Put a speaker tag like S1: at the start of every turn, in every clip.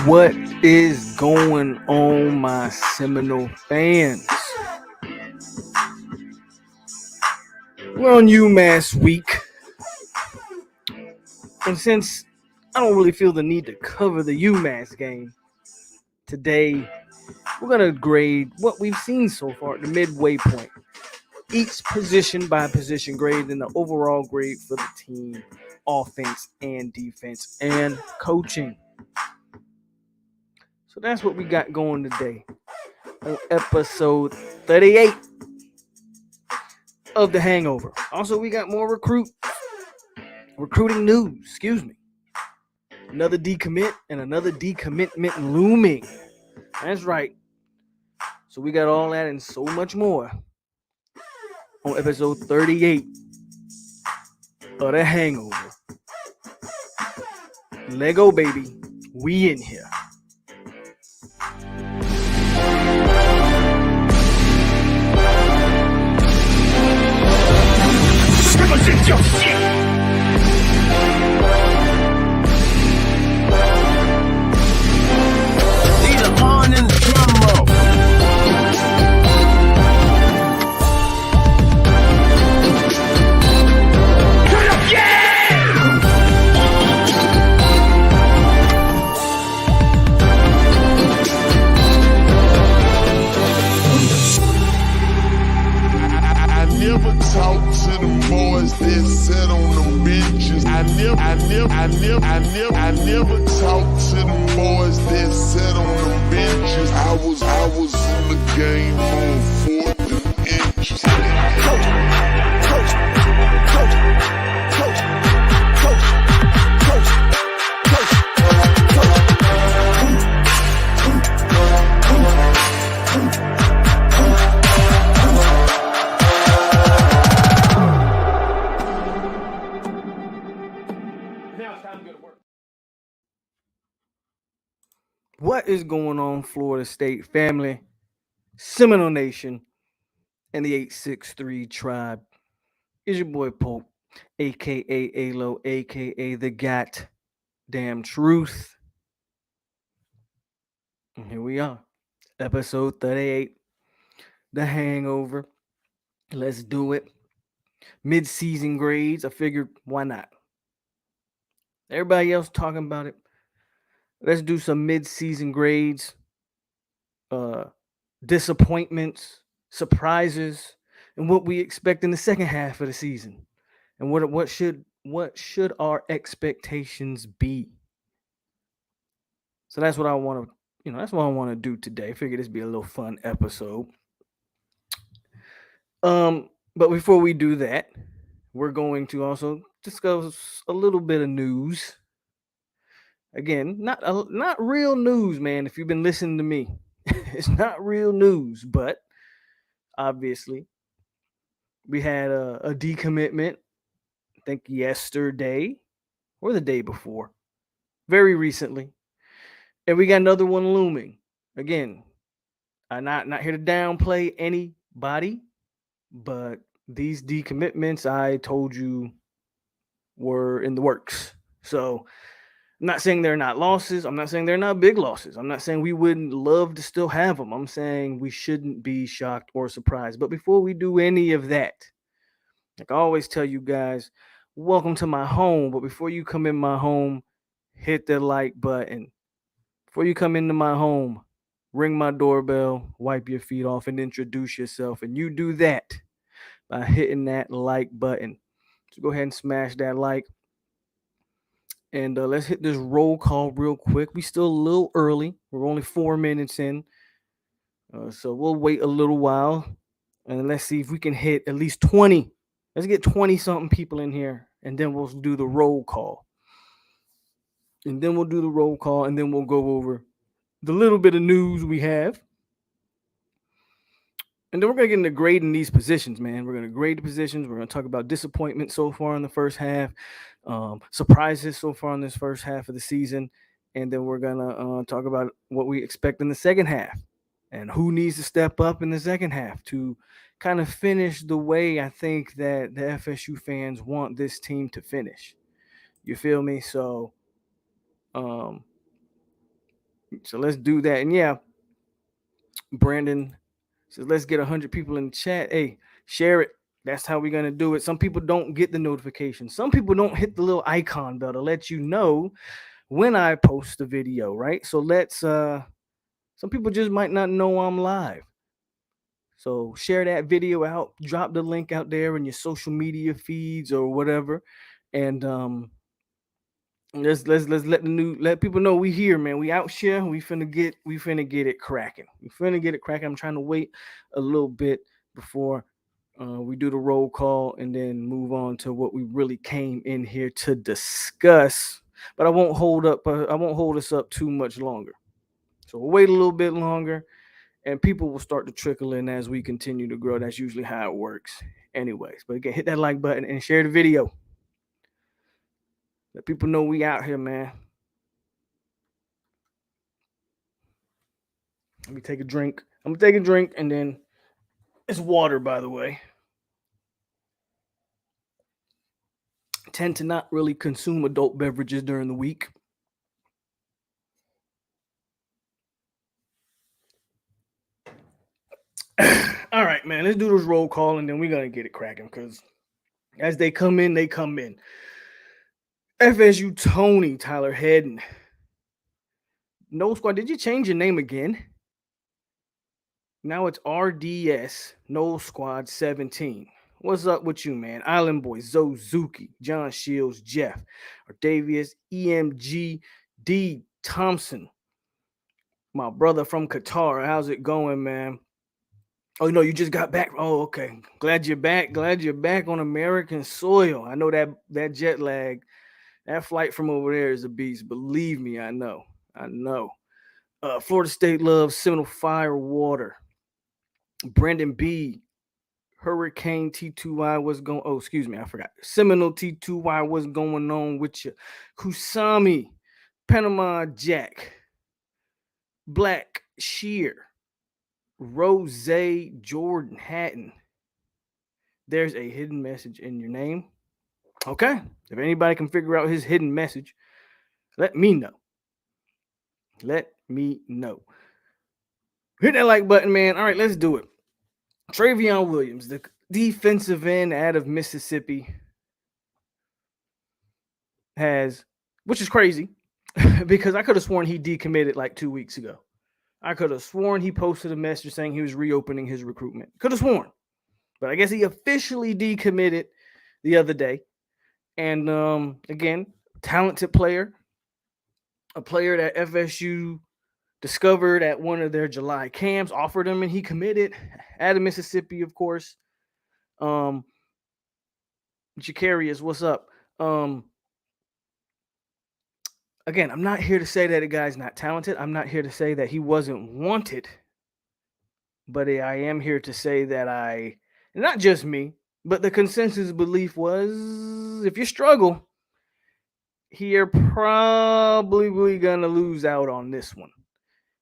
S1: What is going on, my Seminole fans? We're on UMass week, and since I don't really feel the need to cover the UMass game today, we're going to grade what we've seen so far at the midway point. Each position by position grade and the overall grade for the team, offense and defense and coaching. So that's what we got going today on episode 38 of The Hangover. Also, we got more recruiting news, Another decommit and another decommitment looming. That's right. So we got all that and so much more on episode 38 of The Hangover. Lego baby, we in here. Represent your shit. Need a horn and drum roll. Turn up,
S2: I never talk to them boys that sat on them benches. I never talk to them boys that sat on them benches. I was in the game on 4th and inches.
S1: What is going on, Florida State family, Seminole Nation, and the 863 tribe? Is your boy POLK, a.k.a. a.k.a. the goddamn truth. And here we are, episode 38, The Hangover. Let's do it. Mid season grades. I figured, why not? Everybody else talking about it. Let's do some mid-season grades, disappointments, surprises, and what we expect in the second half of the season. And what should our expectations be? So that's what I want to do today. I figured this would be a little fun episode. But before we do that, we're going to also discuss a little bit of news. Again, not real news, man. If you've been listening to me, it's not real news. But obviously, we had a decommitment. I think yesterday or the day before, very recently, and we got another one looming. Again, I'm not here to downplay anybody, but these decommitments I told you were in the works. So I'm not saying they're not losses. I'm not saying they're not big losses. I'm not saying we wouldn't love to still have them. I'm saying we shouldn't be shocked or surprised. But before we do any of that, like I always tell you guys, welcome to my home. But before you come in my home, hit the like button. Before you come into my home, ring my doorbell, wipe your feet off, and introduce yourself. And you do that by hitting that like button. So go ahead and smash that like. And let's hit this roll call real quick. We still a little early. We're only 4 minutes in. So we'll wait a little while. And let's see if we can hit at least 20. Let's get 20-something people in here. And then we'll do the roll call. And then we'll go over the little bit of news we have. And then we're going to get into grading these positions, man. We're going to grade the positions. We're going to talk about disappointment so far in the first half, surprises so far in this first half of the season. And then we're going to talk about what we expect in the second half and who needs to step up in the second half to kind of finish the way I think that the FSU fans want this team to finish. You feel me? So So let's do that. And yeah, Brandon says, let's get 100 people in the chat. Hey, share it. That's how we're going to do it. Some people don't get the notification. Some people don't hit the little icon bell to let you know when I post the video, right? So some people just might not know I'm live. So share that video out, drop the link out there in your social media feeds or whatever. And let's let people know we here, man. We out here. We finna get it cracking. We finna get it cracking. I'm trying to wait a little bit before we do the roll call and then move on to what we really came in here to discuss. But I won't hold us up too much longer. So we'll wait a little bit longer, and people will start to trickle in as we continue to grow. That's usually how it works, anyways. But again, hit that like button and share the video. Let people know we out here, man. Let me take a drink. I'm gonna take a drink, and then it's water, by the way. I tend to not really consume adult beverages during the week. All right, man. Let's do this roll call, and then we're gonna get it cracking. Because as they come in, they come in. FSU Tony Tyler Hedden. No Squad. Did you change your name again? Now it's RDS No Squad 17. What's up with you, man? Island Boy, Zozuki, John Shields, Jeff, Ardavius, EMG, D Thompson, my brother from Qatar. How's it going, man? Oh, no, you just got back. Oh, okay. Glad you're back. Glad you're back on American soil. I know that jet lag, that flight from over there is a beast. Believe me, I know. I know. Florida State loves Seminole Fire Water. Brandon B. Hurricane T2Y was going. Oh, excuse me, I forgot. Seminole T2Y was going on with you. Kusami, Panama Jack, Black Shear, Rose Jordan Hatton. There's a hidden message in your name. Okay. If anybody can figure out his hidden message, let me know. Let me know. Hit that like button, man. All right, let's do it. Travion Williams, the defensive end out of Mississippi, which is crazy because I could have sworn he decommitted like 2 weeks ago. I could have sworn he posted a message saying he was reopening his recruitment. Could have sworn. But I guess he officially decommitted the other day. And again, talented player, a player that FSU discovered at one of their July camps, offered him, and he committed out of Mississippi, of course. Jacarius, what's up? Again, I'm not here to say that a guy's not talented. I'm not here to say that he wasn't wanted. But I am here to say that not just me, but the consensus belief was if you struggle, you're probably going to lose out on this one.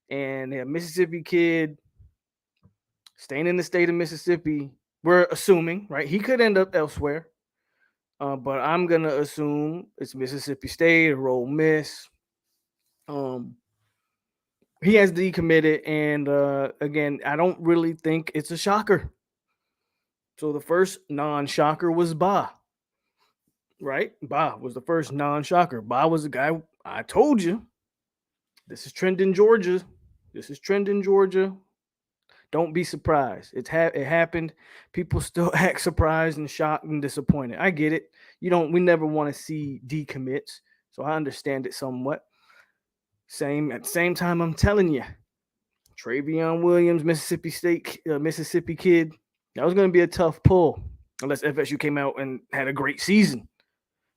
S1: And a Mississippi kid staying in the state of Mississippi, we're assuming, right? He could end up elsewhere. But I'm going to assume it's Mississippi State or Ole Miss. He has decommitted, and again, I don't really think it's a shocker. So the first non-shocker was Ba. Right? Ba was the first non-shocker. Ba was the guy I told you. This is trending Georgia. This is trending Georgia. Don't be surprised. It happened. People still act surprised and shocked and disappointed. I get it. We never want to see decommits, so I understand it somewhat. At the same time, I'm telling you, Travion Williams, Mississippi kid, that was going to be a tough pull unless FSU came out and had a great season.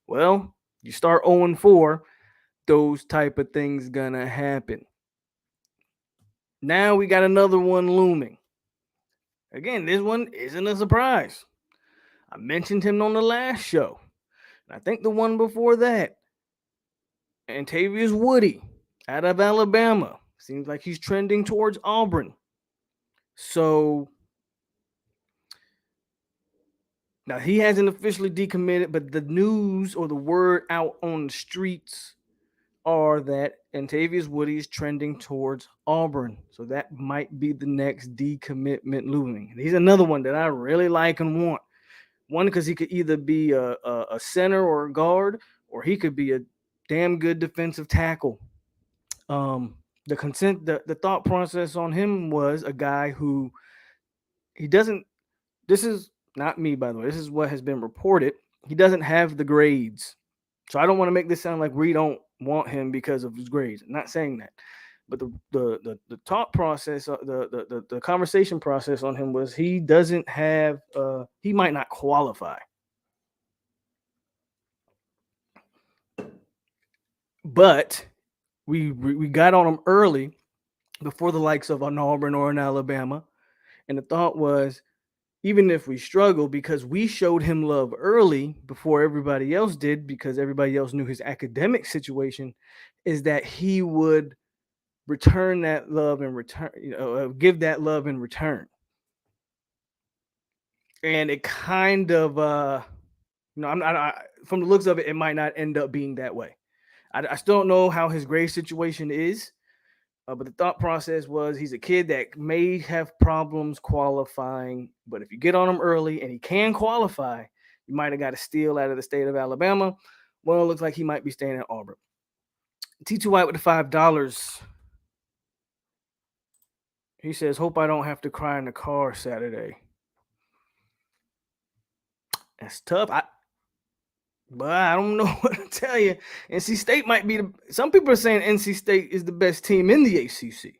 S1: Well, you start 0-4, those type of things gonna happen. Now we got another one looming. Again, this one isn't a surprise. I mentioned him on the last show. I think the one before that. Antavius Woody out of Alabama. Seems like he's trending towards Auburn. So now he hasn't officially decommitted, but the news or the word out on the streets are that and Tavius Woody is trending towards Auburn. So that might be the next decommitment looming. And he's another one that I really like and want. One, because he could either be a center or a guard, or he could be a damn good defensive tackle. The thought process on him was a guy who he doesn't. This is not me, by the way. This is what has been reported. He doesn't have the grades, so I don't want to make this sound like we don't want him because of his grades. I'm not saying that, but the thought process, the conversation process on him was he doesn't have. He might not qualify. But we got on him early before the likes of an Auburn or an Alabama. And the thought was, even if we struggle, because we showed him love early before everybody else did, because everybody else knew his academic situation, is that he would return that love and give that love in return. And it kind of, from the looks of it, it might not end up being that way. I still don't know how his grade situation is, but the thought process was he's a kid that may have problems qualifying, but if you get on him early and he can qualify, you might have got a steal out of the state of Alabama. Well, it looks like he might be staying at Auburn. T2 White with the $5. He says, hope I don't have to cry in the car Saturday. That's tough. But I don't know what to tell you. NC State might be some people are saying NC State is the best team in the ACC.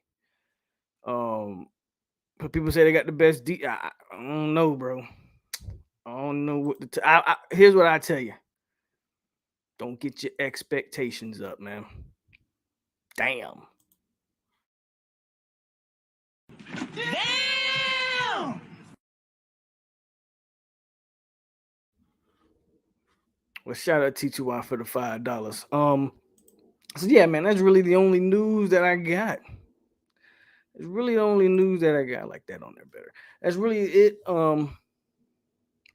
S1: But people say they got the best I don't know, bro. I don't know what to here's what I tell you. Don't get your expectations up, man. Damn. Well, shout out T2Y for the $5. So yeah, man, that's really the only news that I got. It's really the only news that I got. I like that on there better. That's really it. So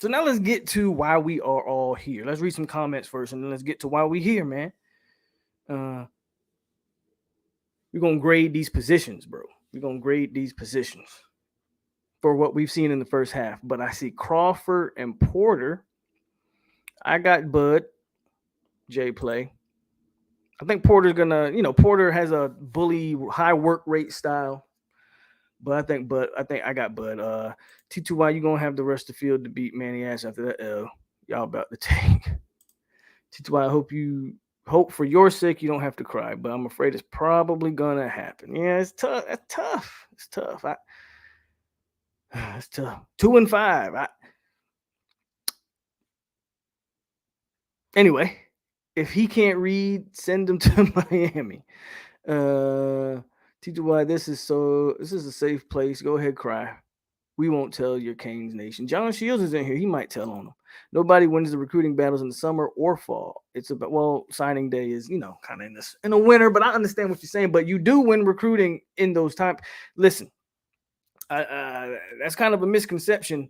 S1: now let's get to why we are all here. Let's read some comments first, and then let's get to why we here, man. We're gonna grade these positions, bro. We're gonna grade these positions for what we've seen in the first half. But I see Crawford and Porter. I got Bud, J Play. I think Porter's gonna, Porter has a bully high work rate style. But I think I got Bud. T2Y, you gonna have the rest of the field to beat Manny Ash after that L. Y'all about to take. T2Y, I hope for your sake you don't have to cry, but I'm afraid it's probably gonna happen. Yeah, it's tough. It's tough. It's tough. It's tough. 2-5. Anyway, if he can't read, send him to Miami. T2Y, this is a safe place. Go ahead, cry. We won't tell your Canes Nation. John Shields is in here. He might tell on them. Nobody wins the recruiting battles in the summer or fall. It's about, signing day is, kind of in the winter, but I understand what you're saying. But you do win recruiting in those times. Listen, that's kind of a misconception.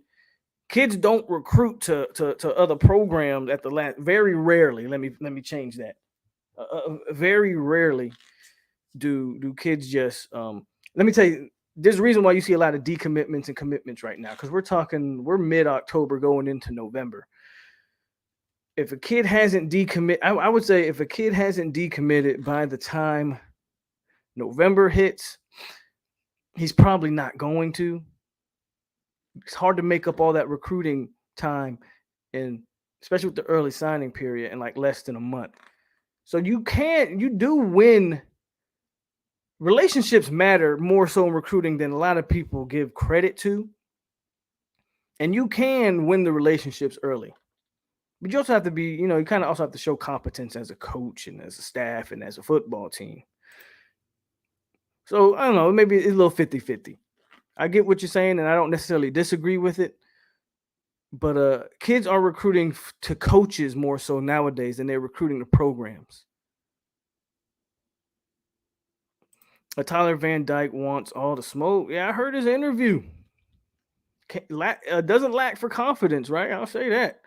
S1: Kids don't recruit to other programs at the last. Very rarely. Let me change that. Very rarely do kids just. Let me tell you. There's a reason why you see a lot of decommitments and commitments right now, because we're mid-October going into November. If a kid hasn't decommitted, I would say if a kid hasn't decommitted by the time November hits, he's probably not going to. It's hard to make up all that recruiting time, and especially with the early signing period in like less than a month. So you do win. Relationships matter more so in recruiting than a lot of people give credit to. And you can win the relationships early. But you also have to be, you kind of also have to show competence as a coach and as a staff and as a football team. So, I don't know, maybe it's a little 50-50. I get what you're saying, and I don't necessarily disagree with it. But kids are recruiting to coaches more so nowadays than they're recruiting to programs. Tyler Van Dyke wants all the smoke. Yeah, I heard his interview. Doesn't lack for confidence, right? I'll say that.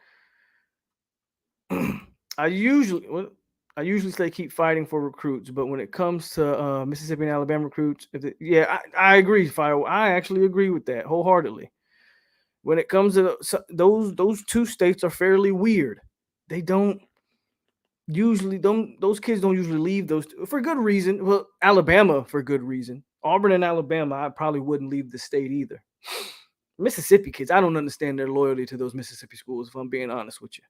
S1: I usually say keep fighting for recruits, but when it comes to Mississippi and Alabama recruits, yeah, I agree, Fire. I actually agree with that wholeheartedly. When it comes to those two states are fairly weird. They don't usually don't those kids don't usually leave those for good reason. Well, Alabama for good reason. Auburn and Alabama, I probably wouldn't leave the state either. Mississippi kids, I don't understand their loyalty to those Mississippi schools. If I'm being honest with you,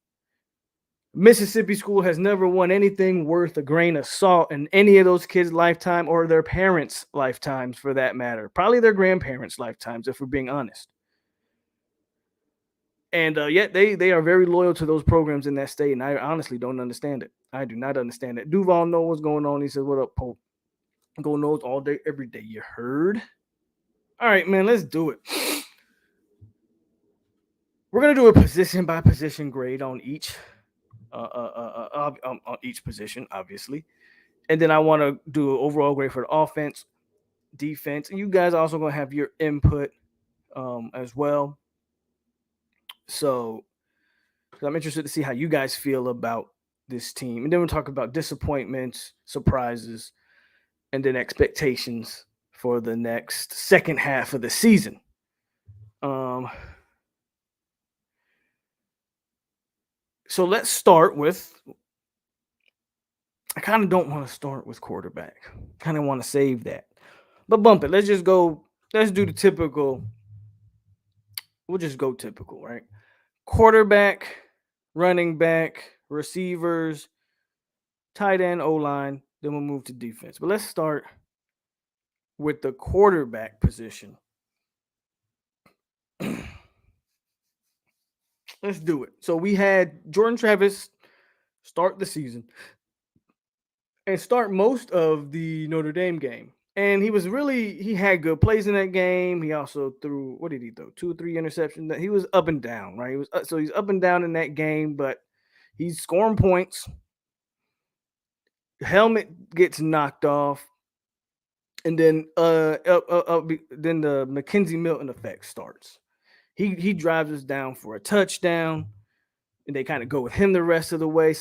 S1: Mississippi school has never won anything worth a grain of salt in any of those kids' lifetime or their parents' lifetimes, for that matter. Probably their grandparents' lifetimes, if we're being honest. And yet they are very loyal to those programs in that state, and I honestly don't understand it. I do not understand it. Duval knows what's going on. He says, "What up, Pope? Go knows all day, every day." You heard? All right, man. Let's do it. We're gonna do a position by position grade on each position, obviously, and then I want to do an overall grade for the offense, defense, and you guys are also gonna have your input as well. So I'm interested to see how you guys feel about this team. And then we'll talk about disappointments, surprises, and then expectations for the next second half of the season. So let's start with, I kind of don't want to start with quarterback. Kind of want to save that. But bump it. Let's just go. Let's do the typical. We'll just go typical, right? Quarterback, running back, receivers, tight end, O line. Then we'll move to defense. But let's start with the quarterback position. Let's do it. So we had Jordan Travis start the season and start most of the Notre Dame game. And he had good plays in that game. He also threw, what did he throw? 2 or 3 interceptions. He was up and down, right? So he's up and down in that game, but he's scoring points. Helmet gets knocked off. And then then the Mackenzie Milton effect starts. He drives us down for a touchdown, and they kind of go with him the rest of the way.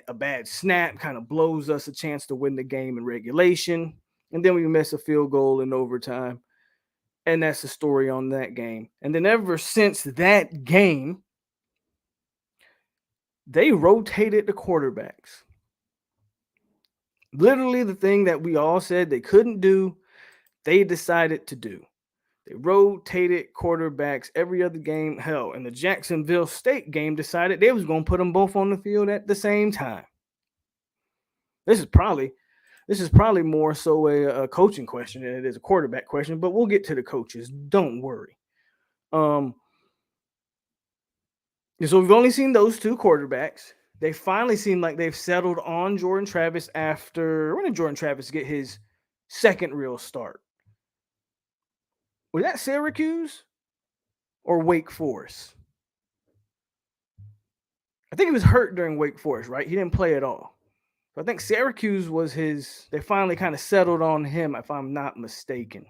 S1: A bad snap kind of blows us a chance to win the game in regulation, and then we miss a field goal in overtime, and that's the story on that game. And then ever since that game, they rotated the quarterbacks. Literally, the thing that we all said they couldn't do, they decided to do. They rotated quarterbacks every other game. Hell, in the Jacksonville State game, decided they was going to put them both on the field at the same time. This is probably more so a coaching question than it is a quarterback question, but we'll get to the coaches. Don't worry. So we've only seen those two quarterbacks. They finally seem like they've settled on Jordan Travis after, when did Jordan Travis get his second real start? Was that Syracuse or Wake Forest? I think he was hurt during Wake Forest, right? He didn't play at all. So I think Syracuse was they finally kind of settled on him, if I'm not mistaken.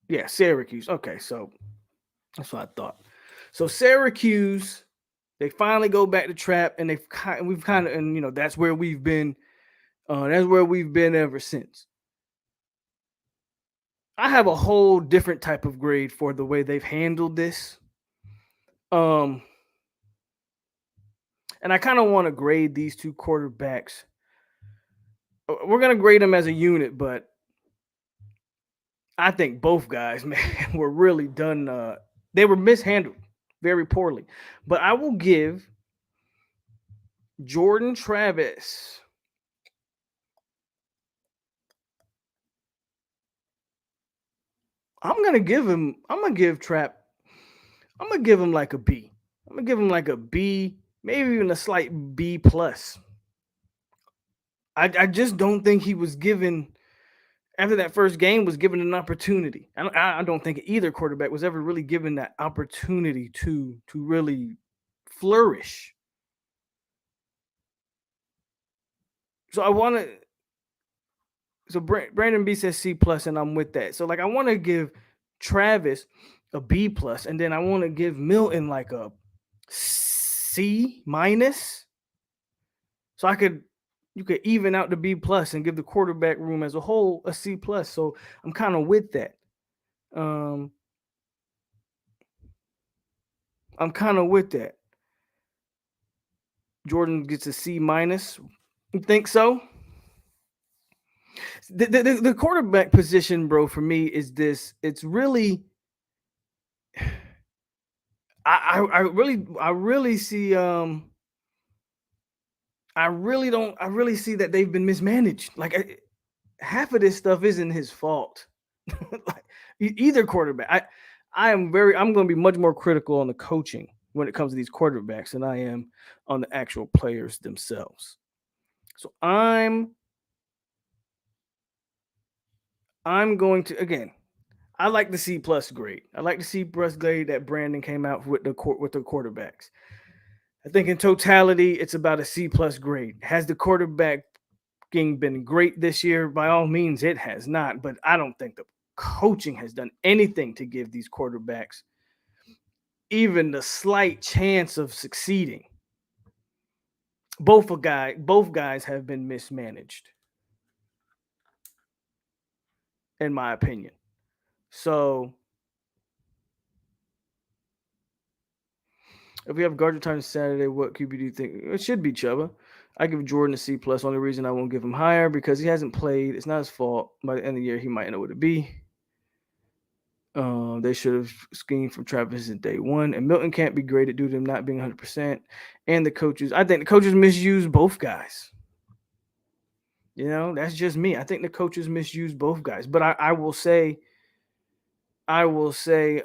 S1: Yeah, Syracuse. Okay, so that's what I thought. So Syracuse, they finally go back to trap, and that's where we've been. That's where we've been ever since. I have a whole different type of grade for the way they've handled this. And I kind of want to grade these two quarterbacks. We're going to grade them as a unit, but I think both guys, man, were really done. They were mishandled very poorly. But I will give Jordan Travis I'm gonna give him like a B. I'm gonna give him like a B, maybe even a slight B plus. I just don't think he was given, after that first game, was given an opportunity. I don't think either quarterback was ever really given that opportunity to really flourish. So I want to. So Brandon B says C plus, and I'm with that. So like I want to give Travis a B plus, and then I want to give Milton like a C minus, so you could even out the B plus and give the quarterback room as a whole a C plus. So I'm kind of with that. Um, I'm kind of with that. Jordan gets a C minus. You think so? The quarterback position, bro, for me is this. It's really, I really see I really see that they've been mismanaged. Like half of this stuff isn't his fault. Like either quarterback. I'm going to be much more critical on the coaching when it comes to these quarterbacks than I am on the actual players themselves. So I'm going to, again, I like the C plus grade. I like the C plus grade that Brandon came out with the quarterbacks. I think in totality, it's about a C plus grade. Has the quarterback been great this year? By all means, it has not. But I don't think the coaching has done anything to give these quarterbacks even the slight chance of succeeding. Both guys have been mismanaged, in my opinion. So if we have Gardner time Saturday, what QB do you think? It should be Chuba. I give Jordan a C plus. Only reason I won't give him higher because he hasn't played. It's not his fault. By the end of the year, he might know what it be. They should have schemed from Travis in day one, and Milton can't be graded due to him not being 100%. And the coaches, I think the coaches misuse both guys. You know, that's just me. I think the coaches misuse both guys. But I will say, I will say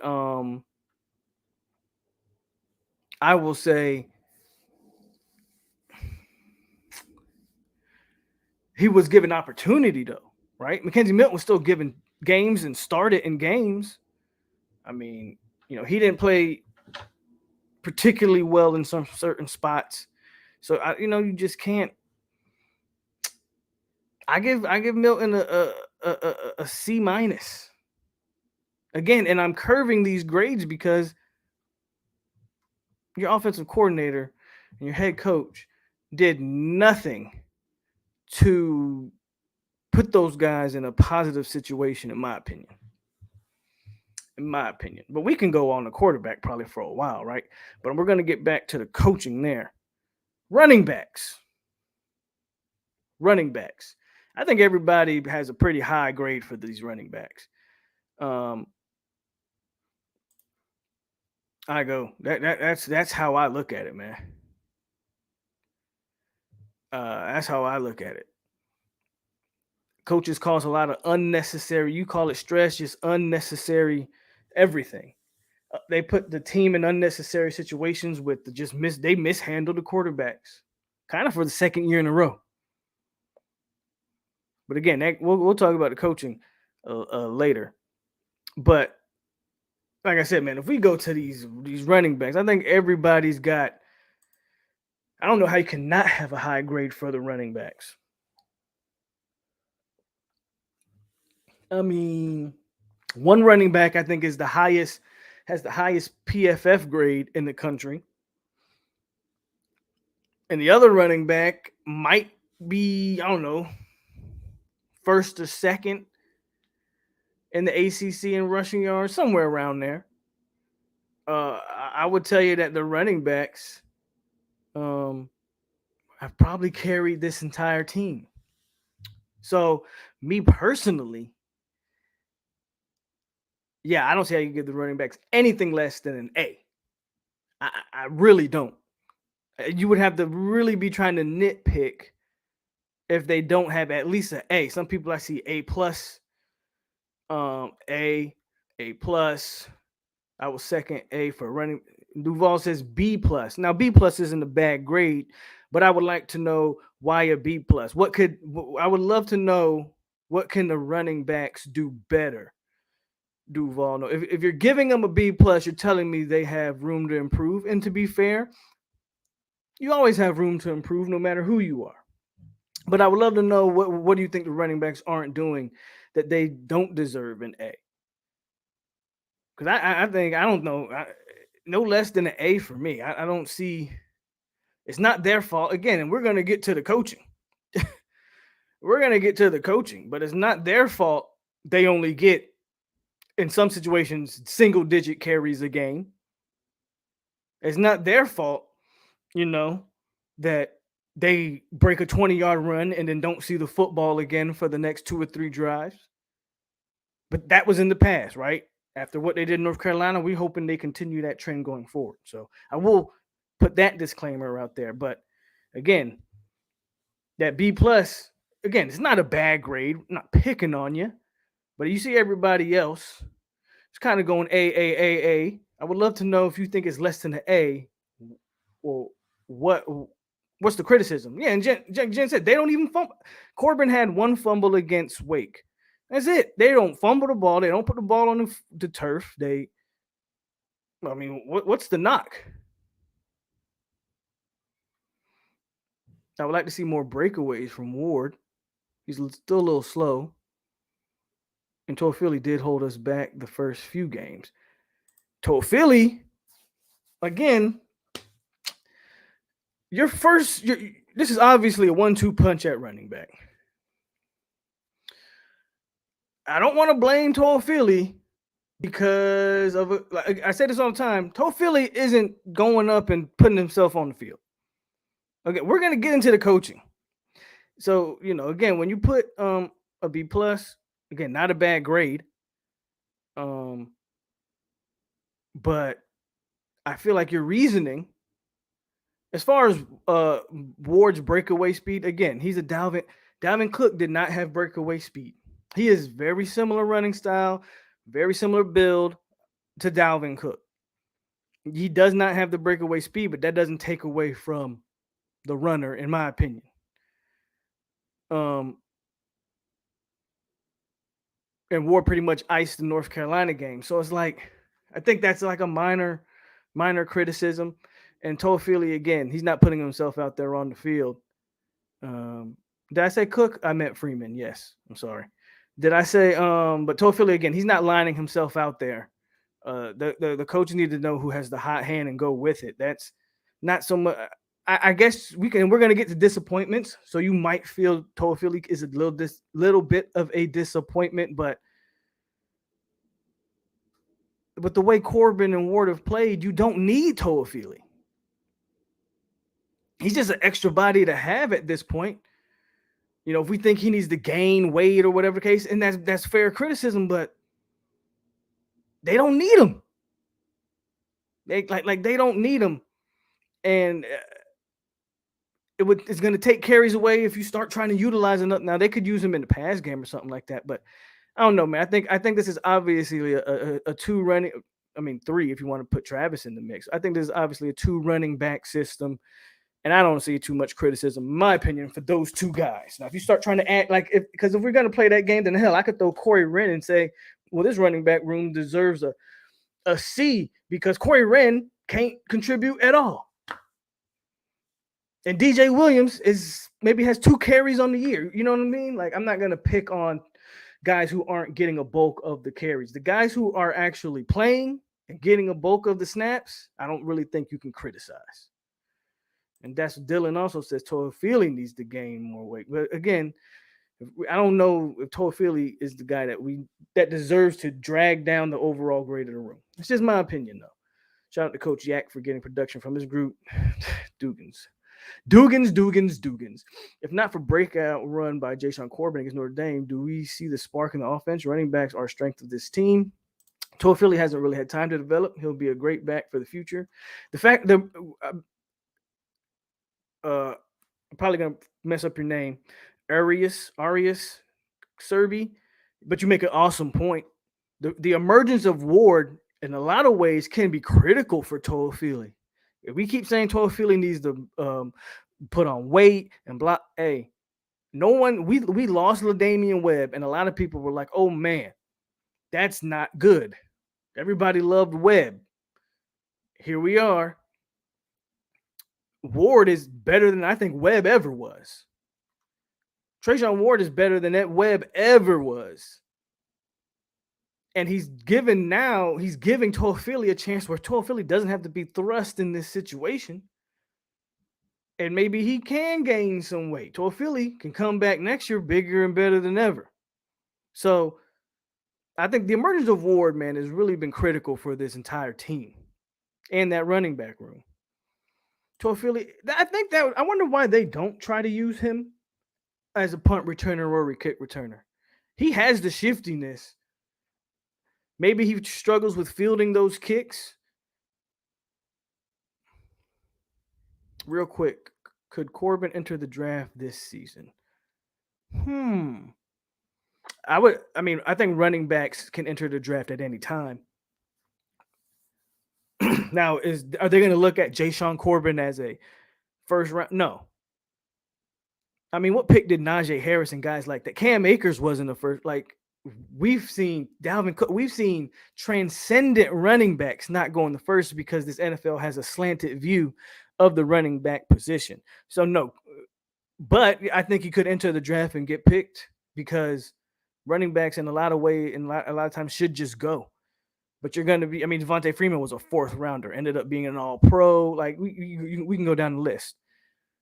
S1: he was given opportunity though, right? Mackenzie Milton was still given games and started in games. I mean, you know, he didn't play particularly well in some certain spots. So you just can't. I give Milton a C minus. Again, and I'm curving these grades because your offensive coordinator and your head coach did nothing to put those guys in a positive situation, in my opinion. But we can go on the quarterback probably for a while, right? But we're going to get back to the coaching there. Running backs. I think everybody has a pretty high grade for these running backs. That's how I look at it, man. That's how I look at it. Coaches cause a lot of unnecessary, you call it stress, just unnecessary everything. They put the team in unnecessary situations with they mishandle the quarterbacks, kind of for the second year in a row. But again, we'll talk about the coaching later. But like I said, man, if we go to these running backs, I think everybody's got. I don't know how you cannot have a high grade for the running backs. I mean, one running back I think has the highest PFF grade in the country. And the other running back might be, I don't know, first or second in the ACC in rushing yards, somewhere around there. I would tell you that the running backs have probably carried this entire team. So, me personally, yeah, I don't see how you give the running backs anything less than an A. I really don't. You would have to really be trying to nitpick if they don't have at least an A. Some people I see A plus, A plus. I was second A for running. Duval says B plus. Now B plus isn't a bad grade, but I would like to know why a B plus. I would love to know what can the running backs do better. Duval, no. If you're giving them a B plus, you're telling me they have room to improve. And to be fair, you always have room to improve no matter who you are. But I would love to know what do you think the running backs aren't doing that they don't deserve an A? Because I think, I don't know, no less than an A for me. I don't see, it's not their fault. Again, and we're going to get to the coaching. We're going to get to the coaching, but it's not their fault. They only get, in some situations, single digit carries a game. It's not their fault, that they break a 20-yard run and then don't see the football again for the next 2 or 3 drives. But that was in the past, right? After what they did in North Carolina, we're hoping they continue that trend going forward. So I will put that disclaimer out there. But again, that B plus, again, it's not a bad grade. I'm not picking on you, but you see everybody else, it's kind of going A. I would love to know if you think it's less than an A. Well, what's the criticism? Yeah, and Jen said they don't even fumble. Corbin had one fumble against Wake. That's it. They don't fumble the ball. They don't put the ball on the turf. What's the knock? I would like to see more breakaways from Ward. He's still a little slow. And Toafili did hold us back the first few games. Toafili, again, this is obviously a 1-2 punch at running back. I don't want to blame Toafili because of like I say this all the time. Toafili isn't going up and putting himself on the field. Okay, we're gonna get into the coaching. So again, when you put a B plus, again, not a bad grade. But I feel like your reasoning, as far as Ward's breakaway speed, again, he's a Dalvin. Dalvin Cook did not have breakaway speed. He is very similar running style, very similar build to Dalvin Cook. He does not have the breakaway speed, but that doesn't take away from the runner, in my opinion. And Ward pretty much iced the North Carolina game. So it's like, I think that's like a minor criticism. And Toafili, again, he's not putting himself out there on the field. Did I say Cook? I meant Freeman. Yes. I'm sorry. Did I say but Toafili, again, he's not lining himself out there. The coaches need to know who has the hot hand and go with it. That's not so much. I guess we're going to get to disappointments. So you might feel Toafili is a little bit of a disappointment, but the way Corbin and Ward have played, you don't need Toafili. He's just an extra body to have at this point. If we think he needs to gain weight or whatever case, and that's fair criticism, but they don't need him. They don't need him, and it's going to take carries away if you start trying to utilize him. Now they could use him in the pass game or something like that, but I don't know, man. I think this is obviously a 2 running. I mean 3 if you want to put Travis in the mix. I think this is obviously a 2 running back system. And I don't see too much criticism, in my opinion, for those 2 guys. Now, if you start trying to act like because if we're going to play that game, then hell, I could throw Corey Wren and say, well, this running back room deserves a C because Corey Wren can't contribute at all. And DJ Williams maybe has 2 carries on the year. You know what I mean? Like, I'm not going to pick on guys who aren't getting a bulk of the carries. The guys who are actually playing and getting a bulk of the snaps, I don't really think you can criticize. And that's what Dylan also says. Toafili needs to gain more weight. But again, I don't know if Toafili is the guy that deserves to drag down the overall grade of the room. It's just my opinion, though. Shout out to Coach Yak for getting production from his group. Dugans. If not for breakout run by Jayshon Corbin against Notre Dame, do we see the spark in the offense? Running backs are strength of this team. Toafili hasn't really had time to develop. He'll be a great back for the future. The fact that I'm probably gonna mess up your name, Arius Serby, but you make an awesome point. The emergence of Ward in a lot of ways can be critical for Toafili. If we keep saying Toafili needs to put on weight and block, we lost LaDamian Webb, and a lot of people were like, "Oh man, that's not good." Everybody loved Webb. Here we are. Ward is better than I think Webb ever was. Trayshawn Ward is better than that Webb ever was. And he's giving Toafili a chance where Toafili doesn't have to be thrust in this situation. And maybe he can gain some weight. Toafili can come back next year bigger and better than ever. So I think the emergence of Ward, man, has really been critical for this entire team and that running back room. Toafili, I wonder why they don't try to use him as a punt returner or a kick returner. He has the shiftiness. Maybe he struggles with fielding those kicks. Real quick, could Corbin enter the draft this season? I think running backs can enter the draft at any time. Now, are they going to look at Jashawn Corbin as a first round? No. I mean, what pick did Najee Harris and guys like that? Cam Akers wasn't the first. Like, we've seen Dalvin Cook. We've seen transcendent running backs not going the first because this NFL has a slanted view of the running back position. So, no. But I think he could enter the draft and get picked because running backs in a lot of times should just go. But you're going to be, Devontae Freeman was a fourth rounder, ended up being an all pro. Like, we can go down the list.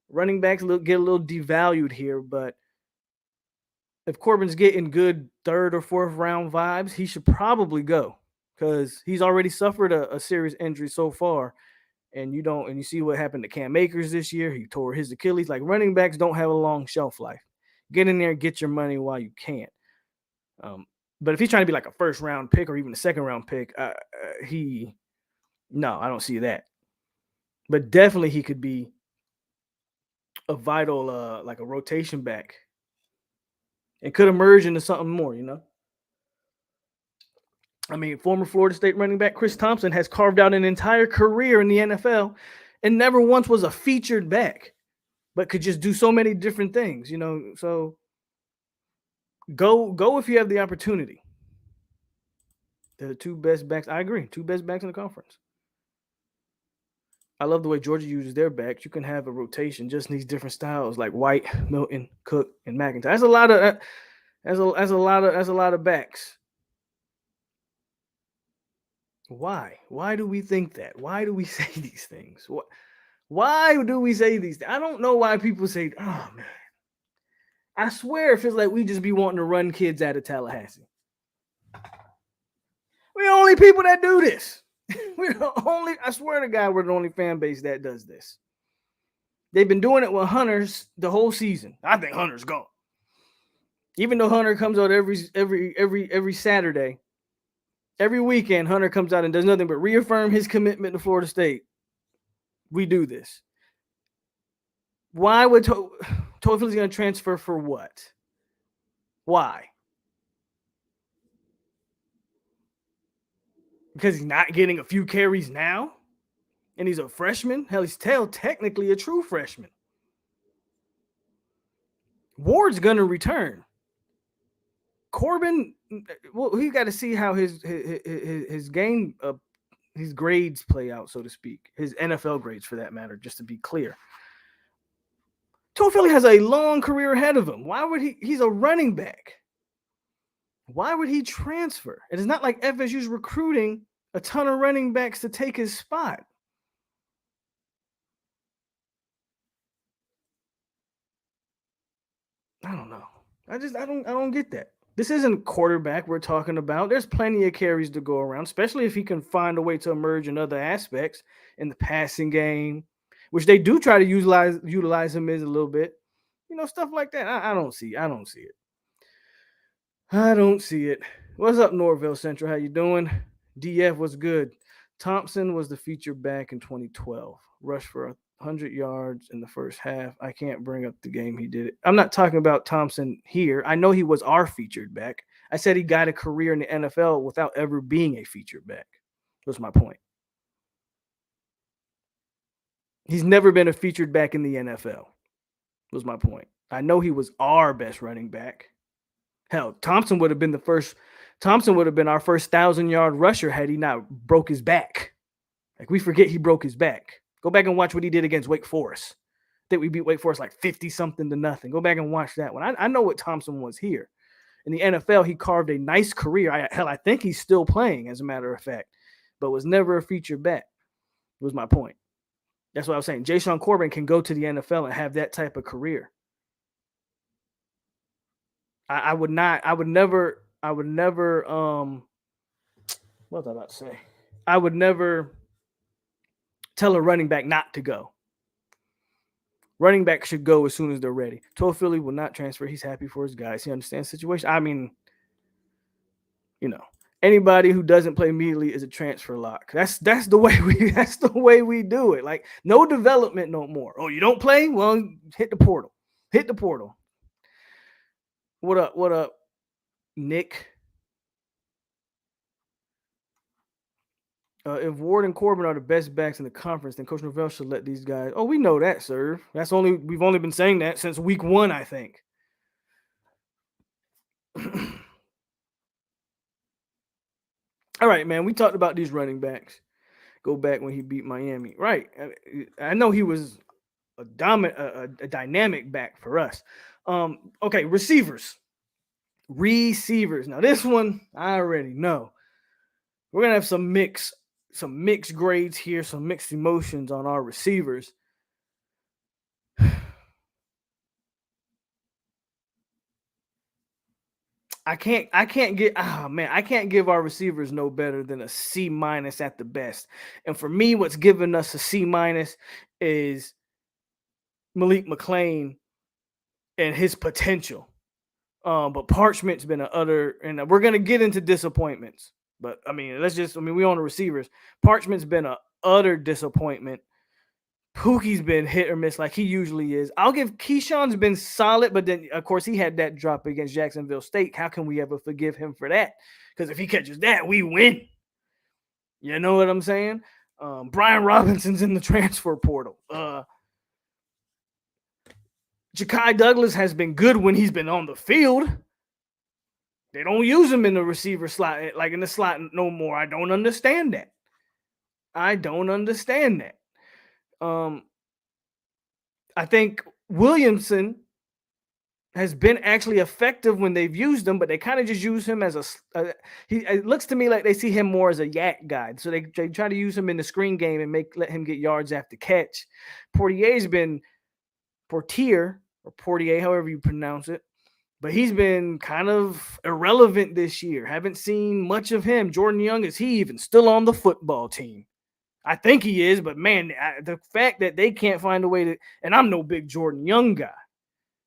S1: Running backs get a little devalued here, but if Corbin's getting good third or fourth round vibes, he should probably go because he's already suffered a serious injury so far. And you see what happened to Cam Akers this year. He tore his Achilles. Like, running backs don't have a long shelf life. Get in there, get your money while you can. But if he's trying to be like a first round pick or even a second round pick, I don't see that. But definitely he could be a vital, like a rotation back. It could emerge into something more, Former Florida State running back Chris Thompson has carved out an entire career in the NFL and never once was a featured back, but could just do so many different things, So go if you have the opportunity. They're the two best backs. I agree. Two best backs in the conference. I love the way Georgia uses their backs. You can have a rotation just in these different styles, like White, Milton, Cook, and McIntyre. That's a lot of backs. Why? Why do we think that? Why do we say these things? Why do we say these things? I don't know why people say, oh, man. I swear it feels like we just be wanting to run kids out of Tallahassee. We're the only people that do this. I swear to God, we're the only fan base that does this. They've been doing it with Hunters the whole season. I think Hunter's gone. Even though Hunter comes out every Saturday, every weekend, Hunter comes out and does nothing but reaffirm his commitment to Florida State. We do this. Why would Toafili's going to transfer for what? Why? Because he's not getting a few carries now? And he's a freshman? Hell, he's still technically a true freshman. Ward's going to return. Corbin, well, we got to see how his game, his grades play out, so to speak. His NFL grades, for that matter, just to be clear. Toafili has a long career ahead of him. Why would he's a running back. Why would he transfer? It is not like FSU's recruiting a ton of running backs to take his spot. I don't know. I don't get that. This isn't quarterback we're talking about. There's plenty of carries to go around, especially if he can find a way to emerge in other aspects in the passing game, which they do try to utilize him as a little bit. Stuff like that. I don't see it. I don't see it. What's up, Norville Central? How you doing? DF was good. Thompson was the featured back in 2012. Rushed for 100 yards in the first half. I can't bring up the game he did it. I'm not talking about Thompson here. I know he was our featured back. I said he got a career in the NFL without ever being a featured back. That's my point. He's never been a featured back in the NFL. Was my point. I know he was our best running back. Hell, Thompson would have been our first 1,000-yard rusher had he not broke his back. Like, we forget he broke his back. Go back and watch what he did against Wake Forest. I think we beat Wake Forest like 50-something to nothing. Go back and watch that one. I know what Thompson was here. In the NFL, he carved a nice career. I think he's still playing, as a matter of fact, but was never a featured back. Was my point. That's what I was saying. Jashaun Corbin can go to the NFL and have that type of career. I would never, what was I about to say? I would never tell a running back not to go. Running back should go as soon as they're ready. Todd Philly will not transfer. He's happy for his guys. He understands the situation. I mean, anybody who doesn't play immediately is a transfer lock. That's the way we do it. Like, no development no more. Oh, you don't play? Well, hit the portal. What up, Nick? If Ward and Corbin are the best backs in the conference, then Coach Norvell should let these guys. Oh, we know that, sir. We've only been saying that since week 1, I think. All right, man. We talked about these running backs. Go back when he beat Miami, right? I know he was a dynamic back for us. Okay, receivers. Now this one I already know. We're gonna have some mixed grades here, some mixed emotions on our receivers. I can't give our receivers no better than a C- at the best. And for me, what's giving us a C- is Malik McClain and his potential. But Parchment's been and we're gonna get into disappointments. But I mean, we on the receivers. Parchment's been an utter disappointment. Pookie's been hit or miss like he usually is. I'll give Keyshawn's been solid, but then of course he had that drop against Jacksonville State. How can we ever forgive him for that? Because if he catches that, we win. You know what I'm saying? Brian Robinson's in the transfer portal. Ja'Kai Douglas has been good when he's been on the field. They don't use him in the receiver slot, like in the slot no more. I don't understand that. I think Williamson has been actually effective when they've used him, but they kind of just use him as it looks to me like they see him more as a yak guy. So they try to use him in the screen game and let him get yards after catch. Portier, however you pronounce it, but he's been kind of irrelevant this year. Haven't seen much of him. Jordan Young, is he even still on the football team? I think he is, but man, the fact that they can't find a way to, and I'm no big Jordan Young guy,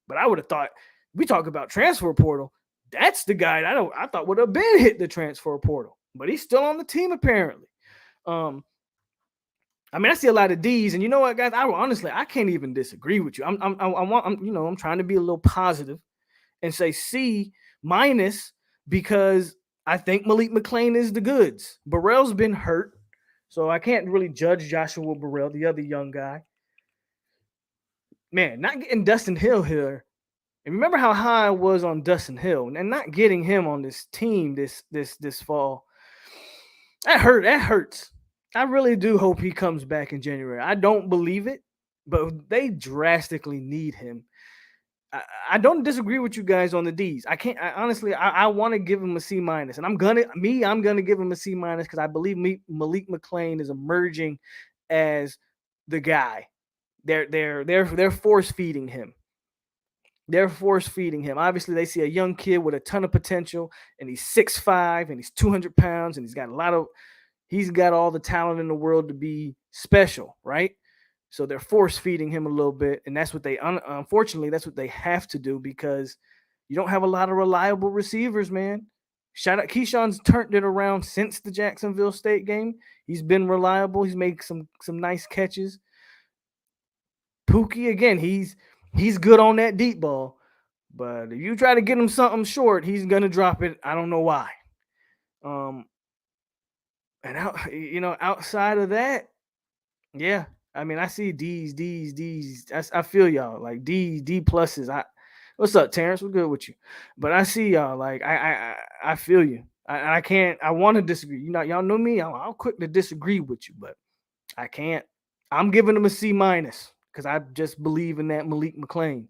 S1: but I would have thought, we talk about transfer portal, that's the guy that I thought would have been hit the transfer portal, but he's still on the team apparently. I see a lot of D's, and you know what, guys? I can't even disagree with you. I'm trying to be a little positive and say C- because I think Malik McClain is the goods. Burrell's been hurt, so I can't really judge Joshua Burrell, the other young guy. Man, not getting Dustin Hill here. And remember how high I was on Dustin Hill, and not getting him on this team this fall. That hurts. I really do hope he comes back in January. I don't believe it, but they drastically need him. I don't disagree with you guys on the D's. I want to give him a C-, and I'm gonna give him a C- because I believe Malik McClain is emerging as the guy. They're force feeding him. Obviously, they see a young kid with a ton of potential, and he's 6'5", and he's 200 pounds, and he's got all the talent in the world to be special, right? So they're force feeding him a little bit, and that's what unfortunately, that's what they have to do, because you don't have a lot of reliable receivers, man. Shout out, Keyshawn's turned it around since the Jacksonville State game. He's been reliable. He's made some nice catches. Pookie, again, he's good on that deep ball, but if you try to get him something short, he's gonna drop it. I don't know why. And outside of that, yeah. I mean, I see D's. I feel y'all, like D pluses. What's up, Terrence? We're good with you, but I see y'all, like I feel you. I can't. I want to disagree. Y'all know me. I'll quick to disagree with you, but I can't. I'm giving him a C- because I just believe in that Malik McClain.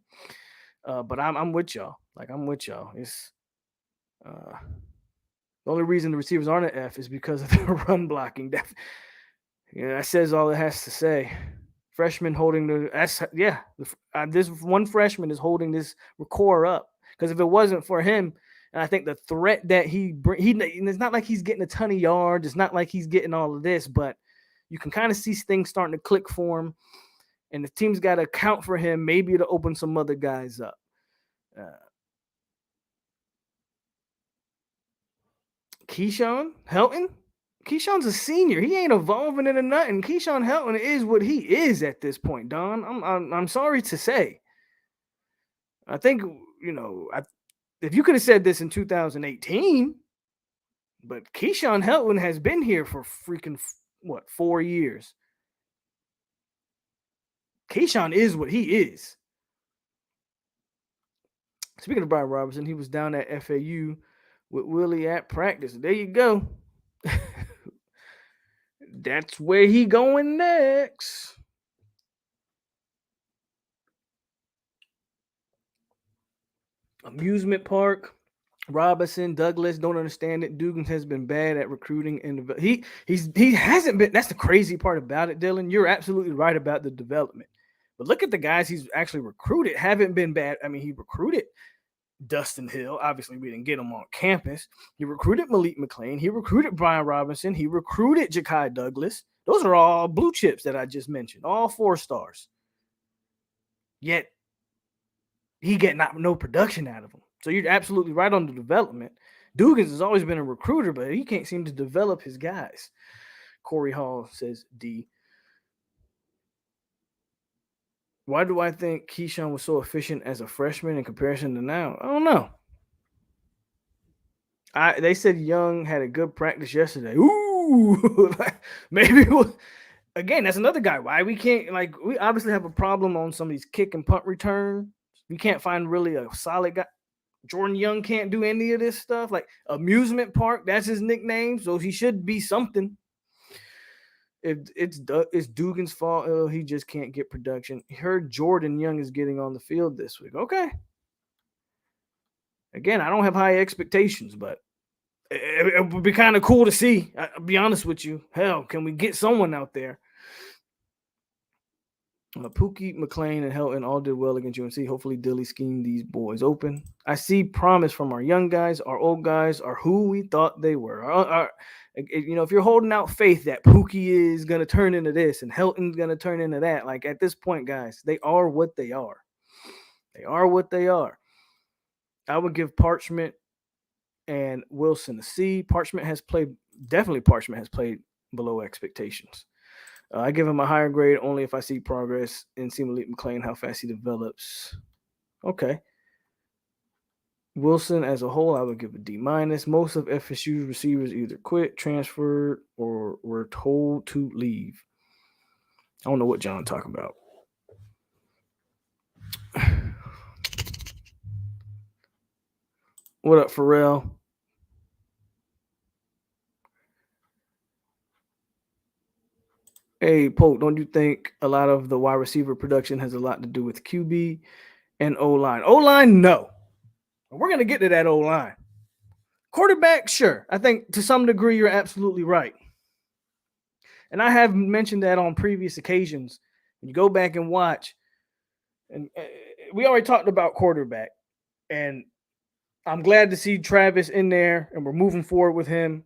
S1: But I'm with y'all. Like, I'm with y'all. The only reason the receivers aren't an F is because of their run blocking. That says all it has to say. Freshman holding this one freshman is holding this core up, because if it wasn't for him, and I think the threat that it's not like he's getting a ton of yards, it's not like he's getting all of this, but you can kind of see things starting to click for him, and the team's got to account for him, maybe to open some other guys up. Keyshawn Helton. Keyshawn's a senior. He ain't evolving into nothing. Keyshawn Helton is what he is at this point, Don. I'm sorry to say. I think, if you could have said this in 2018, but Keyshawn Helton has been here for freaking 4 years. Keyshawn is what he is. Speaking of Brian Robinson, he was down at FAU with Willie at practice. There you go. That's where he going next. Amusement park. Robinson, Douglas don't understand it. Dugans has been bad at recruiting, and he hasn't been. That's the crazy part about it, Dylan. You're absolutely right about the development. But look at the guys he's actually recruited. Haven't been bad. I mean, he recruited Dustin Hill. Obviously, we didn't get him on campus. He recruited Malik McLean. He recruited Brian Robinson. He recruited Ja'Kai Douglas. Those are all blue chips that I just mentioned, all 4 stars. Yet, he get no production out of them. So you're absolutely right on the development. Dugans has always been a recruiter, but he can't seem to develop his guys. Corey Hall says D. Why do I think Keyshawn was so efficient as a freshman in comparison to now? I don't know. They said Young had a good practice yesterday. Ooh, maybe. Again, that's another guy. Why we can't, we obviously have a problem on some of these kick and punt returns. We can't find really a solid guy. Jordan Young can't do any of this stuff. Like Amusement Park, that's his nickname, so he should be something. If it's Dugan's fault, he just can't get production. He heard Jordan Young is getting on the field this week. Okay. Again, I don't have high expectations, but it would be kind of cool to see. I'll be honest with you. Hell, can we get someone out there? Pookie, McLean, and Helton all did well against UNC. Hopefully, Dilly schemed these boys open. I see promise from our young guys. Our old guys are who we thought they were. If you're holding out faith that Pookie is going to turn into this and Helton's going to turn into that, like at this point, guys, they are what they are. They are what they are. I would give Parchment and Wilson a C. Parchment has played below expectations. I give him a higher grade only if I see progress and see Malik McLean, how fast he develops. Okay. Wilson as a whole, I would give a D-. Most of FSU's receivers either quit, transferred, or were told to leave. I don't know what John talking about. What up, Pharrell? Hey, Polk, don't you think a lot of the wide receiver production has a lot to do with QB and O-line? O-line, no. We're going to get to that O-line. Quarterback, sure. I think to some degree you're absolutely right. And I have mentioned that on previous occasions. When you go back and watch, and we already talked about quarterback, and I'm glad to see Travis in there, and we're moving forward with him.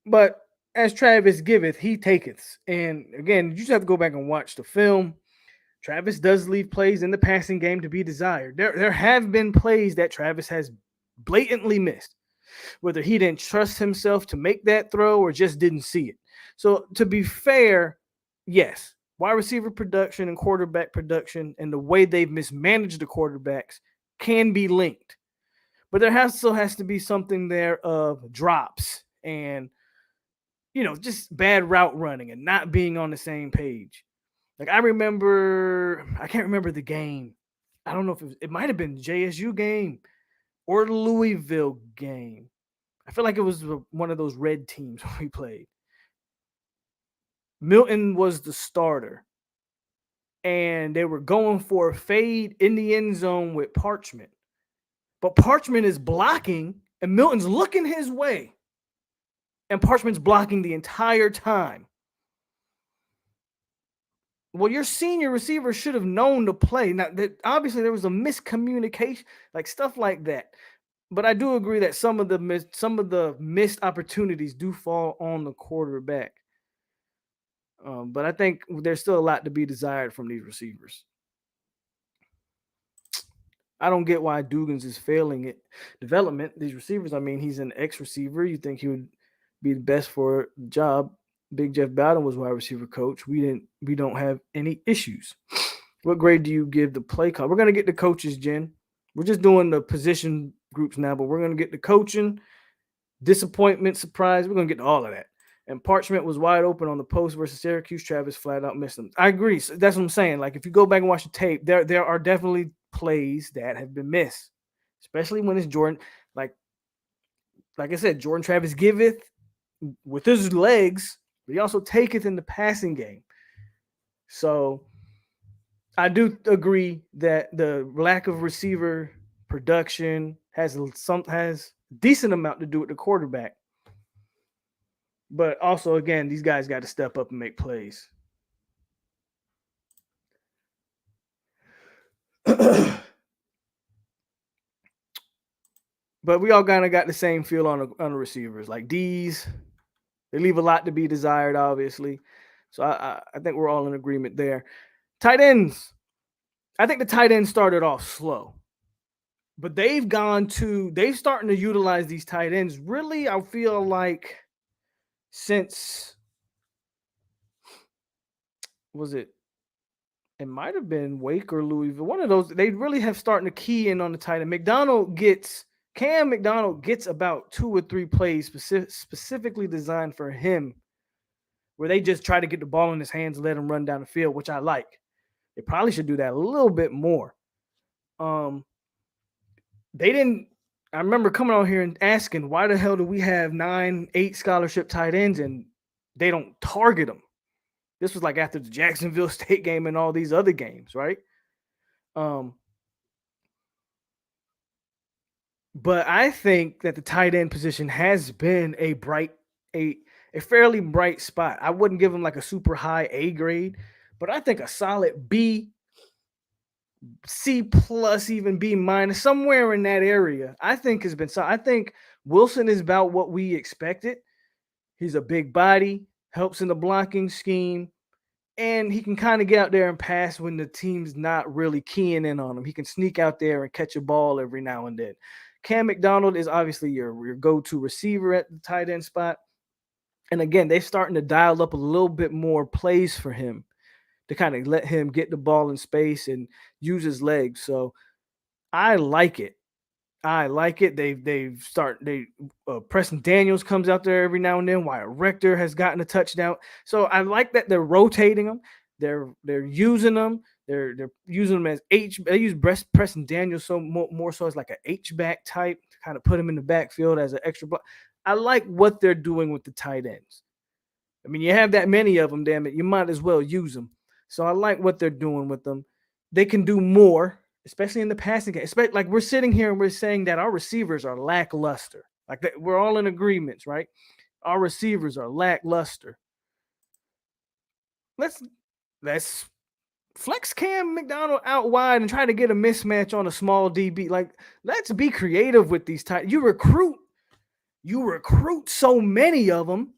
S1: But as Travis giveth, he taketh. And again, you just have to go back and watch the film. Travis does leave plays in the passing game to be desired. There have been plays that Travis has blatantly missed, whether he didn't trust himself to make that throw or just didn't see it. So to be fair, yes, wide receiver production and quarterback production and the way they've mismanaged the quarterbacks can be linked. But there also has to be something there of drops and, just bad route running and not being on the same page. Like I can't remember the game. I don't know if it might have been JSU game or the Louisville game. I feel like it was one of those red teams we played. Milton was the starter, and they were going for a fade in the end zone with Parchment. But Parchment is blocking, and Milton's looking his way, and Parchment's blocking the entire time. Well, your senior receiver should have known to play. Now, obviously there was a miscommunication, like stuff like that. But I do agree that some of the missed opportunities do fall on the quarterback. But I think there's still a lot to be desired from these receivers. I don't get why Dugans is failing at development. These receivers, I mean, he's an ex-receiver. You think he would be the best for the job. Big Jeff Bowden was wide receiver coach. We don't have any issues. What grade do you give the play call? We're gonna get the coaches, Jen. We're just doing the position groups now, but we're gonna get the coaching, disappointment, surprise. We're gonna get to all of that. And Parchment was wide open on the post versus Syracuse. Travis flat out missed him. I agree. So that's what I'm saying. Like if you go back and watch the tape, there are definitely plays that have been missed, especially when it's Jordan. Like I said, Jordan Travis giveth with his legs, but he also taketh in the passing game. So I do agree that the lack of receiver production has a decent amount to do with the quarterback. But also, again, these guys got to step up and make plays. But we all kind of got the same feel on the receivers. Like D's, they leave a lot to be desired, obviously. So I think we're all in agreement there. Tight ends. I think the tight ends started off slow. But they've starting to utilize these tight ends. Really, I feel like since, it might have been Wake or Louisville. One of those, they really have starting to key in on the tight end. Cam McDonald gets about 2 or 3 plays specifically designed for him where they just try to get the ball in his hands and let him run down the field, which I like. They probably should do that a little bit more. I remember coming on here and asking, why the hell do we have 9-8 scholarship tight ends and they don't target them? This was like after the Jacksonville State game and all these other games, right? But I think that the tight end position has been a fairly bright spot. I wouldn't give him like a super high A grade, but I think a solid B, C plus, even B minus, somewhere in that area, I think has been. So I think Wilson is about what we expected. He's a big body, helps in the blocking scheme, and he can kind of get out there and pass when the team's not really keying in on him. He can sneak out there and catch a ball every now and then. Cam McDonald is obviously your go-to receiver at the tight end spot. And again, they're starting to dial up a little bit more plays for him to kind of let him get the ball in space and use his legs. So I like it. Preston Daniels comes out there every now and then. Wyatt Rector has gotten a touchdown. So I like that they're rotating them. They're using them. They're using them as H. They use Preston Daniels so more so as like an H-back type to kind of put him in the backfield as an extra block. I like what they're doing with the tight ends. I mean, you have that many of them, damn it. You might as well use them. So I like what they're doing with them. They can do more, especially in the passing game. Like we're sitting here and we're saying that our receivers are lackluster. Like that, we're all in agreements, right? Our receivers are lackluster. Let's flex Cam McDonald out wide and try to get a mismatch on a small DB. Like, let's be creative with these tight. You recruit so many of them.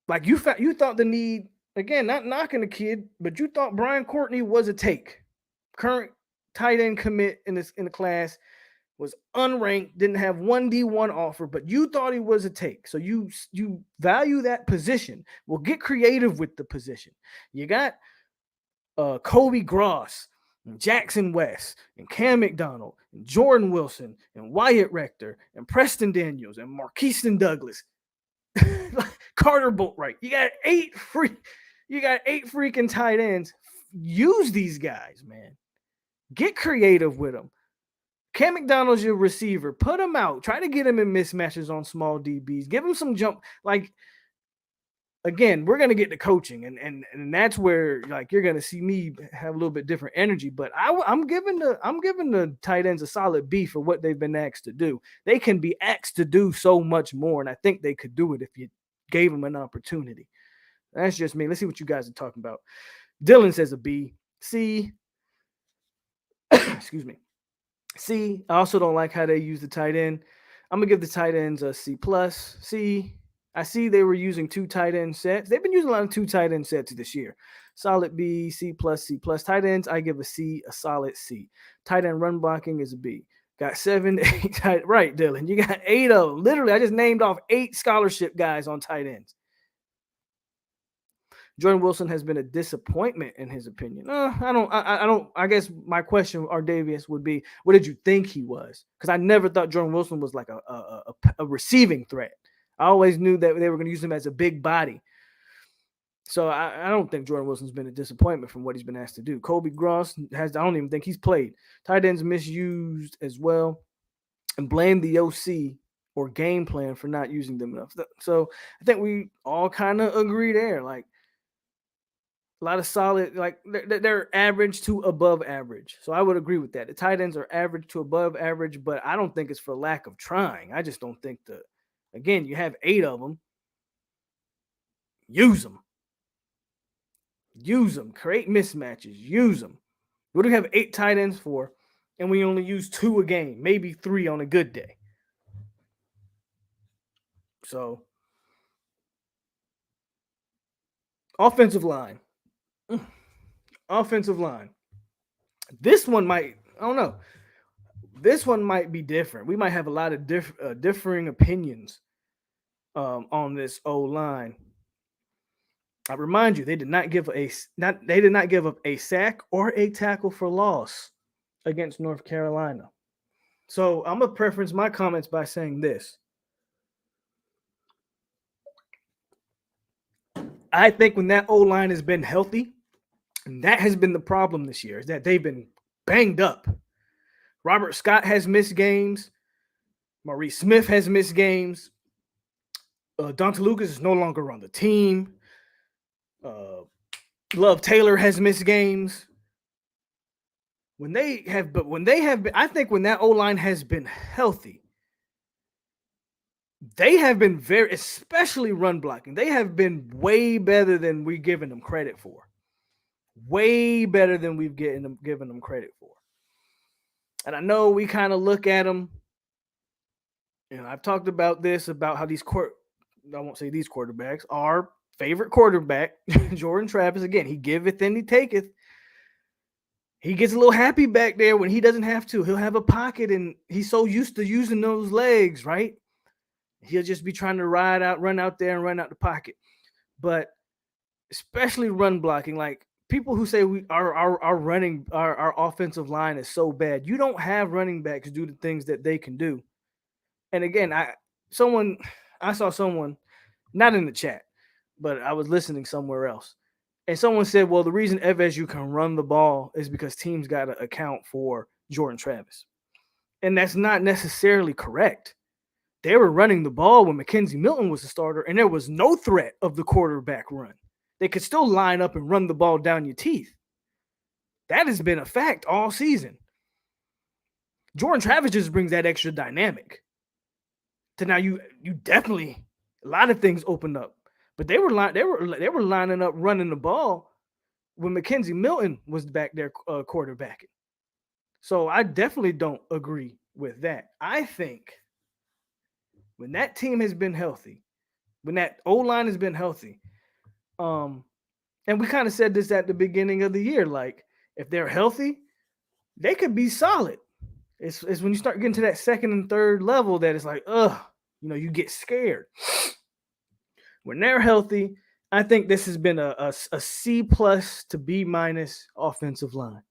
S1: Like you thought the need, again, not knocking the kid, but you thought Brian Courtney was a take. Current tight end commit in the class, was unranked, didn't have 1D1 offer, but you thought he was a take. So you value that position. Well, get creative with the position. You got Kobe Gross, and Jackson West, and Cam McDonald, and Jordan Wilson, and Wyatt Rector, and Preston Daniels, and Marqueston Douglas, Carter Boatwright. You got 8 freaking tight ends. Use these guys, man. Get creative with them. Cam McDonald's your receiver. Put him out. Try to get him in mismatches on small DBs. Give him some jump. Like, again, we're gonna get to coaching, and that's where like you're gonna see me have a little bit different energy. But I'm giving the tight ends a solid B for what they've been asked to do. They can be asked to do so much more, and I think they could do it if you gave them an opportunity. That's just me. Let's see what you guys are talking about. Dylan says a B. C. Excuse me. C. I also don't like how they use the tight end. I'm gonna give the tight ends a C plus. C. I see they were using 2 tight end sets. They've been using a lot of 2 tight end sets this year. Solid B, C plus, C plus. Tight ends, I give a C, a solid C. Tight end run blocking is a B. Got 7, 8 tight. Right, Dylan. You got 8 of them. Literally, I just named off 8 scholarship guys on tight ends. Jordan Wilson has been a disappointment in his opinion. I don't. I guess my question, Ardavius, would be, what did you think he was? Because I never thought Jordan Wilson was like a receiving threat. I always knew that they were going to use him as a big body. So I don't think Jordan Wilson's been a disappointment from what he's been asked to do. Kobe Gross I don't even think he's played. Tight ends misused as well, and blame the OC or game plan for not using them enough. So I think we all kind of agree there. Like, a lot of solid, like they're average to above average. So I would agree with that. The tight ends are average to above average, but I don't think it's for lack of trying. I just don't think again, you have 8 of them. Use them. Use them. Create mismatches. Use them. What do we have 8 tight ends for? And we only use 2 a game, maybe 3 on a good day. So, offensive line. Offensive line. This one might, I don't know. This one might be different. We might have a lot of differing opinions on this O line. I remind you, they did not give up a sack or a tackle for loss against North Carolina. So I'm gonna preference my comments by saying this. I think when that O line has been healthy, and that has been the problem this year, is that they've been banged up. Robert Scott has missed games. Maurice Smith has missed games. Donta Lucas is no longer on the team. Love Taylor has missed games. When they have been, I think when that O-line has been healthy, they have been especially run blocking. They have been way better than we've given them credit for. Way better than we've given them credit for. And I know we kind of look at them, and I've talked about this, about how I won't say these quarterbacks, our favorite quarterback, Jordan Travis, again, he giveth and he taketh. He gets a little happy back there when he doesn't have to. He'll have a pocket, and he's so used to using those legs, right? He'll just be trying to run out there and run out the pocket. But especially run blocking, like people who say our offensive line is so bad. You don't have running backs do the things that they can do. And again, I saw someone, not in the chat, but I was listening somewhere else. And someone said, well, the reason FSU can run the ball is because teams got to account for Jordan Travis. And that's not necessarily correct. They were running the ball when Mackenzie Milton was the starter, and there was no threat of the quarterback run. They could still line up and run the ball down your teeth. That has been a fact all season. Jordan Travis just brings that extra dynamic. So now you definitely, a lot of things opened up. But they were lining up running the ball when Mackenzie Milton was back there quarterbacking. So I definitely don't agree with that. I think when that team has been healthy, when that O-line has been healthy, and we kind of said this at the beginning of the year, like if they're healthy, they could be solid. It's when you start getting to that second and third level that it's like, you get scared. When they're healthy, I think this has been a C plus to B minus offensive line.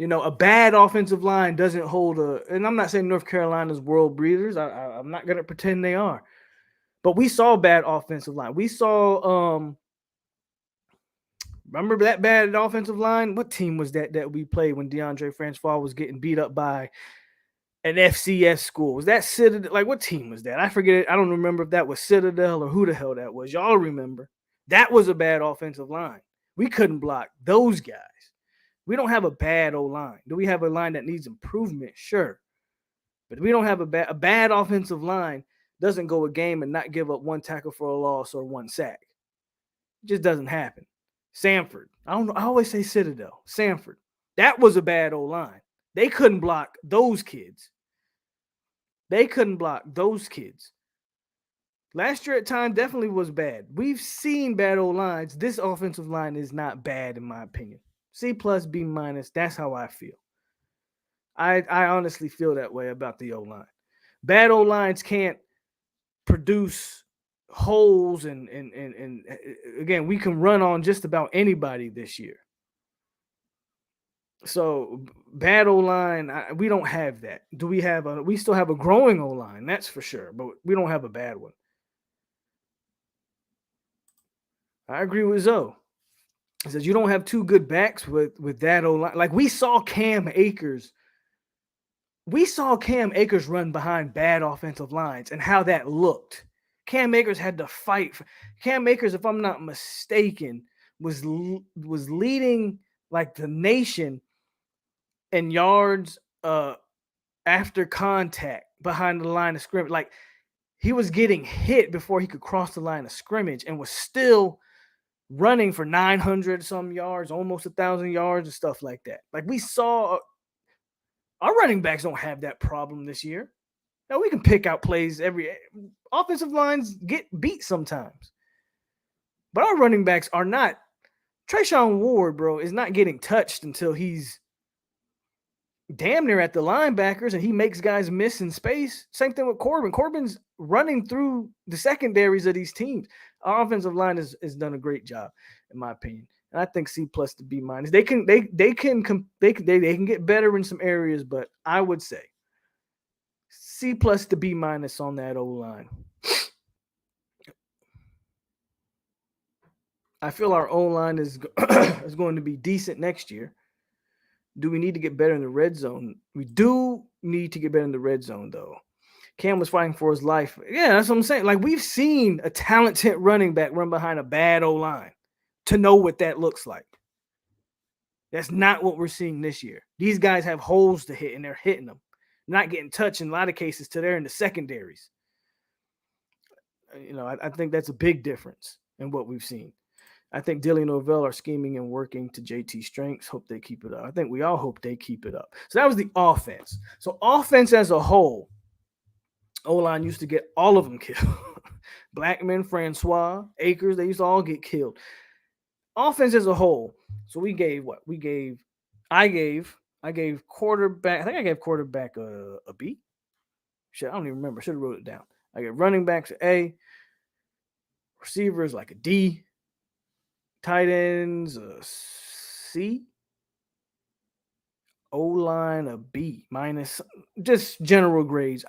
S1: A bad offensive line doesn't hold and I'm not saying North Carolina's world breeders. I'm not going to pretend they are. But we saw bad offensive line. We saw, remember that bad offensive line? What team was that we played when DeAndre Francois was getting beat up by an FCS school. Was that Citadel? Like, what team was that? I forget it. I don't remember if that was Citadel or who the hell that was. Y'all remember? That was a bad offensive line. We couldn't block those guys. We don't have a bad O-line. Do we have a line that needs improvement? Sure. But we don't have a bad offensive line doesn't go a game and not give up one tackle for a loss or one sack. It just doesn't happen. Samford. I don't know. I always say Citadel. Samford. That was a bad O-line. They couldn't block those kids. Last year at time definitely was bad. We've seen bad O-lines. This offensive line is not bad in my opinion. C+, B-. That's how I feel. I honestly feel that way about the O-line. Bad O-lines can't produce holes and again, we can run on just about anybody this year. So bad O-line, we don't have that. Do we have we still have a growing O-line, that's for sure, but we don't have a bad one. I agree with Zoe. He says you don't have two good backs with that O-line. Like we saw Cam Akers run behind bad offensive lines and how that looked. Cam Akers had to fight. Cam Akers, if I'm not mistaken, was leading like the nation in yards after contact behind the line of scrimmage. Like he was getting hit before he could cross the line of scrimmage and was still running for 900 some yards, almost 1,000 yards and stuff like that. Like we saw our running backs don't have that problem this year. Now we can pick out plays offensive lines get beat sometimes. But our running backs are not. Treshaun Ward, bro, is not getting touched until he's damn near at the linebackers and he makes guys miss in space. Same thing with Corbin. Corbin's running through the secondaries of these teams. Our offensive line has done a great job, in my opinion. And I think C+ to B-. They can get better in some areas, but I would say C+ to B- on that O-line. I feel our O-line is going to be decent next year. Do we need to get better in the red zone? We do need to get better in the red zone, though. Cam was fighting for his life. Yeah, that's what I'm saying. Like, we've seen a talented running back run behind a bad O-line to know what that looks like. That's not what we're seeing this year. These guys have holes to hit, and they're hitting them. Not getting touched in a lot of cases till they're in the secondaries. I think that's a big difference in what we've seen. I think Dilly and Novell are scheming and working to JT's strengths. Hope they keep it up. I think we all hope they keep it up. So that was the offense. So offense as a whole, O-line used to get all of them killed. Blackman, Francois, Akers, they used to all get killed. Offense as a whole. So we gave what? I gave quarterback. I think I gave quarterback a B. Shit, I don't even remember. I should have wrote it down. I gave running backs an A. Receivers like a D. Tight ends a C. O-line a B-. Just general grades.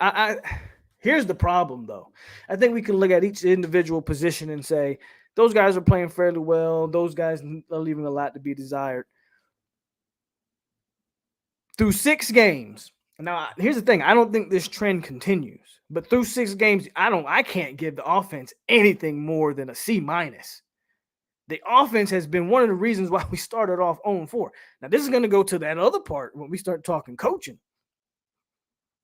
S1: Here's the problem, though. I think we can look at each individual position and say, those guys are playing fairly well. Those guys are leaving a lot to be desired. Through 6 games. Now, here's the thing. I don't think this trend continues. But through 6 games, I can't give the offense anything more than a C-. The offense has been one of the reasons why we started off 0-4. Now, this is going to go to that other part when we start talking coaching.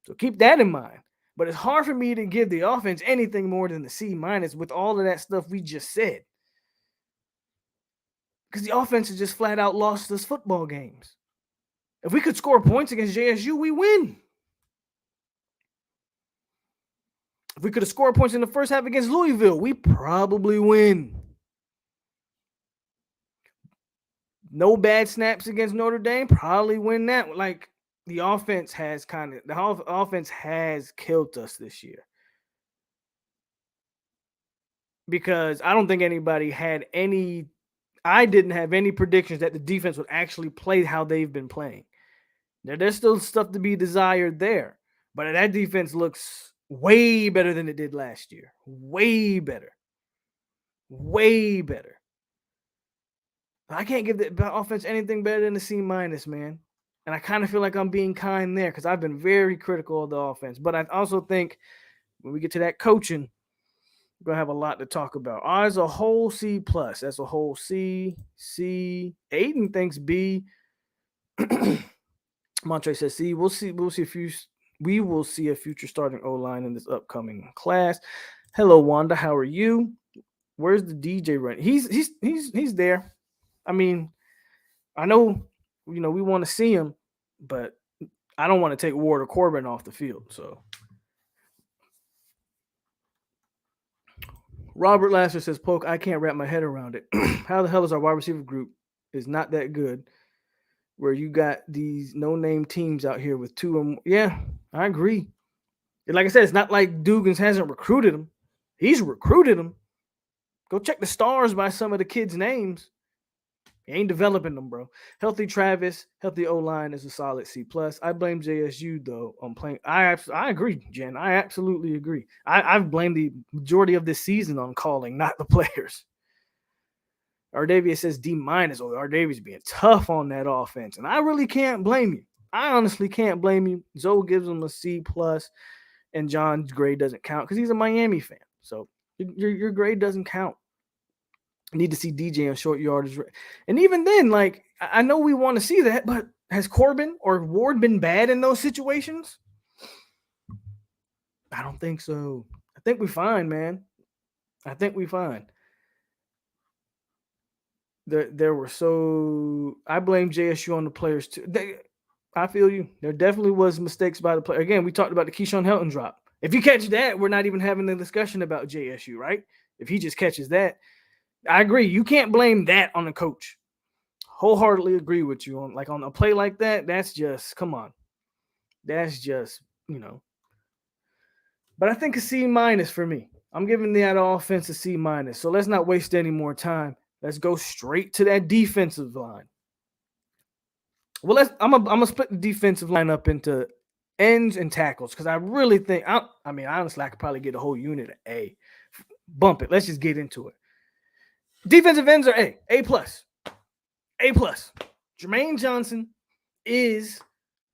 S1: So keep that in mind. But it's hard for me to give the offense anything more than the C- with all of that stuff we just said. Because the offense has just flat out lost us football games. If we could score points against JSU, we win. If we could have scored points in the first half against Louisville, we probably win. No bad snaps against Notre Dame, probably win that. Like, the offense has killed us this year. Because I don't think anybody had I didn't have any predictions that the defense would actually play how they've been playing. Now, there's still stuff to be desired there. But that defense looks way better than it did last year. Way better. Way better. I can't give the offense anything better than a C-, man. And I kind of feel like I'm being kind there because I've been very critical of the offense. But I also think when we get to that coaching, we're gonna have a lot to talk about. As a whole, C plus. That's a whole C. Aiden thinks B. Montre says C. We'll see. We will see a future starting O line in this upcoming class. Hello, Wanda. How are you? Where's the DJ run? He's there. I mean, I know, we want to see him, but I don't want to take Ward or Corbin off the field. So Robert Lasser says, "POLK, I can't wrap my head around it. How the hell is our wide receiver group is not that good? Where you got these no-name teams out here with two and yeah, I agree. Like I said, it's not like Dugans hasn't recruited them. He's recruited them. Go check the stars by some of the kids' names. He ain't developing them, bro. Healthy Travis, healthy O-line is a solid C+. I blame JSU, though, on playing. I agree, Jen. I absolutely agree. I've blamed the majority of this season on calling, not the players. Ardavius says D-. Oh, Ardavius being tough on that offense. And I really can't blame you. I honestly can't blame you. Zoe gives him a C+, and John's grade doesn't count because he's a Miami fan. So your grade doesn't count. Need to see DJ on short yardage. And even then, like, I know we want to see that, but has Corbin or Ward been bad in those situations? I don't think so. I think we're fine, man. I think we're fine. There were I blame JSU on the players too. I feel you. There definitely was mistakes by the player. Again, we talked about the Keyshawn Helton drop. If you catch that, we're not even having a discussion about JSU, right? If he just catches that, I agree. You can't blame that on the coach. Wholeheartedly agree with you on a play like that. That's just, come on. That's just, But I think a C- for me. I'm giving that offense a C-. So let's not waste any more time. Let's go straight to that defensive line. Well, I'm gonna split the defensive line up into ends and tackles because I really think honestly I could probably get a whole unit of A. Bump it. Let's just get into it. Defensive ends are A+. A+. Jermaine Johnson is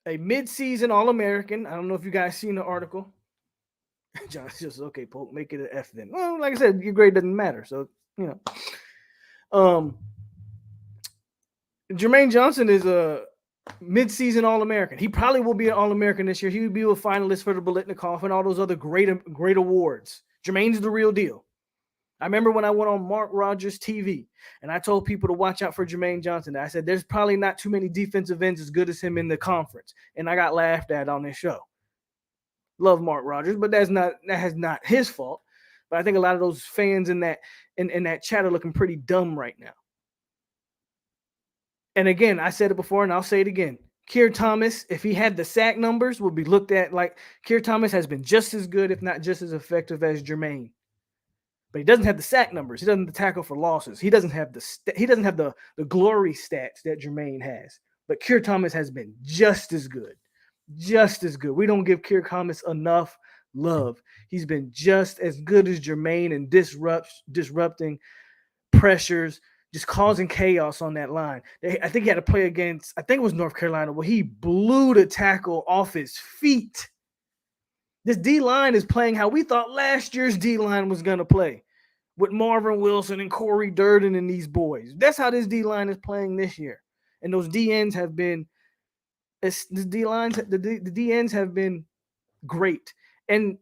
S1: a mid-season All-American. I don't know if you guys seen the article. John just, okay, POLK, make it an F then. Well, like I said, your grade doesn't matter. So, Jermaine Johnson is a mid-season All-American. He probably will be an All-American this year. He would be a finalist for the Bolitnikoff and all those other great awards. Jermaine's the real deal. I remember when I went on Mark Rogers TV and I told people to watch out for Jermaine Johnson. I said, there's probably not too many defensive ends as good as him in the conference. And I got laughed at on this show. Love Mark Rogers, but that has not his fault. But I think a lot of those fans in that chat are looking pretty dumb right now. And again, I said it before and I'll say it again. Keir Thomas, if he had the sack numbers, would be looked at like Keir Thomas has been just as good, if not just as effective as Jermaine. But he doesn't have the sack numbers. He doesn't have the tackle for losses. He doesn't have the glory stats that Jermaine has. But Keir Thomas has been just as good. Just as good. We don't give Keir Thomas enough love. He's been just as good as Jermaine in disrupting pressures, just causing chaos on that line. I think he had to play against, I think it was North Carolina, where he blew the tackle off his feet. This D-line is playing how we thought last year's D-line was going to play with Marvin Wilson and Corey Durden and these boys. That's how this D-line is playing this year. And those D-ends have been the D-ends have been great. And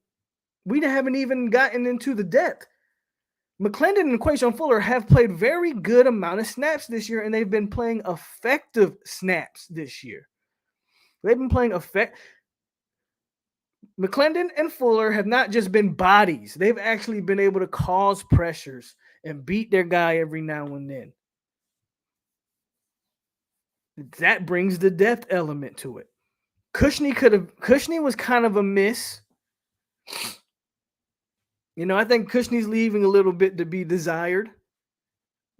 S1: we haven't even gotten into the depth. McClendon and Quayshawn Fuller have played very good amount of snaps this year, and they've been playing effective snaps this year. They've been playing McClendon and Fuller have not just been bodies. They've actually been able to cause pressures and beat their guy every now and then. That brings the depth element to it. Cushney was kind of a miss. I think Cushney's leaving a little bit to be desired.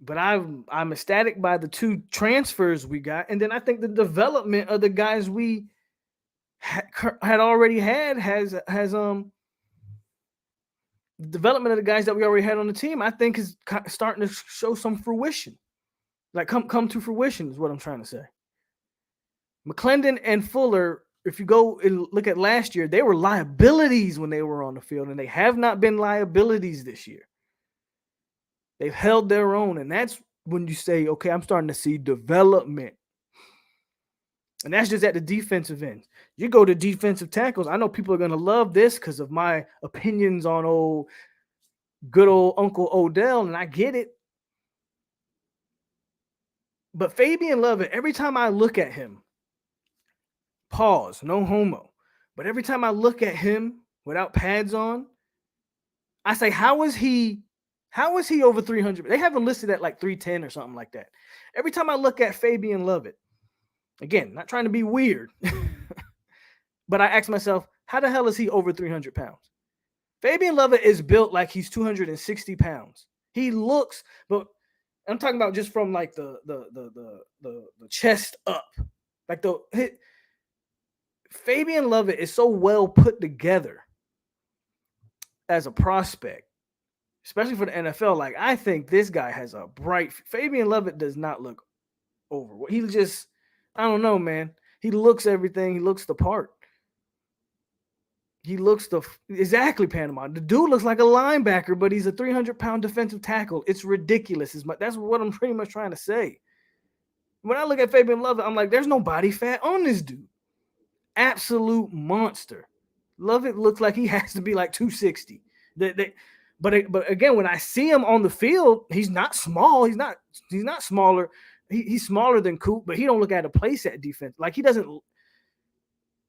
S1: But I'm ecstatic by the 2 transfers we got. And then I think the development of the guys we had already had has the development of the guys that we already had on the team, I think, is starting to show some fruition. Like come to fruition is what I'm trying to say. McClendon and Fuller, if you go and look at last year, they were liabilities when they were on the field, and they have not been liabilities this year. They've held their own, and that's when you say, okay, I'm starting to see development. And that's just at the defensive end. You go to defensive tackles. I know people are going to love this because of my opinions on good old Uncle Odell, and I get it. But Fabian Lovett, every time I look at him, pause, no homo, but every time I look at him without pads on, I say, how is he over 300? They have him listed at like 310 or something like that. Every time I look at Fabian Lovett, again, not trying to be weird, but I ask myself, how the hell is he over 300 pounds? Fabian Lovett is built like he's 260 pounds. He looks, but I'm talking about just from like the chest up, like Fabian Lovett is so well put together as a prospect, especially for the NFL. Like, I think this guy has a bright. Fabian Lovett does not look over. He just, I don't know, man. He looks everything. He looks the part. He looks exactly Panama. The dude looks like a linebacker, but he's a 300-pound defensive tackle. It's ridiculous. That's what I'm pretty much trying to say. When I look at Fabian Lovett, I'm like, there's no body fat on this dude. Absolute monster. Lovett looks like he has to be like 260. But again, when I see him on the field, he's not small. He's not smaller. He's smaller than Coop, but he don't look out of place at defense. Like, he doesn't.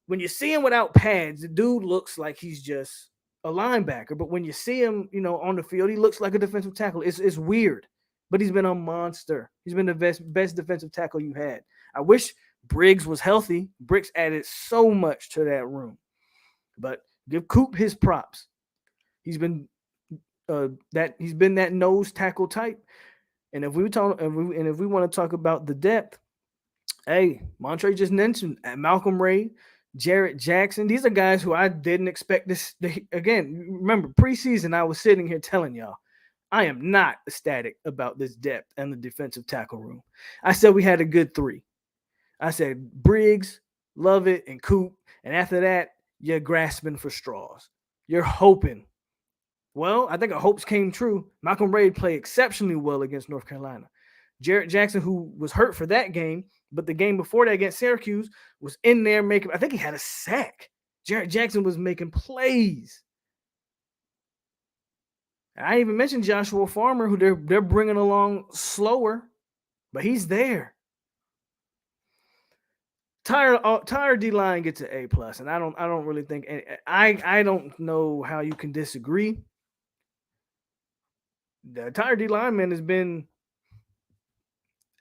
S1: When you see him without pads, the dude looks like he's just a linebacker. But when you see him, on the field, he looks like a defensive tackle. It's weird, but he's been a monster. He's been the best defensive tackle you had. I wish Briggs was healthy. Briggs added so much to that room. But give Coop his props. He's been that nose tackle type. And if we want to talk about the depth, hey, Montre just mentioned Malcolm Ray, Jarrett Jackson. These are guys who I didn't expect this. Again, remember, preseason, I was sitting here telling y'all, I am not ecstatic about this depth and the defensive tackle room. I said we had a good three. I said Briggs, Lovett, and Coop. And after that, you're grasping for straws. You're hoping. Well, I think our hopes came true. Malcolm Ray played exceptionally well against North Carolina. Jarrett Jackson, who was hurt for that game, but the game before that against Syracuse, was in there making, I think he had a sack. Jarrett Jackson was making plays. I even mentioned Joshua Farmer, who they're bringing along slower, but he's there. Tire D-line gets an A+, and I don't really think I don't know how you can disagree. The Tire D-lineman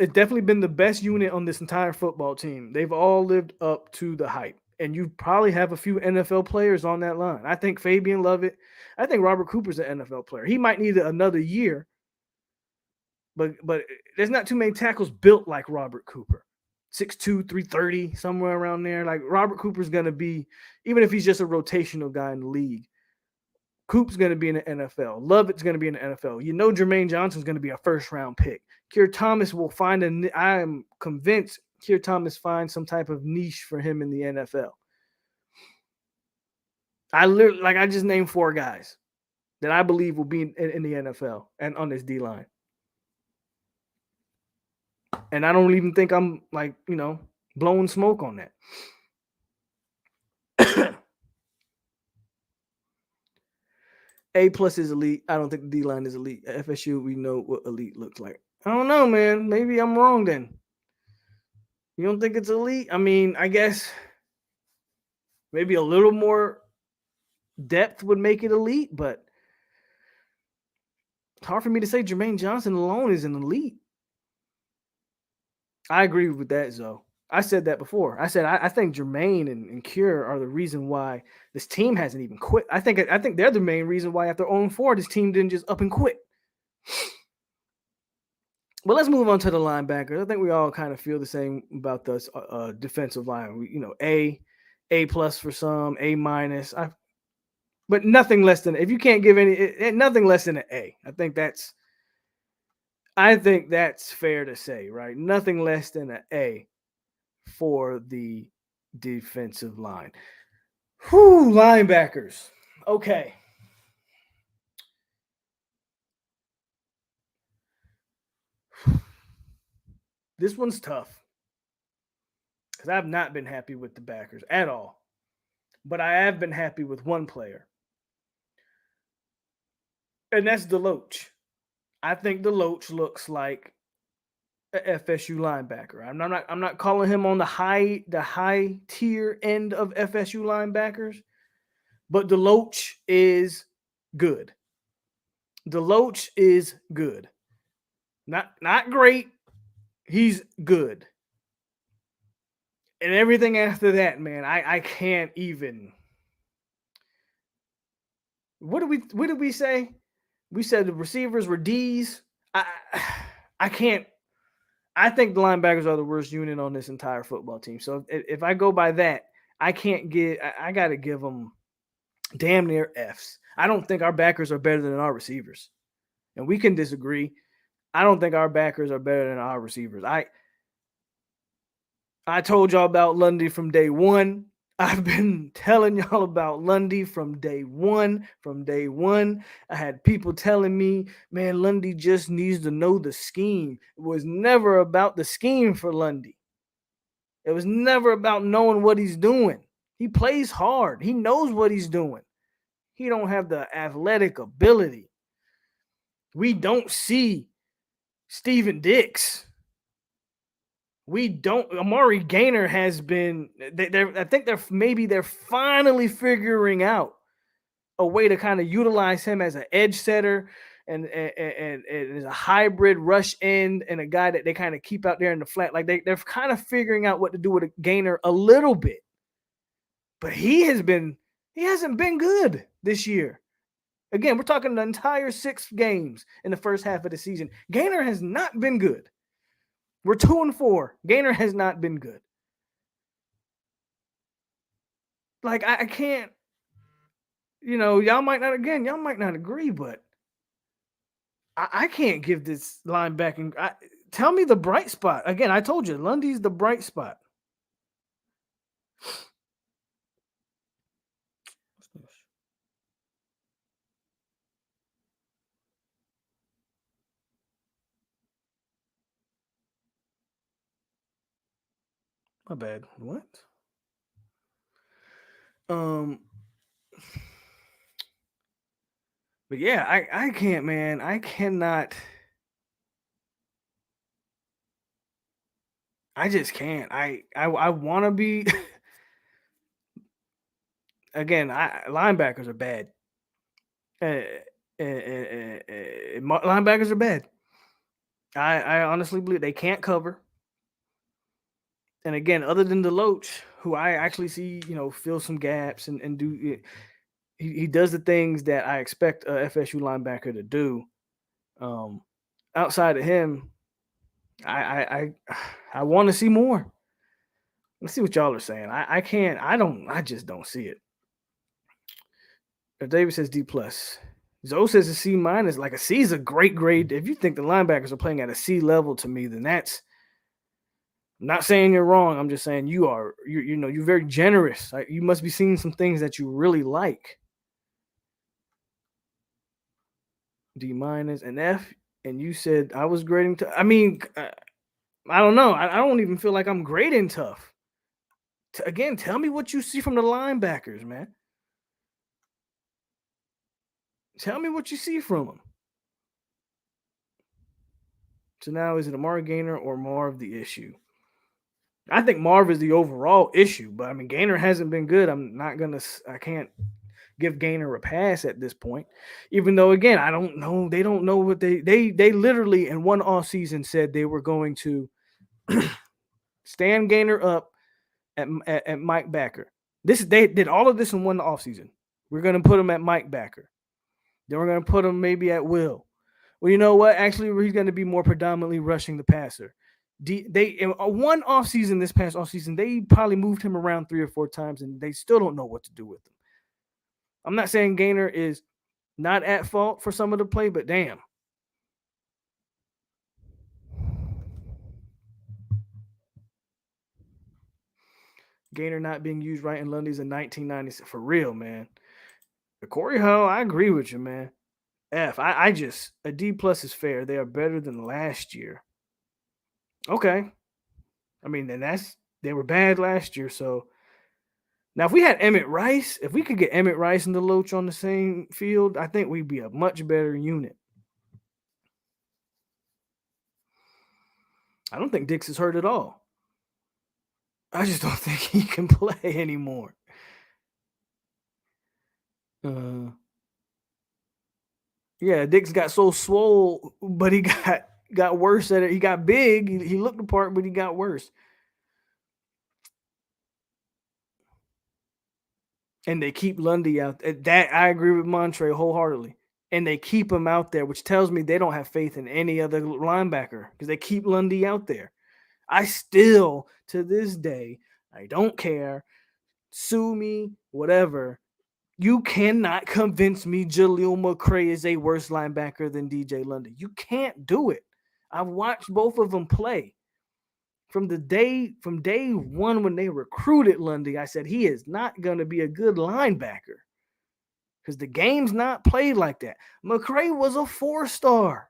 S1: it's definitely been the best unit on this entire football team. They've all lived up to the hype. And you probably have a few NFL players on that line. I think Fabian Lovett. I think Robert Cooper's an NFL player. He might need another year. But there's not too many tackles built like Robert Cooper. 6'2", 330, somewhere around there. Like, Robert Cooper's going to be, even if he's just a rotational guy in the league, Coop's going to be in the NFL. Lovett's going to be in the NFL. Jermaine Johnson's going to be a first-round pick. Keir Thomas will I am convinced Keir Thomas finds some type of niche for him in the NFL. I just named 4 guys that I believe will be in the NFL and on this D-line. And I don't even think I'm blowing smoke on that. A+ is elite. I don't think the D-line is elite. At FSU, we know what elite looks like. I don't know, man. Maybe I'm wrong then. You don't think it's elite? I mean, I guess maybe a little more depth would make it elite, but it's hard for me to say Jermaine Johnson alone is an elite. I agree with that, Zoe. I said that before. I said I think Jermaine and Keir are the reason why this team hasn't even quit. I think they're the main reason why after 0-4, this team didn't just up and quit. But let's move on to the linebackers. I think we all kind of feel the same about this defensive line. A+ for some, A-. But nothing less than, if you can't give nothing less than an A. I think that's fair to say, right? Nothing less than an A for the defensive line. Whew, linebackers. Okay. This one's tough because I've not been happy with the backers at all. But I have been happy with one player, and that's Deloach. I think Deloach looks like a FSU linebacker. I'm not calling him on the high tier end of FSU linebackers, but Deloach is good. Deloach is good. Not great. He's good. And everything after that, man, I can't even. What did we say? We said the receivers were D's. I can't. I think the linebackers are the worst unit on this entire football team. So if I go by that, I can't get. I got to give them damn near Fs. I don't think our backers are better than our receivers, and we can disagree. I don't think our backers are better than our receivers. I told y'all about Lundy from day one. I've been telling y'all about Lundy from day one. From day one, I had people telling me, man, Lundy just needs to know the scheme. It was never about the scheme for Lundy. It was never about knowing what he's doing. He plays hard. He knows what he's doing. He don't have the athletic ability. We don't see Steven Dix. We don't. Amari Gaynor has been. I think they're finally figuring out a way to kind of utilize him as an edge setter and as a hybrid rush end and a guy that they kind of keep out there in the flat. Like they're kind of figuring out what to do with a Gaynor a little bit, but he hasn't been good this year. Again, we're talking the entire 6 games in the first half of the season. Gaynor has not been good. We're 2-4. Gaynor has not been good. Like I can't, y'all might not agree, but I can't give this linebacking. Tell me the bright spot. Again, I told you, Lundy's the bright spot. My bad. What? But yeah, I can't, man. I cannot. I just can't. I want to be. Again, linebackers are bad. Linebackers are bad. I honestly believe they can't cover. And again, other than Deloach, who I actually see, fill some gaps and do, he does the things that I expect a FSU linebacker to do. Outside of him, I want to see more. Let's see what y'all are saying. I can't. I just don't see it. If David says D plus, Zoe says a C minus. Like a C is a great grade. If you think the linebackers are playing at a C level to me, then that's. I'm not saying you're wrong. I'm just saying you're very generous. Like, you must be seeing some things that you really like. D minus and F, and you said I was grading tough. I mean, I don't know. I don't even feel like I'm grading tough. Again, tell me what you see from the linebackers, man. Tell me what you see from them. So now, is it Amari Gaynor or Marv the issue? I think Marv is the overall issue, but I mean, Gaynor hasn't been good. I can't give Gaynor a pass at this point, even though, again, I don't know. They don't know what they literally in one offseason said they were going to stand Gaynor up at Mike Backer. They did all of this in one offseason. We're going to put him at Mike Backer. Then we're going to put him maybe at Will. Well, you know what? Actually, he's going to be more predominantly rushing the passer. They in one offseason, this past offseason, they probably moved him around 3 or 4 times, and they still don't know what to do with him. I'm not saying Gaynor is not at fault for some of the play, but damn. Gainer not being used right in Lundy's in 1996. For real, man. The Corey Hull, I agree with you, man. F. I just a D plus is fair. They are better than last year. Okay. I mean, then they were bad last year. So now if we had Emmett Rice, if we could get Emmett Rice and Deloach on the same field, I think we'd be a much better unit. I don't think Dix is hurt at all. I just don't think he can play anymore. Yeah, Dix got so swole, but he got worse at it. He got big. He looked the part, but he got worse. And they keep Lundy out. That I agree with Montre wholeheartedly. And they keep him out there, which tells me they don't have faith in any other linebacker because they keep Lundy out there. I still, to this day, I don't care. Sue me, whatever. You cannot convince me Jaleel McCray is a worse linebacker than DJ Lundy. You can't do it. I've watched both of them play. From day one when they recruited Lundy, I said he is not going to be a good linebacker because the game's not played like that. McCray was a 4-star.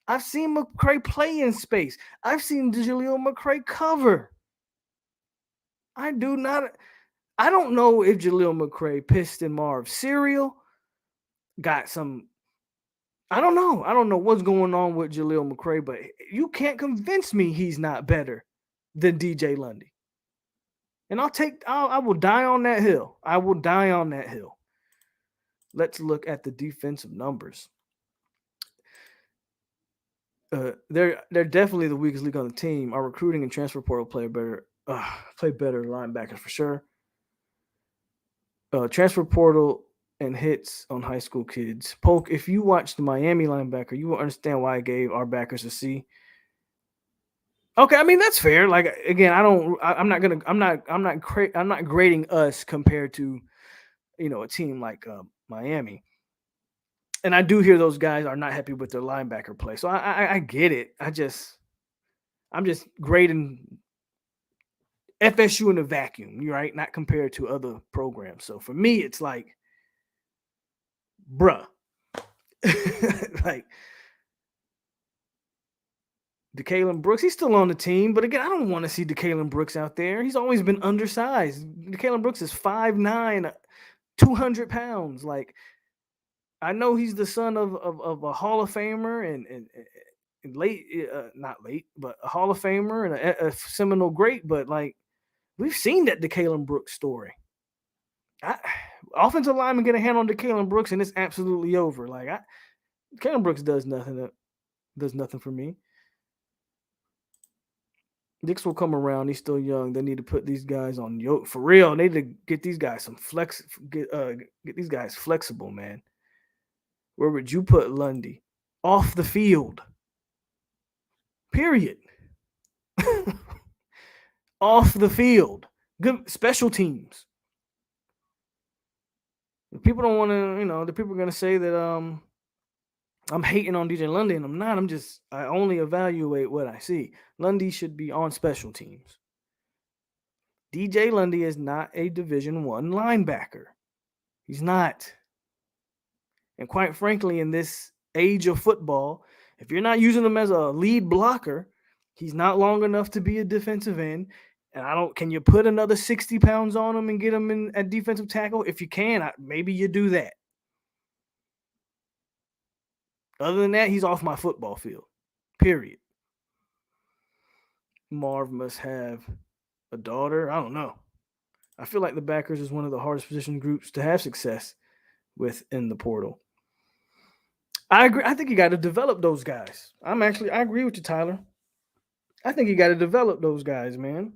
S1: I've seen McCray play in space. I've seen Jaleel McCray cover. I don't know if Jaleel McCray pissed in Marv's cereal, got some. I don't know. I don't know what's going on with Jaleel McCray, but you can't convince me he's not better than DJ Lundy. And I will die on that hill. I will die on that hill. Let's look at the defensive numbers. They're definitely the weakest league on the team. Our recruiting and transfer portal play better linebackers for sure. Transfer portal and hits on high school kids. POLK, if you watch the Miami linebacker, you will understand why I gave our backers a C. Okay, I mean that's fair. Like again, I'm not grading us compared to, a team like Miami. And I do hear those guys are not happy with their linebacker play. So I get it. I'm just grading FSU in a vacuum, right? Not compared to other programs. So for me, it's like, bruh. Like DeCaleb Brooks, he's still on the team, but again, I don't want to see DeCaleb Brooks out there. He's always been undersized. DeCaleb Brooks is 5'9", 200 pounds. Like, I know he's the son of a Hall of Famer and not late, but a Hall of Famer and a Seminole great. But like, we've seen that DeCaleb Brooks story. Offensive lineman get a hand on DeCaleb Brooks and it's absolutely over. Like, DeCaleb Brooks does nothing for me. Dix will come around. He's still young. They need to put these guys on yoke for real. They need to get these guys some flex. Get these guys flexible, man. Where would you put Lundy? Off the field. Period. Off the field. Good special teams. People don't want to, the people are going to say that I'm hating on DJ Lundy, and I'm not. I only evaluate what I see. Lundy should be on special teams. DJ Lundy is not a Division I linebacker. He's not. And quite frankly, in this age of football, if you're not using him as a lead blocker, he's not long enough to be a defensive end. And can you put another 60 pounds on him and get him in at defensive tackle? If you can, maybe you do that. Other than that, he's off my football field. Period. Marv must have a daughter. I don't know. I feel like the backers is one of the hardest position groups to have success with in the portal. I agree. I think you got to develop those guys. I agree with you, Tyler. I think you got to develop those guys, man.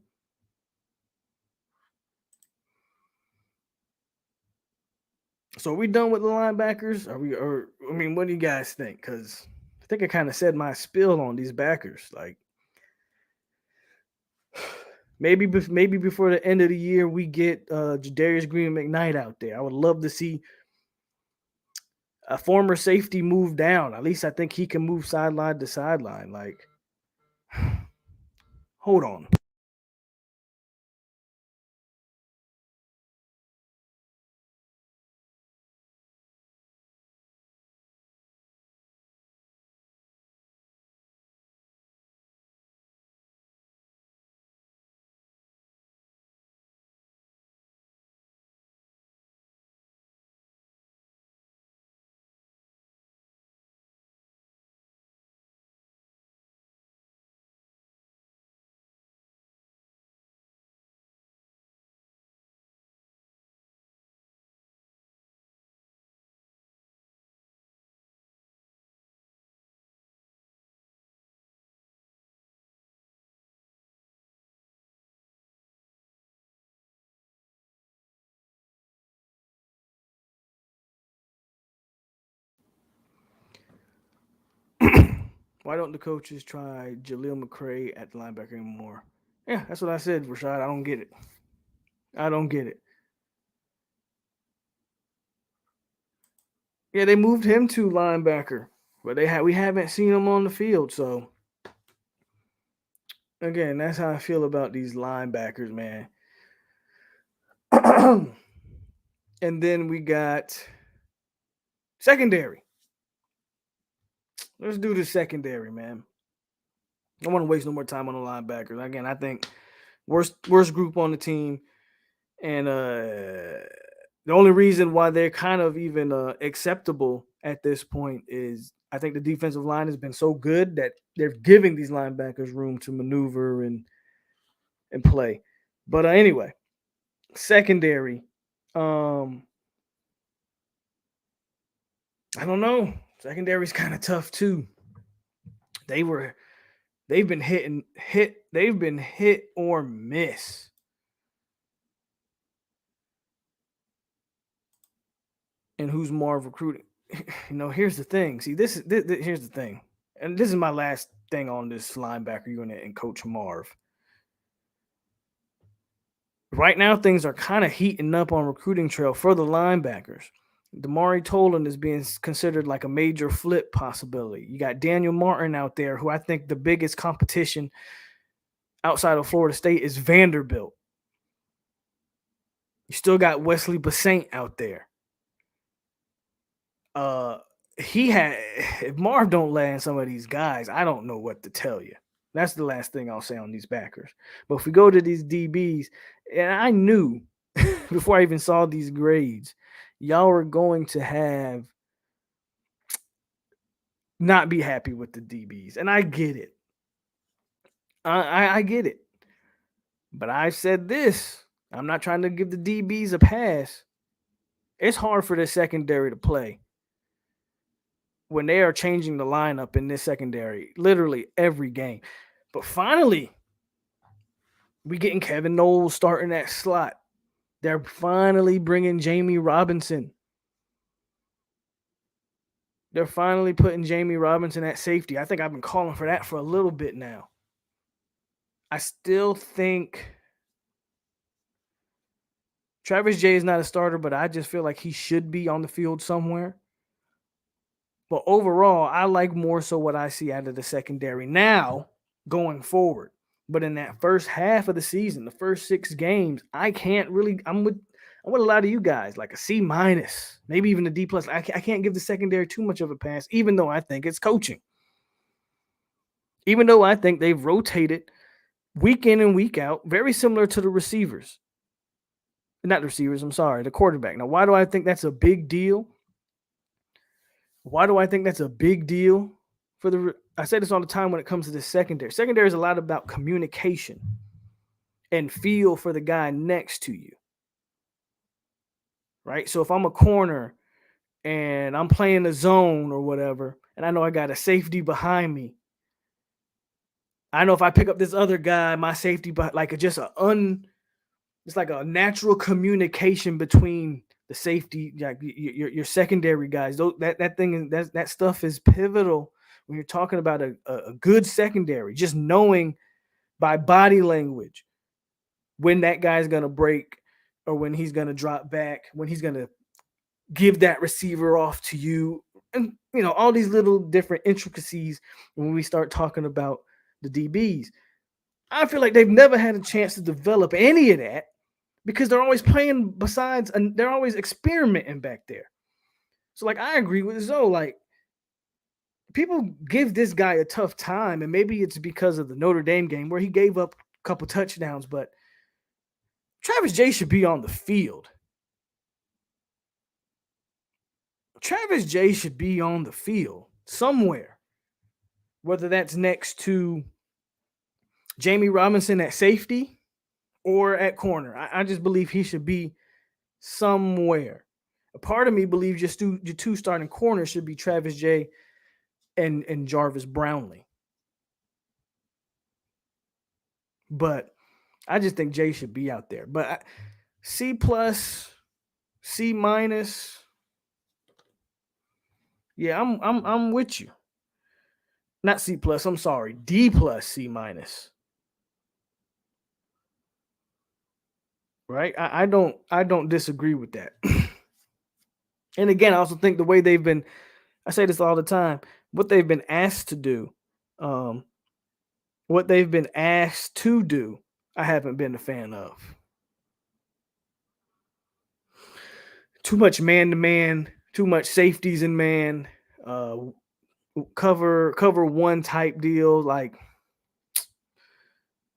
S1: So are we done with the linebackers? What do you guys think? Because I think I kind of said my spill on these backers. Like, maybe before the end of the year, we get Jadarius Green McKnight out there. I would love to see a former safety move down. At least I think he can move sideline to sideline. Like, hold on. Why don't the coaches try Jaleel McCray at the linebacker anymore? Yeah, that's what I said, Rashad. I don't get it. I don't get it. Yeah, they moved him to linebacker, but we haven't seen him on the field. So again, that's how I feel about these linebackers, man. And then we got secondary. Let's do the secondary, man. I don't want to waste no more time on the linebackers. Again, I think worst group on the team, and the only reason why they're kind of even acceptable at this point is I think the defensive line has been so good that they're giving these linebackers room to maneuver and play. But anyway, secondary. Um, I don't know. Secondary's kind of tough too. They were they've been they've been hit or miss. And who's Marv recruiting? Here's the thing. See, here's the thing, and this is my last thing on this linebacker unit and Coach Marv. Right now, things are kind of heating up on recruiting trail for the linebackers. Damari Tolan is being considered like a major flip possibility. You got Daniel Martin out there, who I think the biggest competition outside of Florida State is Vanderbilt. You still got Wesley Bassant out there. If Marv don't land some of these guys, I don't know what to tell you. That's the last thing I'll say on these backers. But if we go to these DBs, and I knew before I even saw these grades, y'all were going to have not be happy with the DBs. And I get it. I get it. But I've said this. I'm not trying to give the DBs a pass. It's hard for the secondary to play when they are changing the lineup in this secondary literally every game. But finally, we getting Kevin Knowles starting that slot. They're finally bringing Jamie Robinson. They're finally putting Jamie Robinson at safety. I think I've been calling for that for a little bit now. I still think Travis Jay is not a starter, but I just feel like he should be on the field somewhere. But overall, I like more so what I see out of the secondary now going forward. But in that first half of the season, the first 6 games, I can't really. I'm with a lot of you guys, like a C minus, maybe even a D plus. I can't give the secondary too much of a pass, even though I think it's coaching. Even though I think they've rotated week in and week out, very similar to the receivers. Not the receivers, I'm sorry, the quarterback. Now, why do I think that's a big deal? Why do I think that's a big deal? I say this all the time when it comes to the secondary. Secondary is a lot about communication and feel for the guy next to you. Right? So if I'm a corner and I'm playing the zone or whatever, and I know I got a safety behind me, I know if I pick up this other guy, my safety, like it's like a natural communication between the safety, like your secondary guys. That stuff is pivotal when you're talking about a good secondary. Just knowing by body language when that guy's gonna break or when he's gonna drop back, when he's gonna give that receiver off to you, and all these little different intricacies when we start talking about the DBs. I feel like they've never had a chance to develop any of that because they're always playing besides, and they're always experimenting back there. So, like, I agree with Zoe. Like, people give this guy a tough time, and maybe it's because of the Notre Dame game where he gave up a couple touchdowns, but Travis Jay should be on the field. Travis Jay should be on the field somewhere, whether that's next to Jamie Robinson at safety or at corner. I just believe he should be somewhere. A part of me believes your two starting corners should be Travis Jay and Jarvis Brownlee. But I just think Jay should be out there. But C plus, C minus. Yeah, I'm with you. Not C plus. I'm sorry, D plus, C minus. Right? I don't disagree with that. And again, I also think the way they've been, I say this all the time, what they've been asked to do, um, what they've been asked to do, I haven't been a fan of. Too much man to man, too much safeties in man, uh, cover one type deal. Like,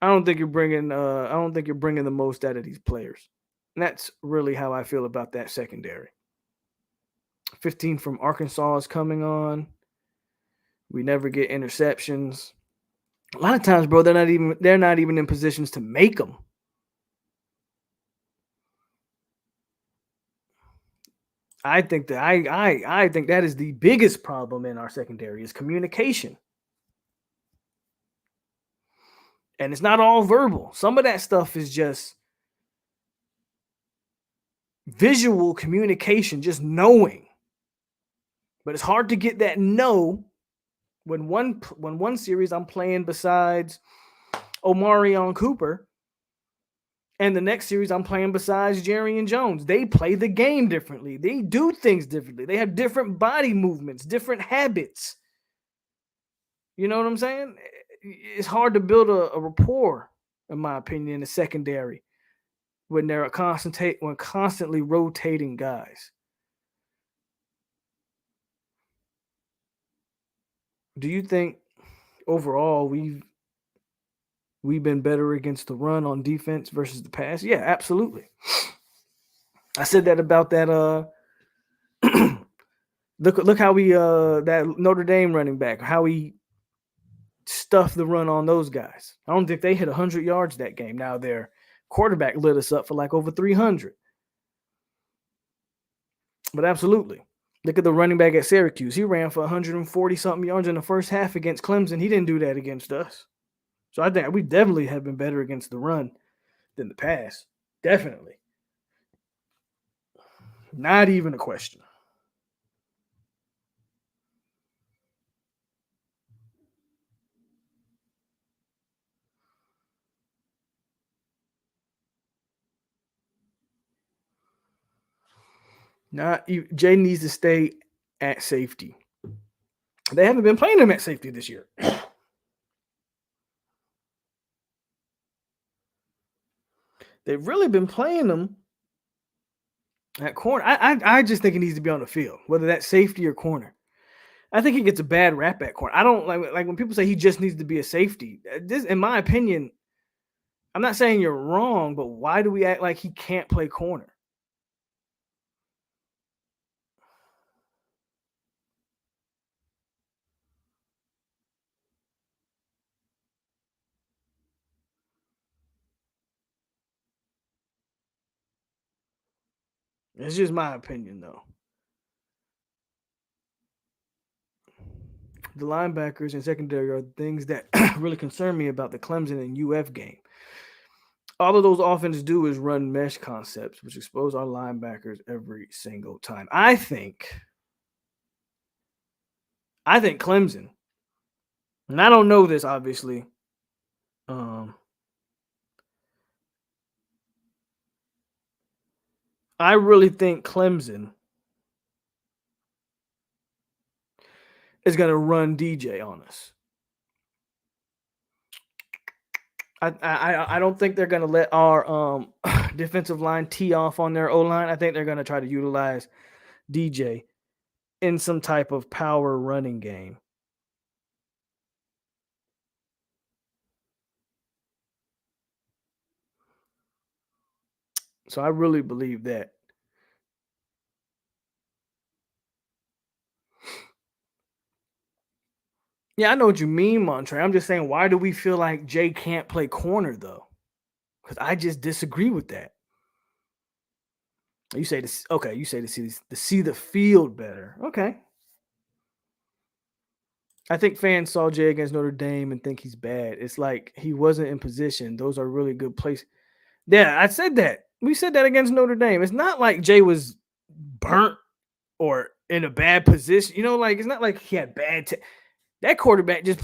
S1: I don't think you're bringing the most out of these players. And that's really how I feel about that secondary. 15 from Arkansas is coming on. We never get interceptions. A lot of times, bro, they're not even in positions to make them. I think that I think that is the biggest problem in our secondary is communication. And it's not all verbal. Some of that stuff is just visual communication, just knowing. But it's hard to get that no when one series I'm playing besides Omarion Cooper, and the next series I'm playing besides Jerry and Jones. They play the game differently. They do things differently. They have different body movements, different habits. You know what I'm saying? It's hard to build a rapport, in my opinion, in the secondary when they're constantly rotating guys. Do you think overall we've been better against the run on defense versus the pass? Yeah, absolutely. I said that about that look how we that Notre Dame running back, how he stuffed the run on those guys. I don't think they hit 100 yards that game. Now their quarterback lit us up for like over 300. But absolutely. Look at the running back at Syracuse. He ran for 140 something yards in the first half against Clemson. He didn't do that against us. So I think we definitely have been better against the run than the pass. Definitely. Not even a question. Jay needs to stay at safety. They haven't been playing him at safety this year. They've really been playing him at corner. I just think he needs to be on the field, whether that's safety or corner. I think he gets a bad rap at corner. I don't like when people say he just needs to be a safety. This, in my opinion, I'm not saying you're wrong, but why do we act like he can't play corner? It's just my opinion, though. The linebackers and secondary are the things that really concern me about the Clemson and UF game. All of those offenses do is run mesh concepts, which expose our linebackers every single time. I think Clemson, and I don't know this obviously. I really think Clemson is going to run DJ on us. I don't think they're going to let our defensive line tee off on their O-line. I think they're going to try to utilize DJ in some type of power running game. So I really believe that. Yeah, I know what you mean, Montre. I'm just saying, why do we feel like Jay can't play corner, though? Because I just disagree with that. You say this, okay, you say to see the field better. Okay. I think fans saw Jay against Notre Dame and think he's bad. It's like he wasn't in position. Those are really good plays. Yeah, I said that. We said that against Notre Dame. It's not like Jay was burnt or in a bad position. You know, like it's not like he had bad. That quarterback just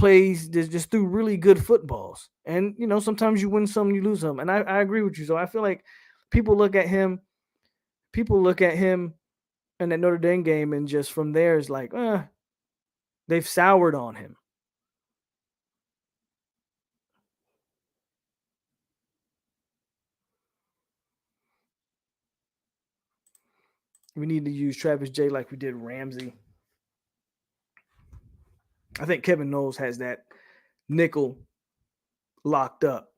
S1: threw really good footballs. And, sometimes you win some, you lose some. And I agree with you. So I feel like people look at him in that Notre Dame game, and just from there is like, they've soured on him. We need to use Travis J like we did Ramsey. I think Kevin Knowles has that nickel locked up.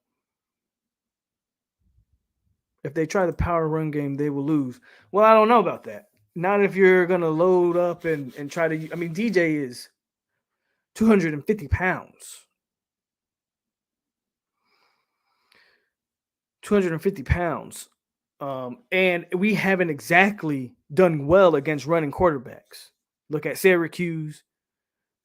S1: If they try the power run game, they will lose. Well, I don't know about that. Not if you're going to load up and try to. I mean, DJ is 250 pounds. 250 pounds. And we haven't exactly done well against running quarterbacks. Look at Syracuse.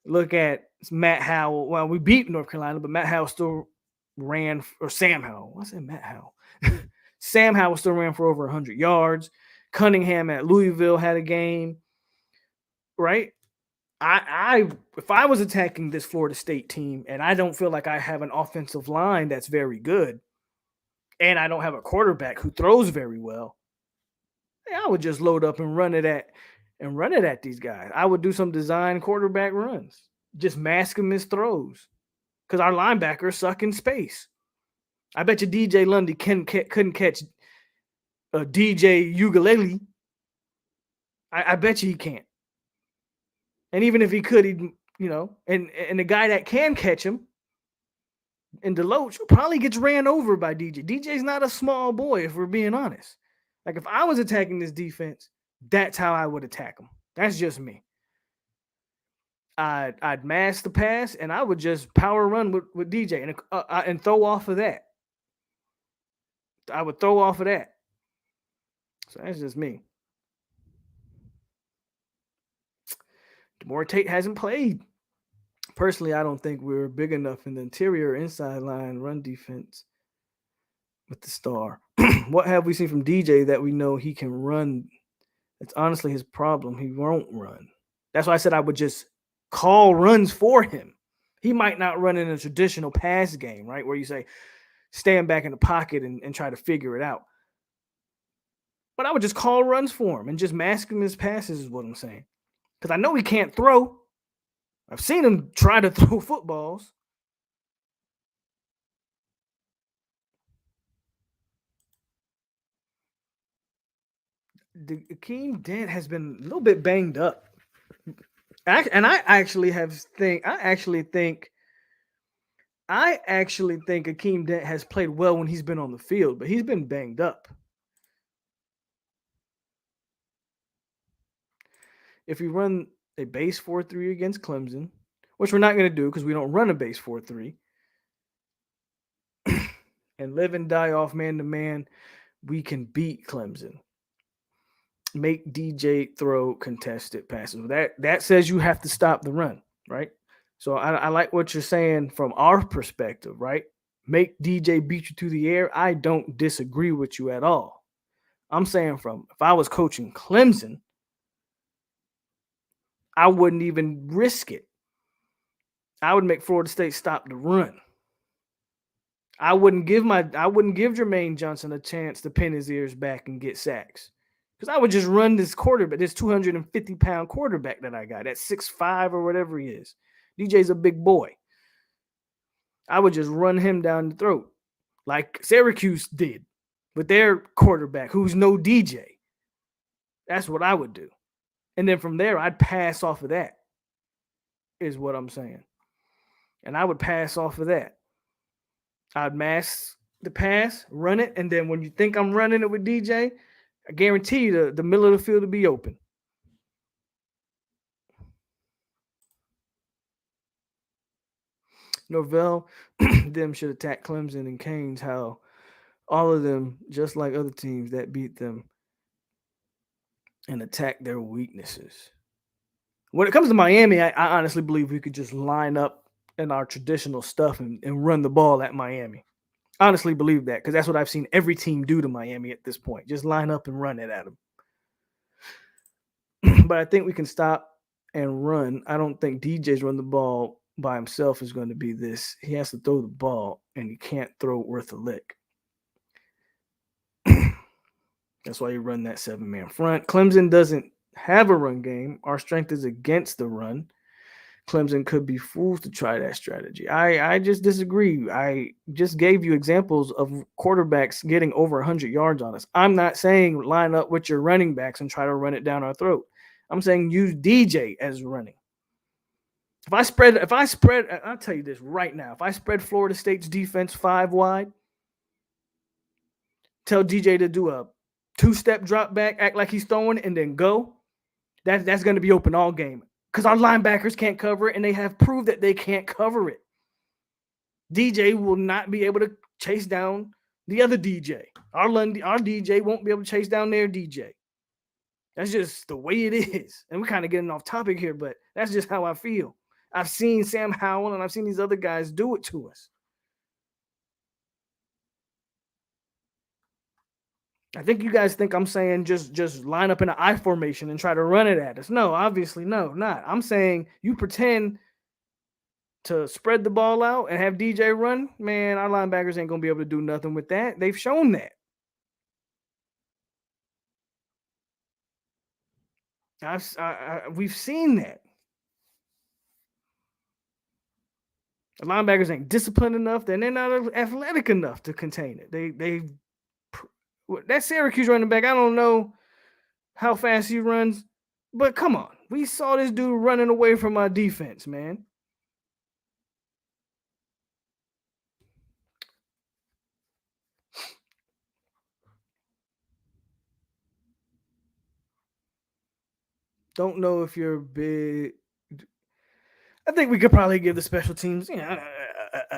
S1: Look at Matt Howell. Well, we beat North Carolina, but Matt Howell still ran, or Sam Howell. I said Matt Howell. Sam Howell still ran for over 100 yards. Cunningham at Louisville had a game, right? If I was attacking this Florida State team and I don't feel like I have an offensive line that's very good, and I don't have a quarterback who throws very well, I would just load up and run it at these guys. I would do some design quarterback runs, just mask him his throws, because our linebackers suck in space. I bet you DJ Lundy couldn't catch DJ Ukulele. I bet you he can't. And even if he could, he'd, and the guy that can catch him in Deloach probably gets ran over by DJ. DJ's not a small boy, if we're being honest. Like, if I was attacking this defense, that's how I would attack them. That's just me. I'd mask the pass, and I would just power run with DJ and throw off of that. I would throw off of that. So that's just me. DeMore Tate hasn't played. Personally, I don't think we're big enough in the interior inside line run defense with the star. What have we seen from DJ that we know he can run? It's honestly his problem. He won't run. That's why I said I would just call runs for him. He might not run in a traditional pass game, right? Where you say, stand back in the pocket and try to figure it out. But I would just call runs for him and just mask him his passes is what I'm saying. Because I know he can't throw. I've seen him try to throw footballs. Akeem Dent has been a little bit banged up. And I actually think Akeem Dent has played well when he's been on the field, but he's been banged up. If we run a base 4-3 against Clemson, which we're not going to do because we don't run a base 4-3, and live and die off man-to-man, we can beat Clemson. Make DJ throw contested passes. That says you have to stop the run, right? So I like what you're saying from our perspective, right? Make DJ beat you through the air. I don't disagree with you at all. I'm saying if I was coaching Clemson, I wouldn't even risk it. I would make Florida State stop the run. I wouldn't give Jermaine Johnson a chance to pin his ears back and get sacks. Because I would just run this quarterback, this 250-pound quarterback that I got, at 6'5" or whatever he is. DJ's a big boy. I would just run him down the throat like Syracuse did with their quarterback, who's no DJ. That's what I would do. And then from there, I'd pass off of that, is what I'm saying. And I would pass off of that. I'd mask the pass, run it, and then when you think I'm running it with DJ, I guarantee you the middle of the field will be open. Norvell, them should attack Clemson and Canes, how all of them, just like other teams that beat them, and attack their weaknesses. When it comes to Miami, I honestly believe we could just line up in our traditional stuff and run the ball at Miami. Honestly believe that, because that's what I've seen every team do to Miami at this point. Just line up and run it at them. But I think we can stop and run. I don't think DJ's run the ball by himself is going to be this. He has to throw the ball, and he can't throw it worth a lick. That's why you run that 7-man front. Clemson doesn't have a run game. Our strength is against the run. Clemson could be fools to try that strategy. I just disagree. I just gave you examples of quarterbacks getting over 100 yards on us. I'm not saying line up with your running backs and try to run it down our throat. I'm saying use DJ as running. If I spread, I'll tell you this right now. If I spread Florida State's defense 5 wide, tell DJ to do a 2-step drop back, act like he's throwing, and then go, that's going to be open all game. Because our linebackers can't cover it, and they have proved that they can't cover it. DJ will not be able to chase down the other DJ. Our DJ won't be able to chase down their DJ. That's just the way it is. And we're kind of getting off topic here, but that's just how I feel. I've seen Sam Howell and I've seen these other guys do it to us. I think you guys think I'm saying just line up in an I formation and try to run it at us. No, obviously, no, not. I'm saying you pretend to spread the ball out and have DJ run. Man, our linebackers ain't going to be able to do nothing with that. They've shown that. We've seen that. The linebackers ain't disciplined enough, then they're not athletic enough to contain it. That Syracuse running back, I don't know how fast he runs, but come on. We saw this dude running away from our defense, man. Don't know if you're big. I think we could probably give the special teams, a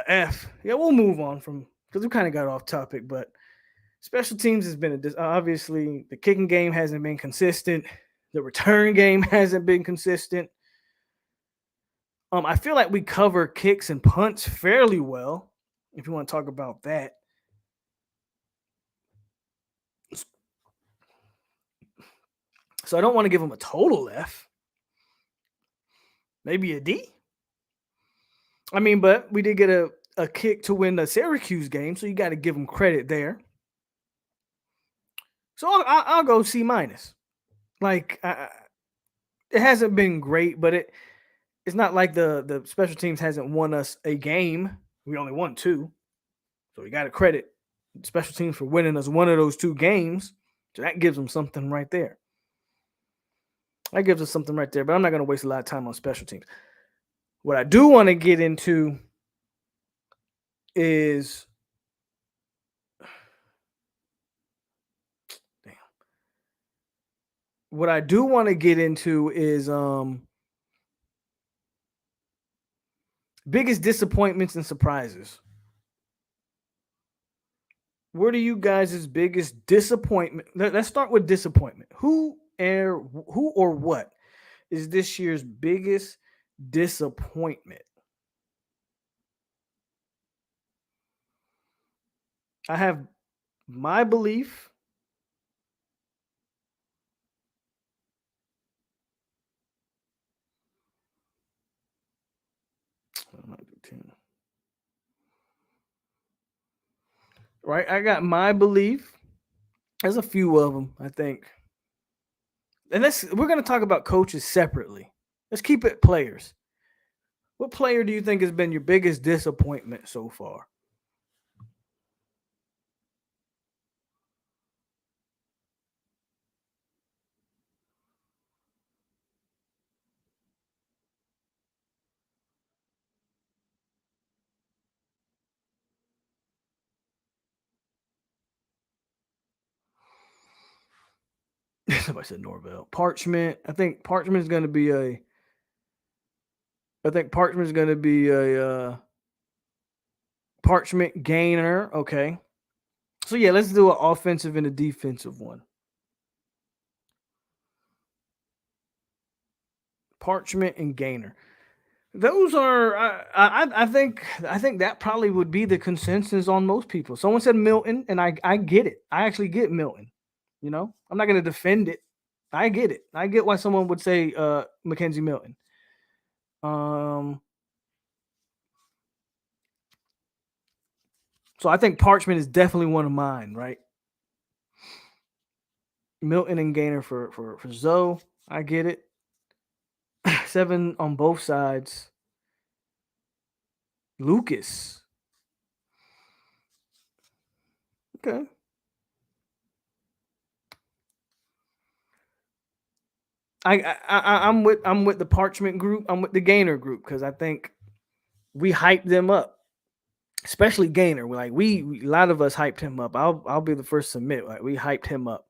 S1: F. Yeah, we'll move on from, because we kind of got off topic, but special teams has been obviously the kicking game hasn't been consistent. The return game hasn't been consistent. I feel like we cover kicks and punts fairly well, if you want to talk about that. So I don't want to give them a total F. Maybe a D. I mean, but we did get a kick to win the Syracuse game, so you got to give them credit there. So I'll go C-. Like, it hasn't been great, but it's not like the special teams hasn't won us a game. We only won 2. So we got to credit special teams for winning us one of those 2 games. So that gives them something right there. That gives us something right there, but I'm not going to waste a lot of time on special teams. What I do want to get into is biggest disappointments and surprises. What are you guys' biggest disappointment? Let's start with disappointment. Who or what is this year's biggest disappointment? I have my belief. Right, I got my belief. There's a few of them, I think. And we're going to talk about coaches separately. Let's keep it players. What player do you think has been your biggest disappointment so far? Somebody said Norvell. Parchment. I think Parchment is going to be Parchment Gainer. Okay. So yeah, let's do an offensive and a defensive one. Parchment and Gainer. Those are I think that probably would be the consensus on most people. Someone said Milton, and I get it. I actually get Milton. You know, I'm not going to defend it. I get it. I get why someone would say Mackenzie Milton. So I think Parchment is definitely one of mine, right? Milton and Gainer for Zoe. I get it. 7 on both sides. Lucas. Okay. I'm with the Parchment group. I'm with the Gainer group because I think we hyped them up, especially Gainer. We a lot of us hyped him up. I'll be the first to admit, like, we hyped him up.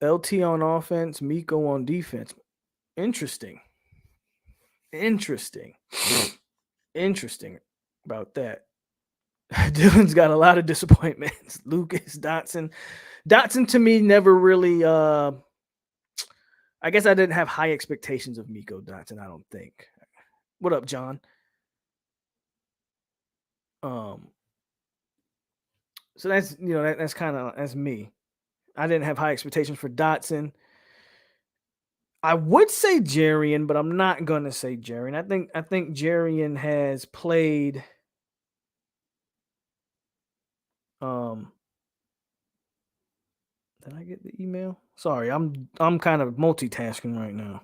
S1: LT on offense, Miko on defense. Interesting about that. Dylan's got a lot of disappointments. Lucas, Dotson to me never really. I guess I didn't have high expectations of Miko Dotson. I don't think. What up, John? So that's that's kind of that's me. I didn't have high expectations for Dotson. I would say Jarian, but I'm not gonna say Jarian. I think Jarian has played. Did I get the email? Sorry, I'm kind of multitasking right now.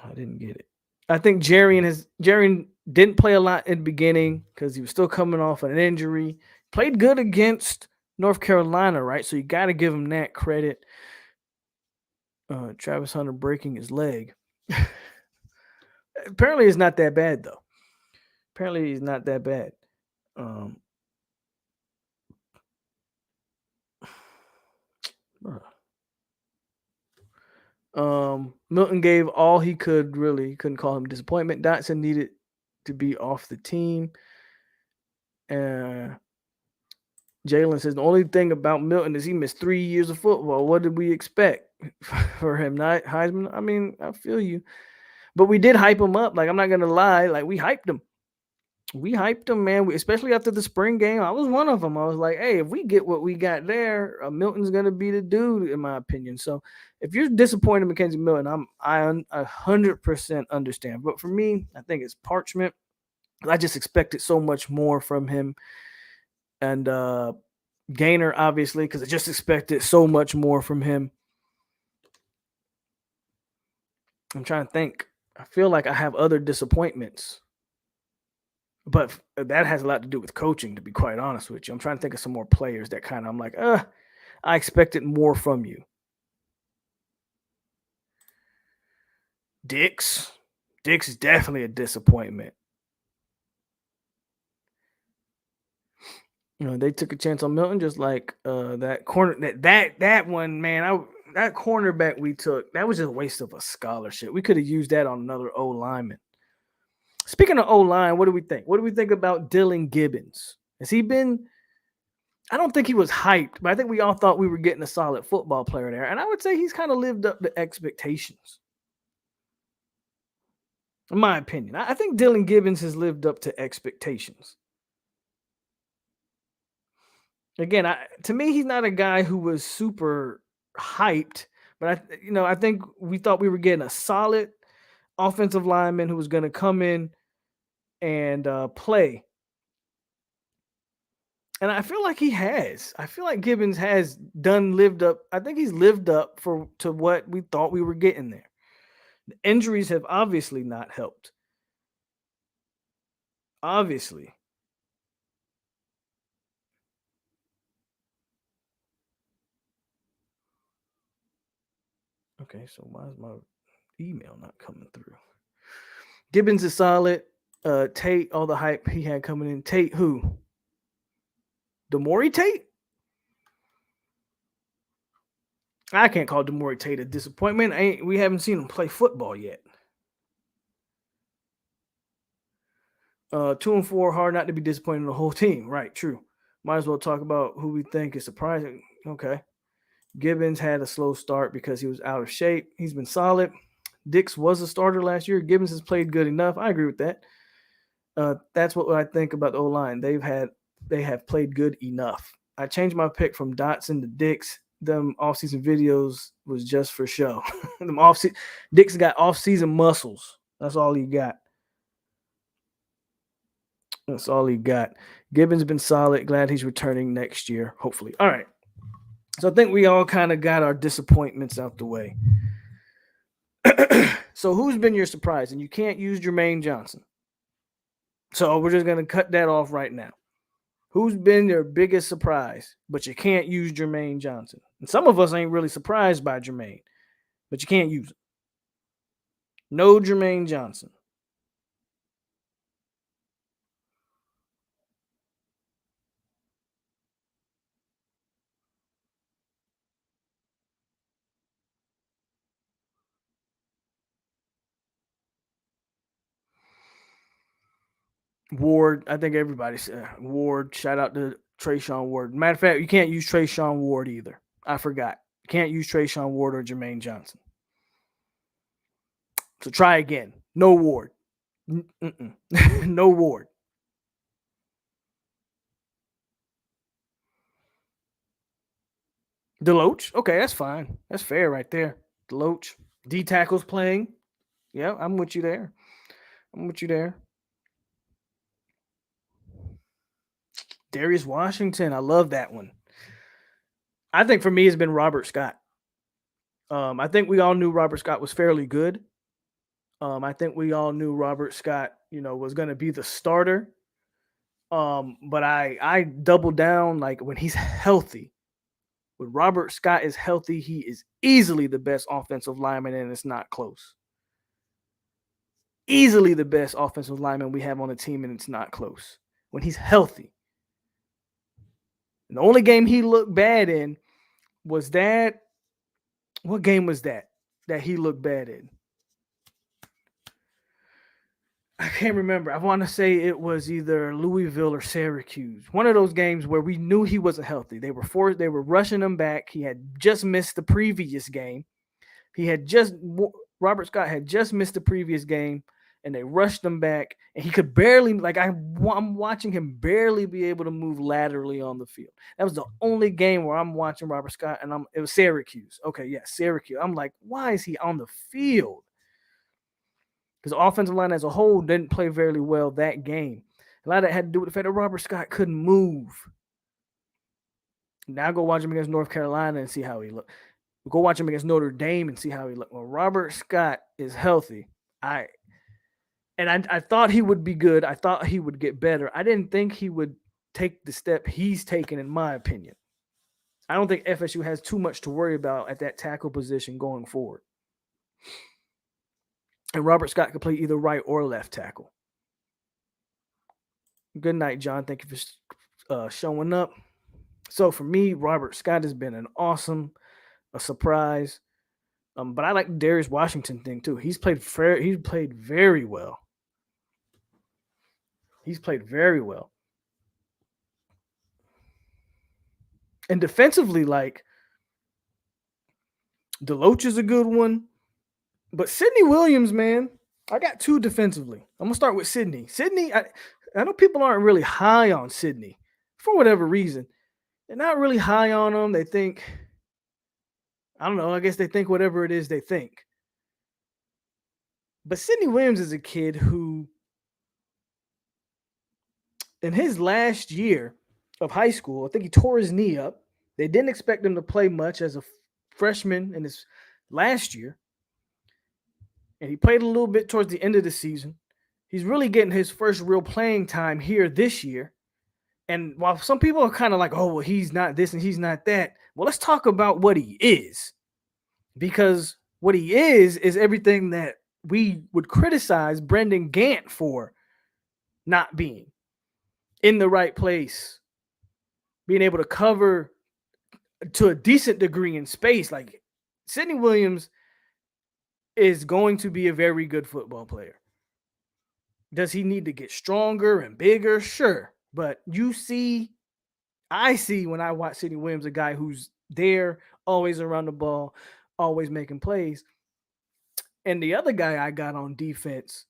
S1: I didn't get it. I think Jarian didn't play a lot in the beginning because he was still coming off an injury. Played good against North Carolina, right? So you got to give him that credit. Travis Hunter breaking his leg. Apparently, it's not that bad though. Apparently, he's not that bad. Milton gave all he could. Really, couldn't call him disappointment. Dotson needed to be off the team. Jalen says the only thing about Milton is he missed 3 years of football. What did we expect for him? Not Heisman. I mean, I feel you, but we did hype him up. Like, I'm not gonna lie. Like, we hyped him. We hyped him, man. Especially after the spring game. I was one of them. I was like, hey, if we get what we got there, Milton's gonna be the dude, in my opinion. So if you're disappointed in Mackenzie Milton, I 100% understand. But for me, I think it's Parchment. I just expected so much more from him. And Gainer, obviously, because I just expected so much more from him. I'm trying to think. I feel like I have other disappointments. But that has a lot to do with coaching, to be quite honest with you. I'm trying to think of some more players that kind of, I'm like, I expected more from you. Dix is definitely a disappointment. They took a chance on Milton, just like that corner. That one, man, that cornerback we took, that was just a waste of a scholarship. We could have used that on another O lineman. Speaking of O-line, what do we think? What do we think about Dylan Gibbons? Has he been? I don't think he was hyped, but I think we all thought we were getting a solid football player there. And I would say he's kind of lived up to expectations. In my opinion, I think Dylan Gibbons has lived up to expectations. Again, to me, he's not a guy who was super hyped, but I think we thought we were getting a solid offensive lineman who was going to come in and play. And I feel like he has. I feel like Gibbons has lived up. I think he's lived up to what we thought we were getting there. The injuries have obviously not helped. Obviously. Okay, so why is my email not coming through? Gibbons is solid. Tate, all the hype he had coming in. Tate who? Demore Tate? I can't call Demore Tate a disappointment. We haven't seen him play football yet. 2-4, hard not to be disappointed in the whole team. Right, true. Might as well talk about who we think is surprising. Okay. Gibbons had a slow start because he was out of shape. He's been solid. Dix was a starter last year. Gibbons has played good enough. I agree with that. That's what I think about the O-line. They have played good enough. I changed my pick from Dotson to Dix. Them offseason videos was just for show. Dix got offseason muscles. That's all he got. That's all he got. Gibbons been solid. Glad he's returning next year, hopefully. All right. So I think we all kind of got our disappointments out the way. So who's been your surprise? And you can't use Jermaine Johnson. So we're just gonna cut that off right now. Who's been your biggest surprise, but you can't use Jermaine Johnson? And some of us ain't really surprised by Jermaine, but you can't use him. No Jermaine Johnson. Ward, I think everybody said Ward. Shout out to Trayshawn Ward. Matter of fact, you can't use Trayshawn Ward either. I forgot. You can't use Trayshawn Ward or Jermaine Johnson. So try again. No Ward. No Ward. Deloach. Okay, that's fine. That's fair right there. Deloach. D tackles playing. Yeah, I'm with you there. I'm with you there. Darius Washington. I love that one. I think for me, it's been Robert Scott. I think we all knew Robert Scott was fairly good. I think we all knew Robert Scott, was going to be the starter. But I double down like when he's healthy. When Robert Scott is healthy, he is easily the best offensive lineman, and it's not close. Easily the best offensive lineman we have on the team, and it's not close. When he's healthy. And the only game he looked bad in was that. What game was that he looked bad in? I can't remember. I want to say it was either Louisville or Syracuse. One of those games where we knew he wasn't healthy. They were rushing him back. He had just missed the previous game. Robert Scott had just missed the previous game, and they rushed him back, and he could barely, I'm watching him barely be able to move laterally on the field. That was the only game where I'm watching Robert Scott, and it was Syracuse. Okay, yeah, Syracuse. I'm like, why is he on the field? Because the offensive line as a whole didn't play very well that game. A lot of that had to do with the fact that Robert Scott couldn't move. Now go watch him against North Carolina and see how he looked. Go watch him against Notre Dame and see how he looked. Well, Robert Scott is healthy. I thought he would be good. I thought he would get better. I didn't think he would take the step he's taken, in my opinion. I don't think FSU has too much to worry about at that tackle position going forward. And Robert Scott could play either right or left tackle. Good night, John. Thank you for showing up. So for me, Robert Scott has been a surprise. But I like the Darius Washington thing too. He's played very well. He's played very well. And defensively, like Deloach is a good one. But Sidney Williams, man, I got two defensively. I'm going to start with Sidney. Sidney, I know people aren't really high on Sidney for whatever reason. They're not really high on him. They think, I don't know, I guess they think whatever it is they think. But Sidney Williams is a kid who, in his last year of high school, I think he tore his knee up. They didn't expect him to play much as a freshman in his last year. And he played a little bit towards the end of the season. He's really getting his first real playing time here this year. And while some people are kind of like, oh, well, he's not this and he's not that. Well, let's talk about what he is. Because what he is everything that we would criticize Brendan Gant for not being in the right place, being able to cover to a decent degree in space. Like Sidney Williams is going to be a very good football player. Does he need to get stronger and bigger? Sure. But I see when I watch Sidney Williams, a guy who's there, always around the ball, always making plays. And the other guy I got on defense,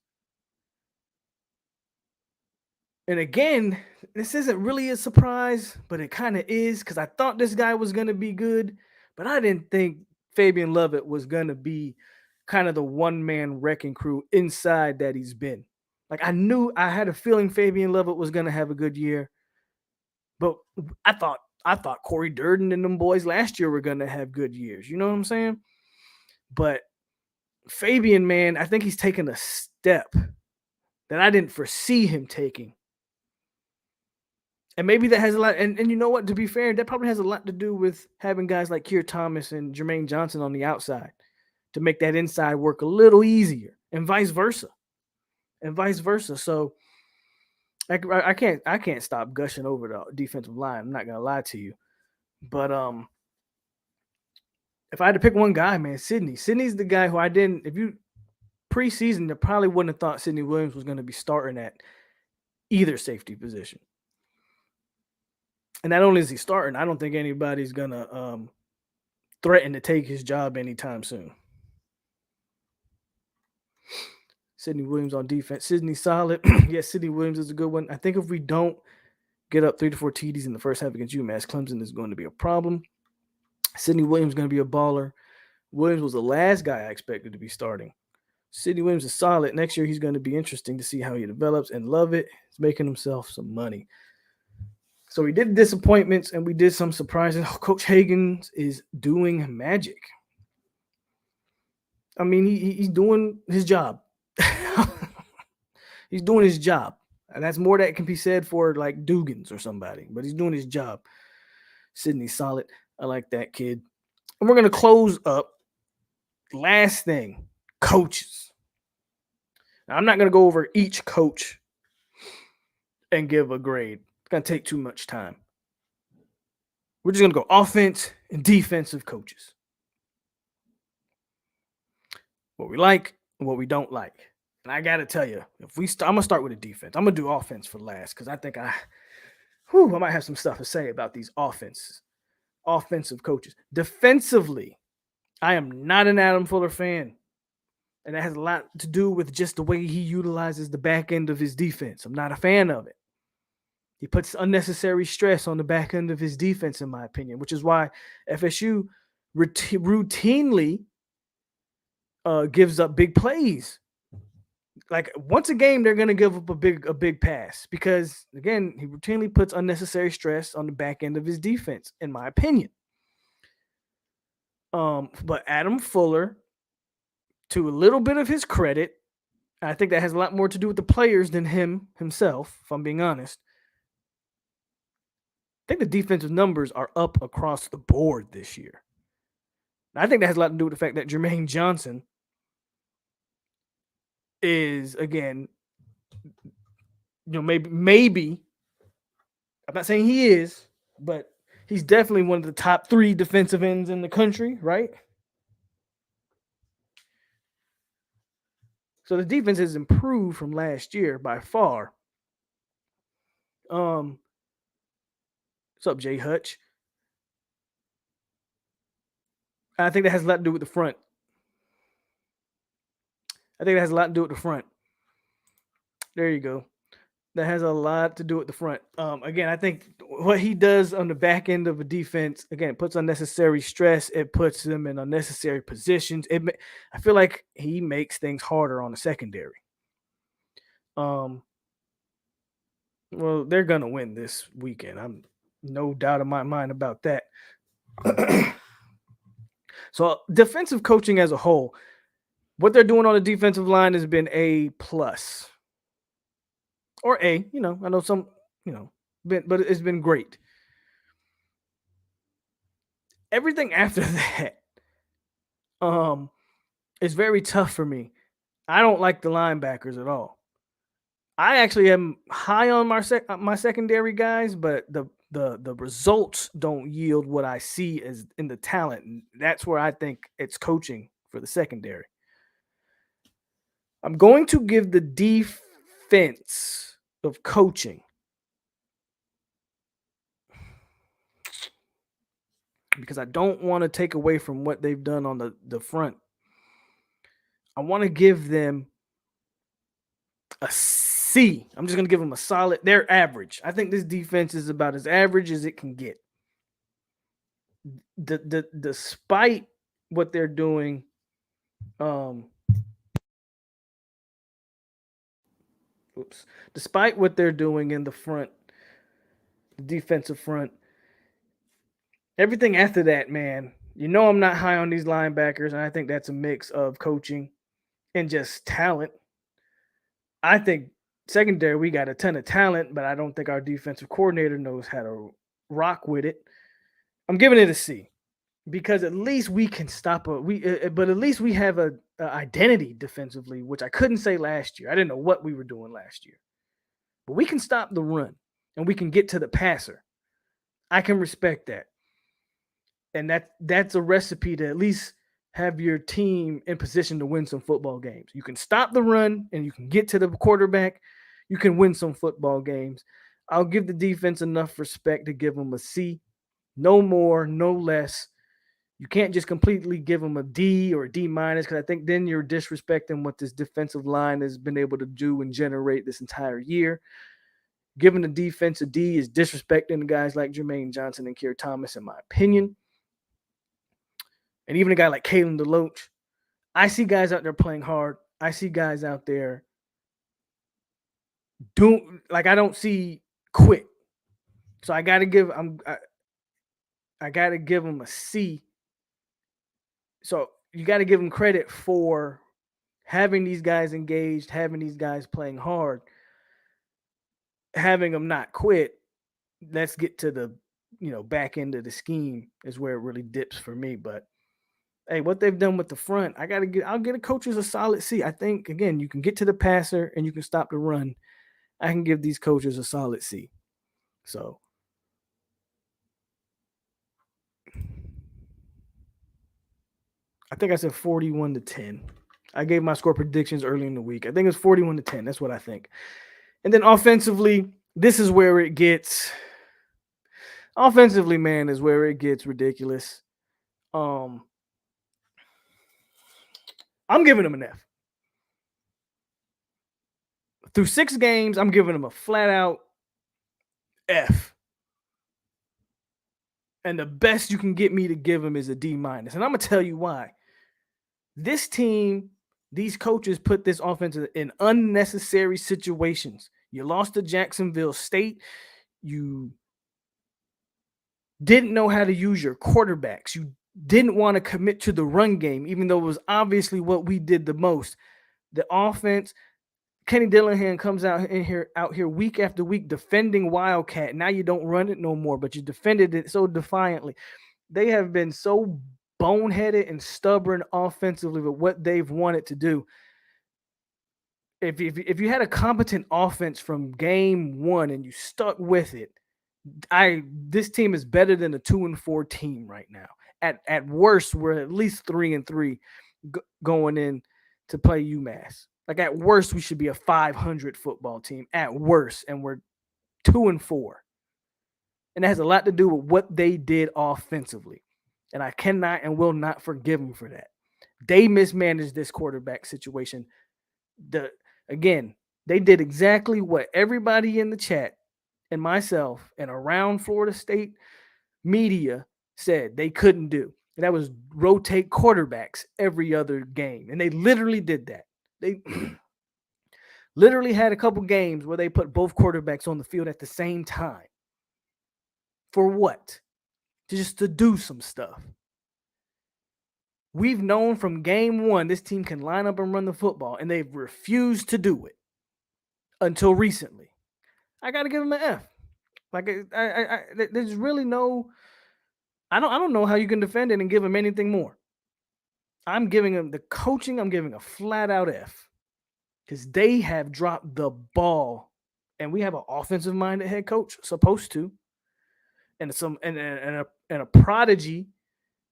S1: and again, this isn't really a surprise, but it kind of is because I thought this guy was going to be good, but I didn't think Fabian Lovett was going to be kind of the one-man wrecking crew inside that he's been. Like I had a feeling Fabian Lovett was gonna have a good year, but I thought Corey Durden and them boys last year were gonna have good years. You know what I'm saying? But Fabian, man, I think he's taken a step that I didn't foresee him taking. And maybe that has a lot, and you know what, to be fair, that probably has a lot to do with having guys like Keir Thomas and Jermaine Johnson on the outside to make that inside work a little easier, and vice versa. So I can't stop gushing over the defensive line. I'm not gonna lie to you. But if I had to pick one guy, man, Sidney's the guy who I didn't, if you preseason, I probably wouldn't have thought Sidney Williams was gonna be starting at either safety position. And not only is he starting, I don't think anybody's gonna threaten to take his job anytime soon. Sidney Williams on defense. Sidney solid. Yes, Sidney Williams is a good one. I think if we don't get up 3 to 4 TDs in the first half against UMass, Clemson is going to be a problem. Sidney Williams is going to be a baller. Williams was the last guy I expected to be starting. Sidney Williams is solid. Next year, he's going to be interesting to see how he develops, and love it. He's making himself some money. So we did disappointments and we did some surprises. Oh, Coach Hagens is doing magic. I mean, he's doing his job. He's doing his job. And that's more that can be said for like Dugans or somebody, but he's doing his job. Sidney's solid. I like that kid. And we're going to close up. Last thing, coaches. Now, I'm not going to go over each coach and give a grade. It's going to take too much time. We're just going to go offense and defensive coaches. What we like and what we don't like. And I got to tell you, I'm going to start with the defense. I'm going to do offense for last because I think I might have some stuff to say about these offensive coaches. Defensively, I am not an Adam Fuller fan. And that has a lot to do with just the way he utilizes the back end of his defense. I'm not a fan of it. He puts unnecessary stress on the back end of his defense, in my opinion, which is why FSU routinely gives up big plays. Like once a game, they're going to give up a big pass because, again, he routinely puts unnecessary stress on the back end of his defense, in my opinion. But Adam Fuller, to a little bit of his credit, I think that has a lot more to do with the players than himself, if I'm being honest. I think the defensive numbers are up across the board this year. I think that has a lot to do with the fact that Jermaine Johnson is, again, maybe, I'm not saying he is, but he's definitely one of the top 3 defensive ends in the country, right? So the defense has improved from last year by far. What's up, Jay Hutch? I think that has a lot to do with the front. There you go. That has a lot to do with the front. Again, I think what he does on the back end of a defense, again, puts unnecessary stress. It puts them in unnecessary positions. I feel like he makes things harder on the secondary. Well, they're going to win this weekend. I'm no doubt in my mind about that. So defensive coaching as a whole, what they're doing on the defensive line has been A+. Or A, I know some, but it's been great. Everything after that is very tough for me. I don't like the linebackers at all. I actually am high on my secondary guys, but the results don't yield what I see as in the talent. And that's where I think it's coaching for the secondary. I'm going to give the defense of coaching because I don't want to take away from what they've done on the front. I want to give them a C. I'm just going to give them a solid. They're average. I think this defense is about as average as it can get. Despite what they're doing, despite what they're doing in the front, the defensive front, everything after that, man, I'm not high on these linebackers, and I think that's a mix of coaching and just talent. I think secondary, we got a ton of talent, but I don't think our defensive coordinator knows how to rock with it. I'm giving it a C because at least we can stop but at least we have a identity defensively, which I couldn't say last year. I didn't know what we were doing last year, but we can stop the run and we can get to the passer. I can respect that, and that's a recipe to at least have your team in position to win some football games. You can stop the run and you can get to the quarterback. You can win some football games. I'll give the defense enough respect to give them a C. No more, no less. You can't just completely give them a D or a D minus because I think then you're disrespecting what this defensive line has been able to do and generate this entire year. Giving the defense a D is disrespecting guys like Jermaine Johnson and Keir Thomas, in my opinion. And even a guy like Kalen DeLoach. I see guys out there playing hard. I see guys out there I don't see quit. So I gotta give them a C. So you got to give them credit for having these guys engaged, having these guys playing hard, having them not quit. Let's get to the back end of the scheme is where it really dips for me. But hey, what they've done with the front, I'll get a coaches a solid C. I think again, you can get to the passer and you can stop the run. I can give these coaches a solid C. So I think I said 41-10. I gave my score predictions early in the week. I think it's 41-10. That's what I think. And then offensively, this is where it gets ridiculous. I'm giving them an F. Through 6 games, I'm giving them a flat out F. And the best you can get me to give them is a D minus. And I'm going to tell you why. This team, these coaches put this offense in unnecessary situations. You lost to Jacksonville State. You didn't know how to use your quarterbacks. You didn't want to commit to the run game, even though it was obviously what we did the most. The offense, Kenny Dillingham comes out here week after week defending Wildcat. Now you don't run it no more, but you defended it so defiantly. They have been so boneheaded and stubborn offensively with what they've wanted to do. If you had a competent offense from game one and you stuck with it, this team is better than a 2-4 team right now. At worst, we're at least 3-3 going in to play UMass. Like at worst, we should be a 500 football team at worst, and we're 2-4. And that has a lot to do with what they did offensively. And I cannot and will not forgive them for that. They mismanaged this quarterback situation. Again, they did exactly what everybody in the chat and myself and around Florida State media said they couldn't do. And that was rotate quarterbacks every other game. And they literally did that. They literally had a couple games where they put both quarterbacks on the field at the same time. For what? Just to do some stuff. We've known from game one this team can line up and run the football, and they've refused to do it until recently. I got to give them an F. Like there's really no. I don't know how you can defend it and give them anything more. I'm giving them the coaching. I'm giving a flat out F because they have dropped the ball, and we have an offensive minded head coach supposed to, and a prodigy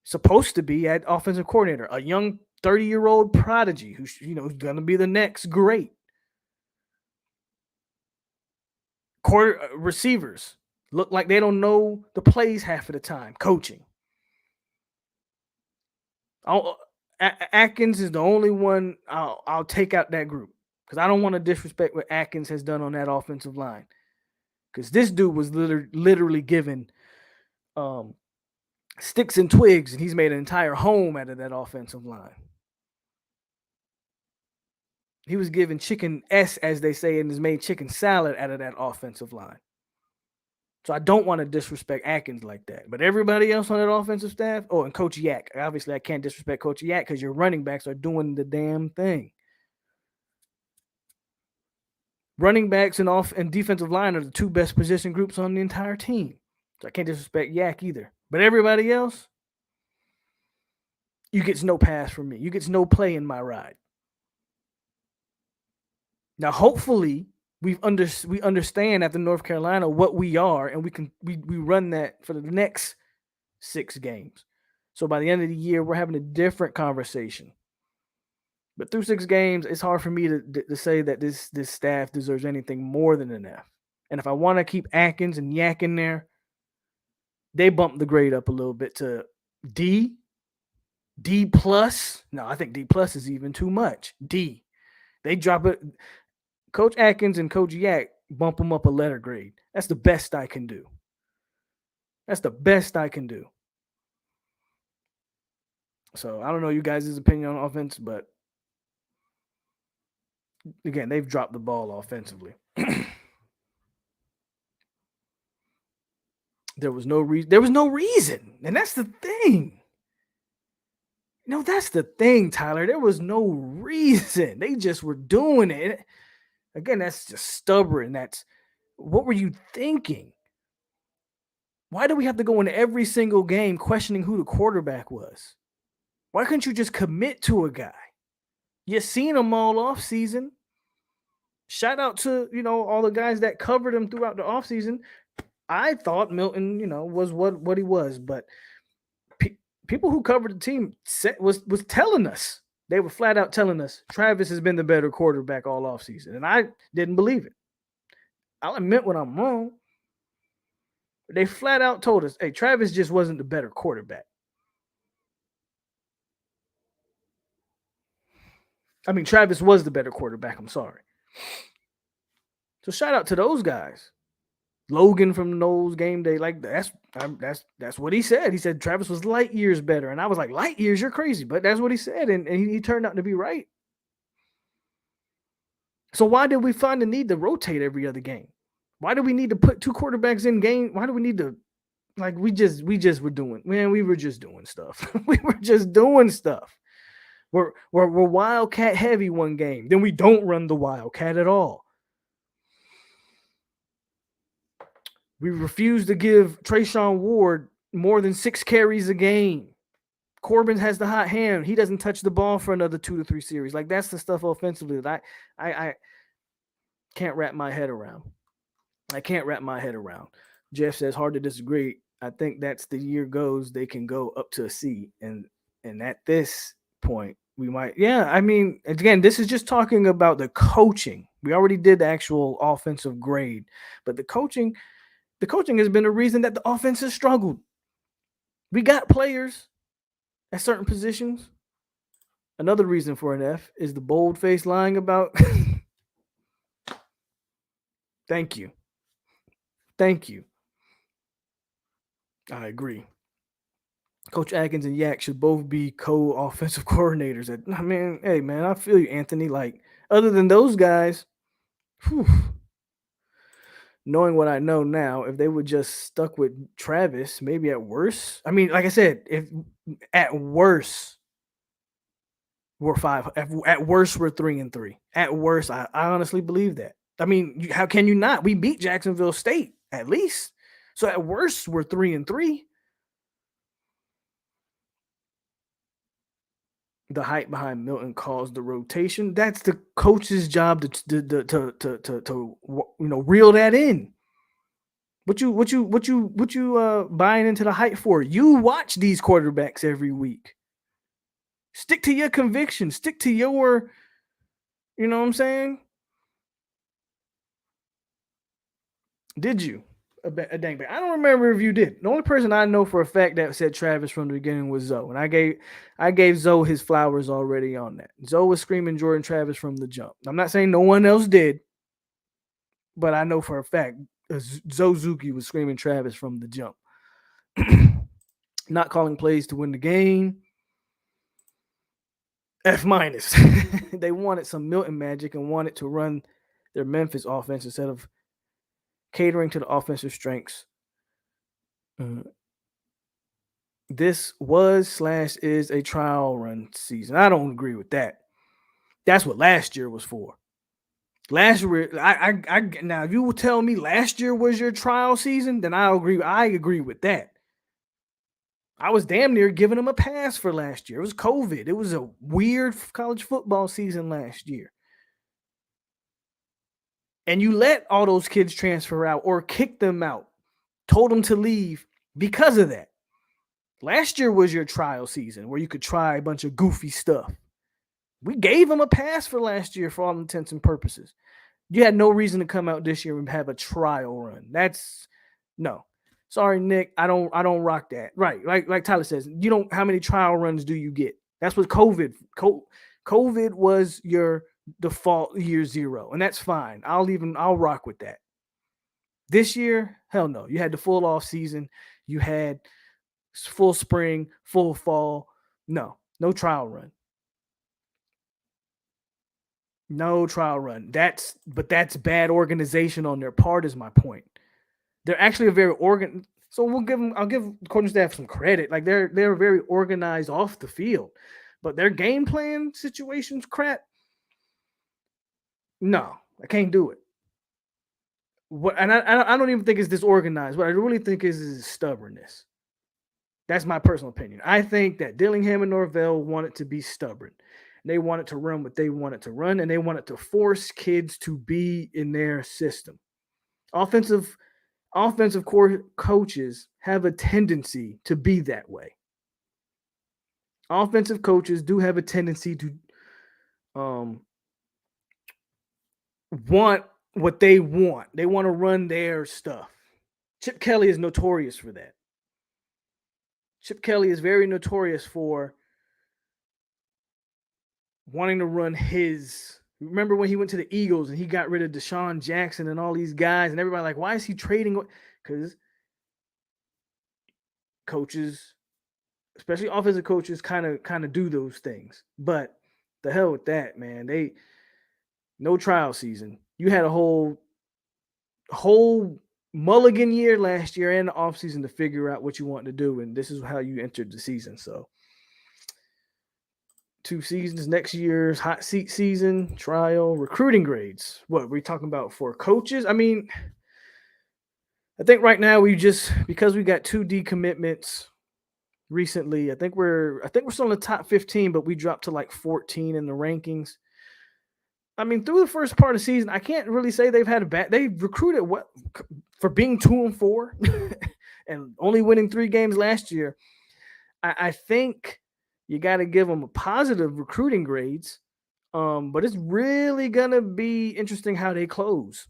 S1: supposed to be at offensive coordinator, a young 30-year-old prodigy who's going to be the next great. Receivers look like they don't know the plays half of the time. Coaching. Atkins is the only one I'll take out that group because I don't want to disrespect what Atkins has done on that offensive line. Because this dude was literally given sticks and twigs, and he's made an entire home out of that offensive line. He was given chicken S, as they say, and has made chicken salad out of that offensive line. So I don't want to disrespect Atkins like that. But everybody else on that offensive staff, oh, and Coach Yak. Obviously, I can't disrespect Coach Yak because your running backs are doing the damn thing. Running backs and defensive line are the two best position groups on the entire team. So I can't disrespect Yak either. But everybody else, you get no pass from me. You get no play in my ride. Now, hopefully, we understand at the North Carolina what we are, and we run that for the next 6 games. So by the end of the year, we're having a different conversation. But through 6 games, it's hard for me to say that this staff deserves anything more than an F. And if I want to keep Atkins and Yak in there, they bumped the grade up a little bit to D plus. No, I think D plus is even too much. D. They drop it. Coach Atkins and Coach Yak bump them up a letter grade. That's the best I can do. That's the best I can do. So I don't know you guys' opinion on offense, but again, they've dropped the ball offensively. There was no reason. There was no reason, and that's the thing. No, that's the thing, Tyler. There was no reason. They just were doing it. Again, that's just stubborn. That's what were you thinking? Why do we have to go into every single game questioning who the quarterback was? Why couldn't you just commit to a guy? You seen him all off season. Shout out to, all the guys that covered him throughout the offseason. I thought Milton, was what he was, but people who covered the team was telling us. They were flat out telling us Travis has been the better quarterback all offseason, and I didn't believe it. I'll admit when I'm wrong. They flat out told us, hey, Travis just wasn't the better quarterback. I mean, Travis was the better quarterback. I'm sorry. So shout out to those guys. Logan from Knowles game day, like that's what he said. He said Travis was light years better, and I was like, light years, you're crazy, but that's what he said, and he turned out to be right. So why did we find the need to rotate every other game? Why do we need to put 2 quarterbacks in game? Why do we need to, we just were doing, man, we were just doing stuff. We were just doing stuff. We're Wildcat heavy one game, then we don't run the Wildcat at all. We refuse to give Trayshawn Ward more than 6 carries a game. Corbin has the hot hand. He doesn't touch the ball for another 2 to 3 series. Like, that's the stuff offensively that I can't wrap my head around. I can't wrap my head around. Jeff says, hard to disagree. I think that's the year goes, they can go up to a C. And at this point, we might, I mean, again, this is just talking about the coaching. We already did the actual offensive grade, but the coaching has been a reason that the offense has struggled. We got players at certain positions. Another reason for an F is the bold-faced lying about. Thank you. I agree. Coach Atkins and Yak should both be co-offensive coordinators. I mean, hey, man, I feel you, Anthony. Like, other than those guys, knowing what I know now, if they would just stuck with Travis, maybe at worst. I mean, like I said, if at worst we're 5, at worst we're 3-3. At worst, I honestly believe that. I mean, how can you not? We beat Jacksonville State at least, so at worst we're 3-3. The hype behind Milton caused the rotation. That's the coach's job to reel that in. What you buying into the hype for? You watch these quarterbacks every week. Stick to your conviction. Stick to your, you know what I'm saying? Did you? A dang bang. I don't remember if you did. The only person I know for a fact that said Travis from the beginning was Zoe, and I gave Zoe his flowers already on that. Zoe was screaming Jordan Travis from the jump. I'm not saying no one else did, but I know for a fact Zoe Zuki was screaming Travis from the jump. Not calling plays to win the game. F minus. They wanted some Milton magic and wanted to run their Memphis offense instead of catering to the offensive strengths. This was/is a trial run season. I don't agree with that. That's what last year was for. Last year, now if you will tell me last year was your trial season, then I agree. I agree with that. I was damn near giving them a pass for last year. It was COVID. It was a weird college football season last year. And you let all those kids transfer out or kick them out, told them to leave because of that. Last year was your trial season where you could try a bunch of goofy stuff. We gave them a pass for last year for all intents and purposes. You had no reason to come out this year and have a trial run. That's no. Sorry, Nick. I don't rock that. Right. Like Tyler says, you don't how many trial runs do you get? That's what COVID was your default year zero, and that's fine. I'll rock with that. This year, hell no. You had the full off season. You had full spring, full fall. No trial run. No trial run. That's bad organization on their part, is my point. They're actually a very so I'll give the coaching staff some credit. Like they're very organized off the field. But their game plan situations crap. No, I can't do it. And I don't even think it's disorganized. What I really think is stubbornness. That's my personal opinion. I think that Dillingham and Norvell wanted to be stubborn. They wanted to run what they wanted to run, and they wanted to force kids to be in their system. Offensive core coaches have a tendency to be that way. Offensive coaches do have a tendency to want what they want. They want to run their stuff. Chip Kelly is notorious for that. Chip Kelly is very notorious for wanting to run his. Remember when he went to the Eagles and he got rid of Deshaun Jackson and all these guys, and everybody like, why is he trading? Because coaches, especially offensive coaches, kind of do those things. But the hell with that, man. No trial season. You had a whole mulligan year last year and the offseason to figure out what you want to do, and this is how you entered the season. So 2 seasons, next year's hot seat season, trial, recruiting grades. What are we talking about for coaches? I mean, I think right now because we got 2 decommitments recently, I think we're still in the top 15, but we dropped to like 14 in the rankings. I mean, through the first part of the season, I can't really say they've had a bad. They've recruited what for being 2-4 and only winning 3 games last year. I think you got to give them a positive recruiting grades, but it's really gonna be interesting how they close.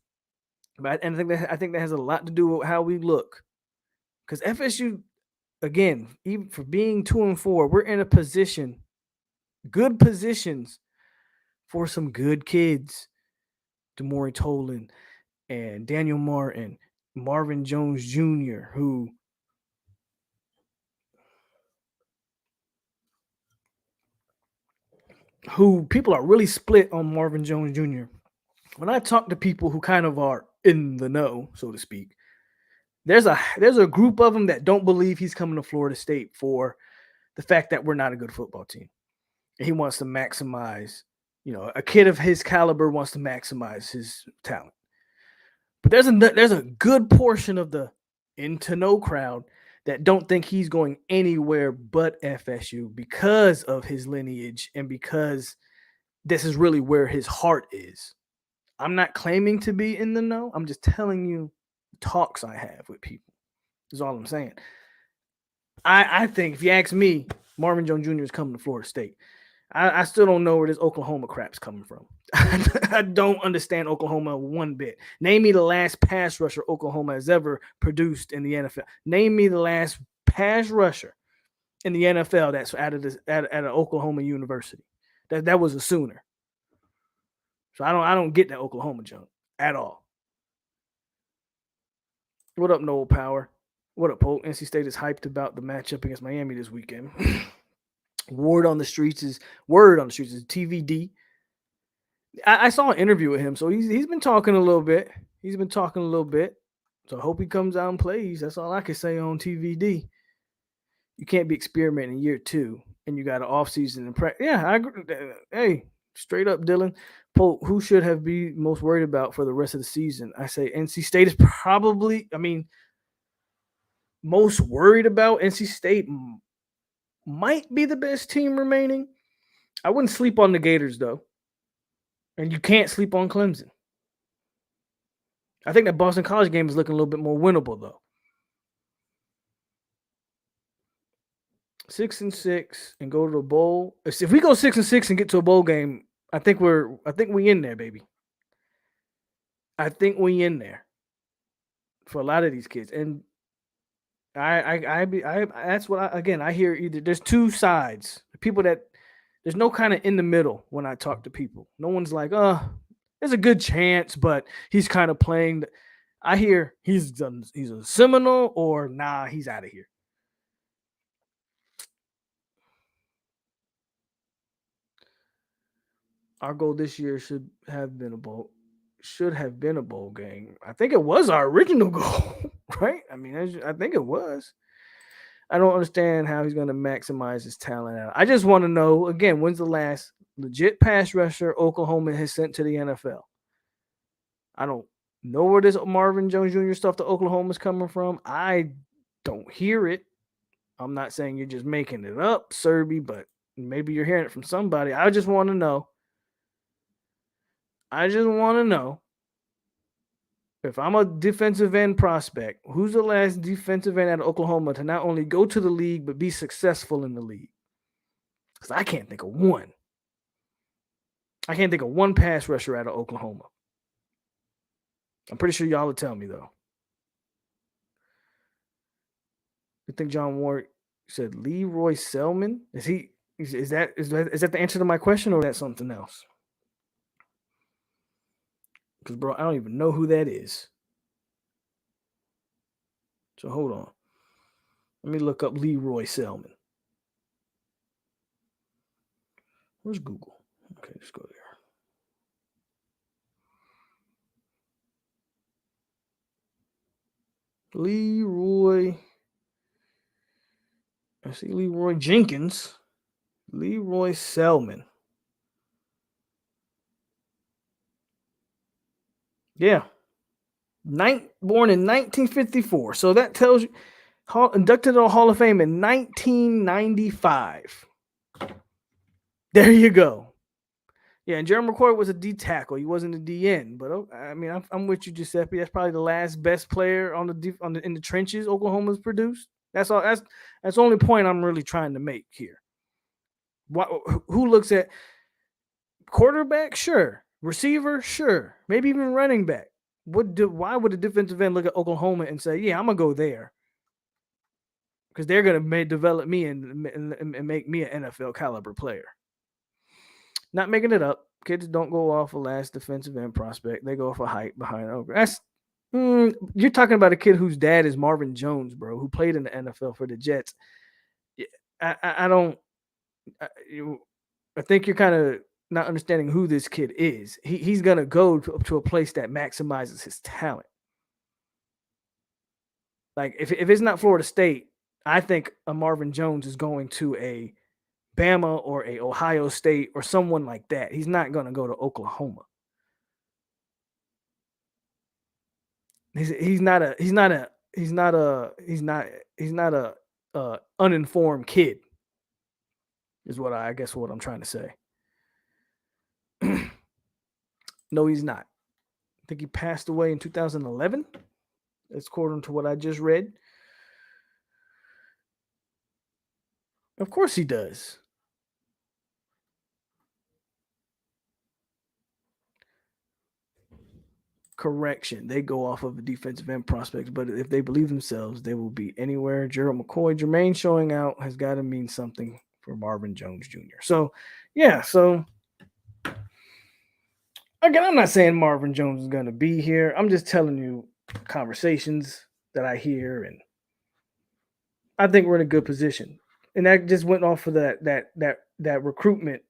S1: But I think that has a lot to do with how we look, because FSU, again, even for being 2-4, we're in a good positions for some good kids. Demore Tolan and Daniel Martin, Marvin Jones Jr., who people are really split on Marvin Jones Jr. When I talk to people who kind of are in the know, so to speak, there's a group of them that don't believe he's coming to Florida State for the fact that we're not a good football team. And he wants to maximize, a kid of his caliber wants to maximize his talent. But there's a good portion of the into know crowd that don't think he's going anywhere but FSU because of his lineage and because this is really where his heart is. I'm not claiming to be in the know. I'm just telling you talks I have with people. Is all I'm saying. I think if you ask me, Marvin Jones Jr. is coming to Florida State. I still don't know where this Oklahoma crap's coming from. I don't understand Oklahoma one bit. Name me the last pass rusher Oklahoma has ever produced in the NFL. Name me the last pass rusher in the NFL that's at an Oklahoma University. That was a Sooner. So I don't get that Oklahoma junk at all. What up, Noel Power? What up, Polk? NC State is hyped about the matchup against Miami this weekend. Word on the streets is TVD. I saw an interview with him, so he's been talking a little bit. So I hope he comes out and plays. That's all I can say on TVD. You can't be experimenting in year 2, and you got an off season and Yeah, I agree. Hey, straight up, Dylan. Polk, who should have be most worried about for the rest of the season? I say NC State is probably. I mean, most worried about NC State might be the best team remaining. I wouldn't sleep on the Gators though, and you can't sleep on Clemson. I think that Boston College game is looking a little bit more winnable though. 6-6 and go to a bowl. If we go 6-6 and get to a bowl game, I think we in there, baby. I think we in there for a lot of these kids, and I that's what I hear. Either there's two sides. People that there's no kind of in the middle when I talk to people. No one's like, there's a good chance, but he's kind of playing. I hear he's a Seminole or nah, he's out of here. Our goal this year should have been a bowl game. I think it was our original goal, right? I mean, I think it was. I don't understand how he's going to maximize his talent out. I just want to know, again, when's the last legit pass rusher Oklahoma has sent to the NFL? I don't know where this Marvin Jones Jr. stuff to Oklahoma's coming from. I don't hear it. I'm not saying you're just making it up, Serby, but maybe you're hearing it from somebody. I just want to know. If I'm a defensive end prospect, who's the last defensive end out of Oklahoma to not only go to the league, but be successful in the league? Because I can't think of one. I can't think of one pass rusher out of Oklahoma. I'm pretty sure y'all will tell me, though. You think John Ward said Leroy Selman? Is that the answer to my question, or is that something else? Because, bro, I don't even know who that is. So hold on. Let me look up Leroy Selman. Where's Google? Okay, let's go there. Leroy. I see Leroy Jenkins. Leroy Selman. Yeah. Born in 1954. So that tells you, inducted to the Hall of Fame in 1995. There you go. Yeah, and Jeremy McCoy was a D tackle. He wasn't a D end. But I mean, I'm with you, Giuseppe. That's probably the last best player in the trenches Oklahoma's produced. That's all. That's the only point I'm really trying to make here. Who looks at quarterback? Sure. Receiver? Sure. Maybe even running back. Why would a defensive end look at Oklahoma and say, "Yeah, I'm gonna go there"? Because they're gonna develop me and make me an NFL caliber player. Not making it up. Kids don't go off a last defensive end prospect. They go off a height behind Ogre. That's you're talking about a kid whose dad is Marvin Jones, bro, who played in the NFL for the Jets. I think you're kind of not understanding who this kid is. He's gonna go to a place that maximizes his talent. Like if it's not Florida State, I think a Marvin Jones is going to a Bama or a Ohio State or someone like that. He's not going to go to Oklahoma. He's not a uninformed kid. Is what what I'm trying to say. No, he's not. I think he passed away in 2011. That's according to what I just read. Of course he does. Correction. They go off of a defensive end prospects, but if they believe themselves, they will be anywhere. Gerald McCoy, Jermaine showing out has got to mean something for Marvin Jones Jr. So, yeah. So, again, I'm not saying Marvin Jones is going to be here. I'm just telling you conversations that I hear, and I think we're in a good position. and that just went off of that recruitment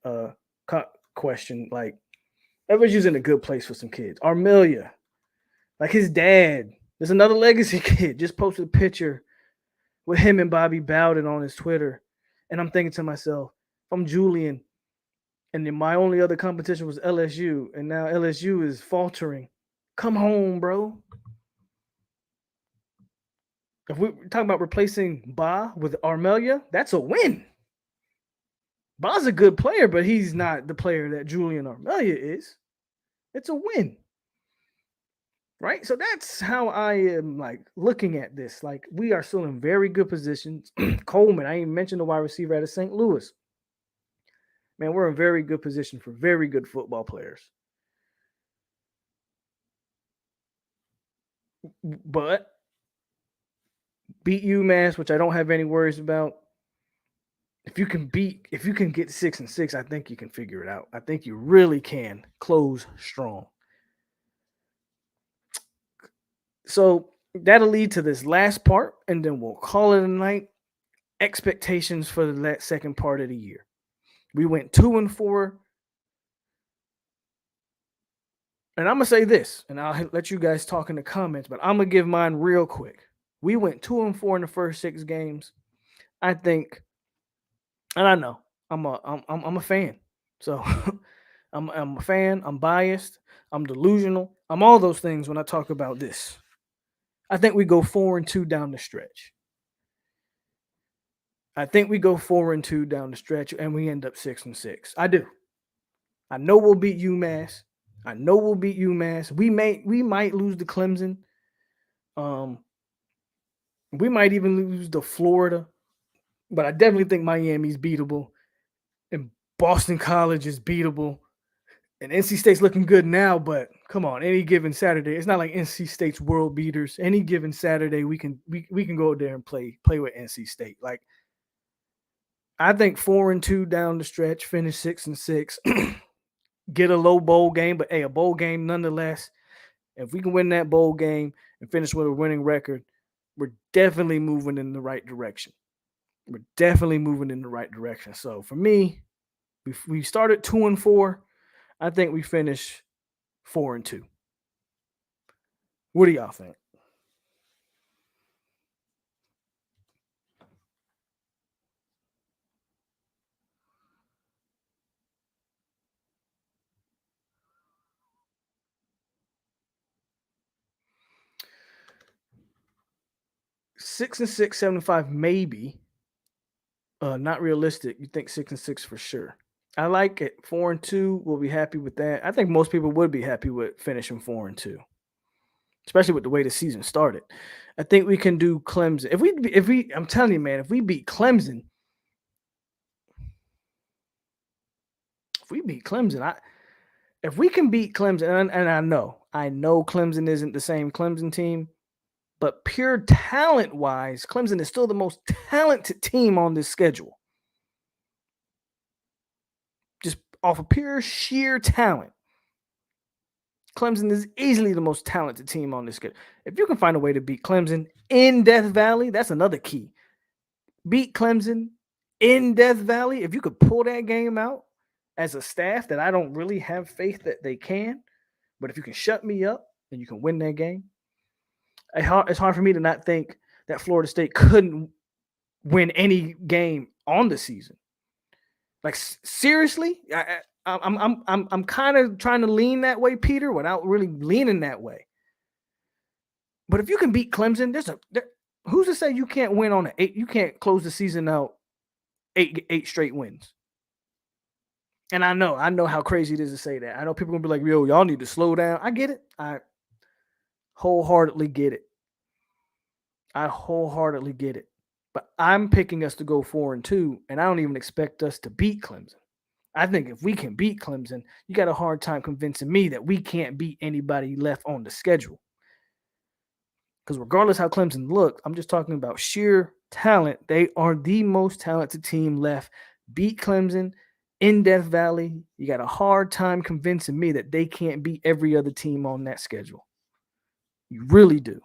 S1: question. Like, FSU's in a good place for some kids. Armelia, like his dad, there's another legacy kid, just posted a picture with him and Bobby Bowden on his Twitter. And I'm thinking to myself, if I'm Julian and then my only other competition was LSU, and now LSU is faltering, come home, bro. If we're talking about replacing Ba with Armelia, that's a win. Ba's a good player, but he's not the player that Julian Armelia is. It's a win. Right? So that's how I am like looking at this. Like, we are still in very good positions. Coleman, I even mentioned the wide receiver out of St. Louis. Man, we're in very good position for very good football players. But beat UMass, which I don't have any worries about. If you can get 6-6, I think you can figure it out. I think you really can close strong. So that'll lead to this last part, and then we'll call it a night. Expectations for the second part of the year. We went 2-4. And I'm going to say this, and I'll let you guys talk in the comments, but I'm going to give mine real quick. We went 2-4 in the first 6 games. I think, and I know I'm a fan. So I'm a fan. I'm biased. I'm delusional. I'm all those things when I talk about this. I think we go 4-2 down the stretch. I think we go 4-2 down the stretch, and we end up 6-6. I do. I know we'll beat UMass. We might lose to Clemson. We might even lose to Florida, but I definitely think Miami's beatable, and Boston College is beatable, and NC State's looking good now. But come on, any given Saturday, it's not like NC State's world beaters. Any given Saturday, we can go there and play with NC State. Like, I think 4-2 down the stretch, finish 6-6. Get a low bowl game, but a bowl game nonetheless. If we can win that bowl game and finish with a winning record, we're definitely moving in the right direction. So for me, we started 2-4. I think we finish 4-2. What do y'all think? Six and 6, 7-5, maybe. Not realistic. You think 6-6 for sure. I like it. 4-2. We'll be happy with that. I think most people would be happy with finishing 4-2, especially with the way the season started. I think we can do Clemson. If we, I'm telling you, man, if we beat Clemson, if we can beat Clemson, and I know Clemson isn't the same Clemson team, but pure talent-wise, Clemson is still the most talented team on this schedule. Just off of pure sheer talent, Clemson is easily the most talented team on this schedule. If you can find a way to beat Clemson in Death Valley, that's another key. Beat Clemson in Death Valley. If you could pull that game out as a staff, that I don't really have faith that they can, but if you can shut me up and you can win that game, it's hard for me to not think that Florida State couldn't win any game on the season. Like, seriously, I'm kind of trying to lean that way, Peter, without really leaning that way. But if you can beat Clemson, who's to say you can't win on you can't close the season out eight straight wins? And I know how crazy it is to say that. I know people are gonna be like, yo, y'all need to slow down. I get it. I wholeheartedly get it. But I'm picking us to go 4-2, and I don't even expect us to beat Clemson. I think if we can beat Clemson, you got a hard time convincing me that we can't beat anybody left on the schedule. Because regardless how Clemson looked, I'm just talking about sheer talent. They are the most talented team left. Beat Clemson in Death Valley. You got a hard time convincing me that they can't beat every other team on that schedule. You really do.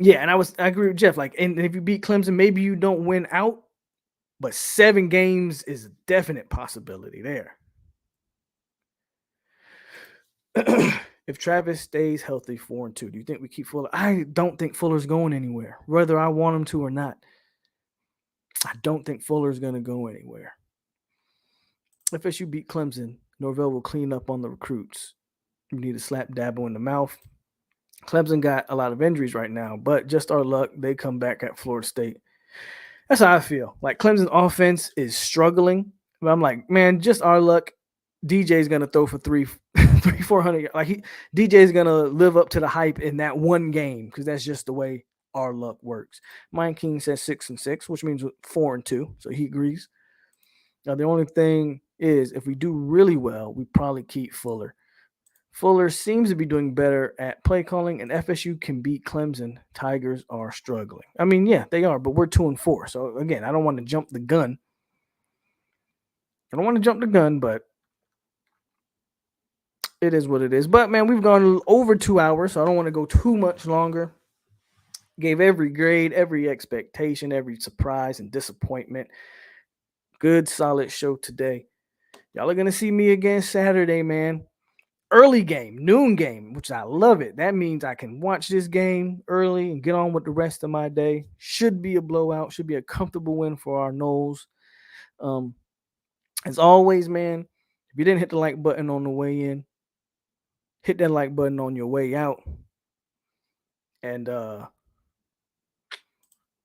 S1: Yeah, and I agree with Jeff. Like, and if you beat Clemson, maybe you don't win out, but 7 games is a definite possibility there. If Travis stays healthy 4-2, do you think we keep Fuller? I don't think Fuller's going anywhere, whether I want him to or not. I don't think Fuller's going to go anywhere. FSU beat Clemson, Norvell will clean up on the recruits. You need to slap Dabo in the mouth. Clemson got a lot of injuries right now, but just our luck, they come back at Florida State. That's how I feel. Like, Clemson's offense is struggling, but I'm like, man, just our luck. DJ's gonna throw for 400. Like, DJ's gonna live up to the hype in that one game because that's just the way our luck works. Mike King says 6-6, which means 4-2, so he agrees. Now the only thing is, if we do really well, we probably keep Fuller. Fuller seems to be doing better at play calling, and FSU can beat Clemson. Tigers are struggling. I mean, yeah, they are, but we're 2-4. So again, I don't want to jump the gun. But it is what it is. But man, we've gone over 2 hours, so I don't want to go too much longer. Gave every grade, every expectation, every surprise and disappointment. Good, solid show today. Y'all are going to see me again Saturday, man. Early game, noon game, which I love it. That means I can watch this game early and get on with the rest of my day. Should be a blowout. Should be a comfortable win for our Noles. As always, man, if you didn't hit the like button on the way in, hit that like button on your way out. And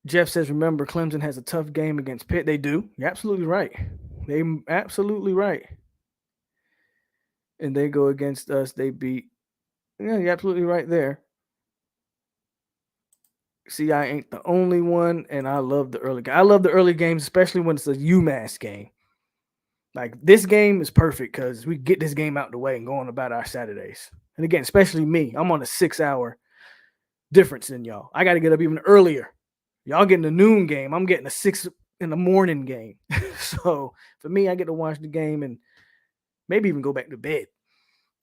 S1: Jeff says, remember, Clemson has a tough game against Pitt. They do. You're absolutely right. They're absolutely right. And they go against us. They beat. Yeah, you're absolutely right there. See, I ain't the only one, and I love the early game. I love the early games, especially when it's a UMass game. Like, this game is perfect because we get this game out the way and go on about our Saturdays. And again, especially me, I'm on a 6-hour difference than y'all. I got to get up even earlier. Y'all getting a noon game. I'm getting a 6 in the morning game. So for me, I get to watch the game and maybe even go back to bed,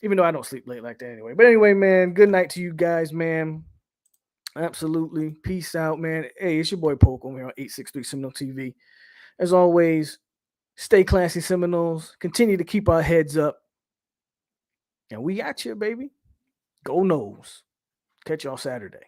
S1: even though I don't sleep late like that anyway. But anyway, man, good night to you guys, man. Absolutely. Peace out, man. Hey, it's your boy POLK over here on 863 Seminole TV. As always, stay classy, Seminoles. Continue to keep our heads up. And we got you, baby. Go Noles. Catch y'all Saturday.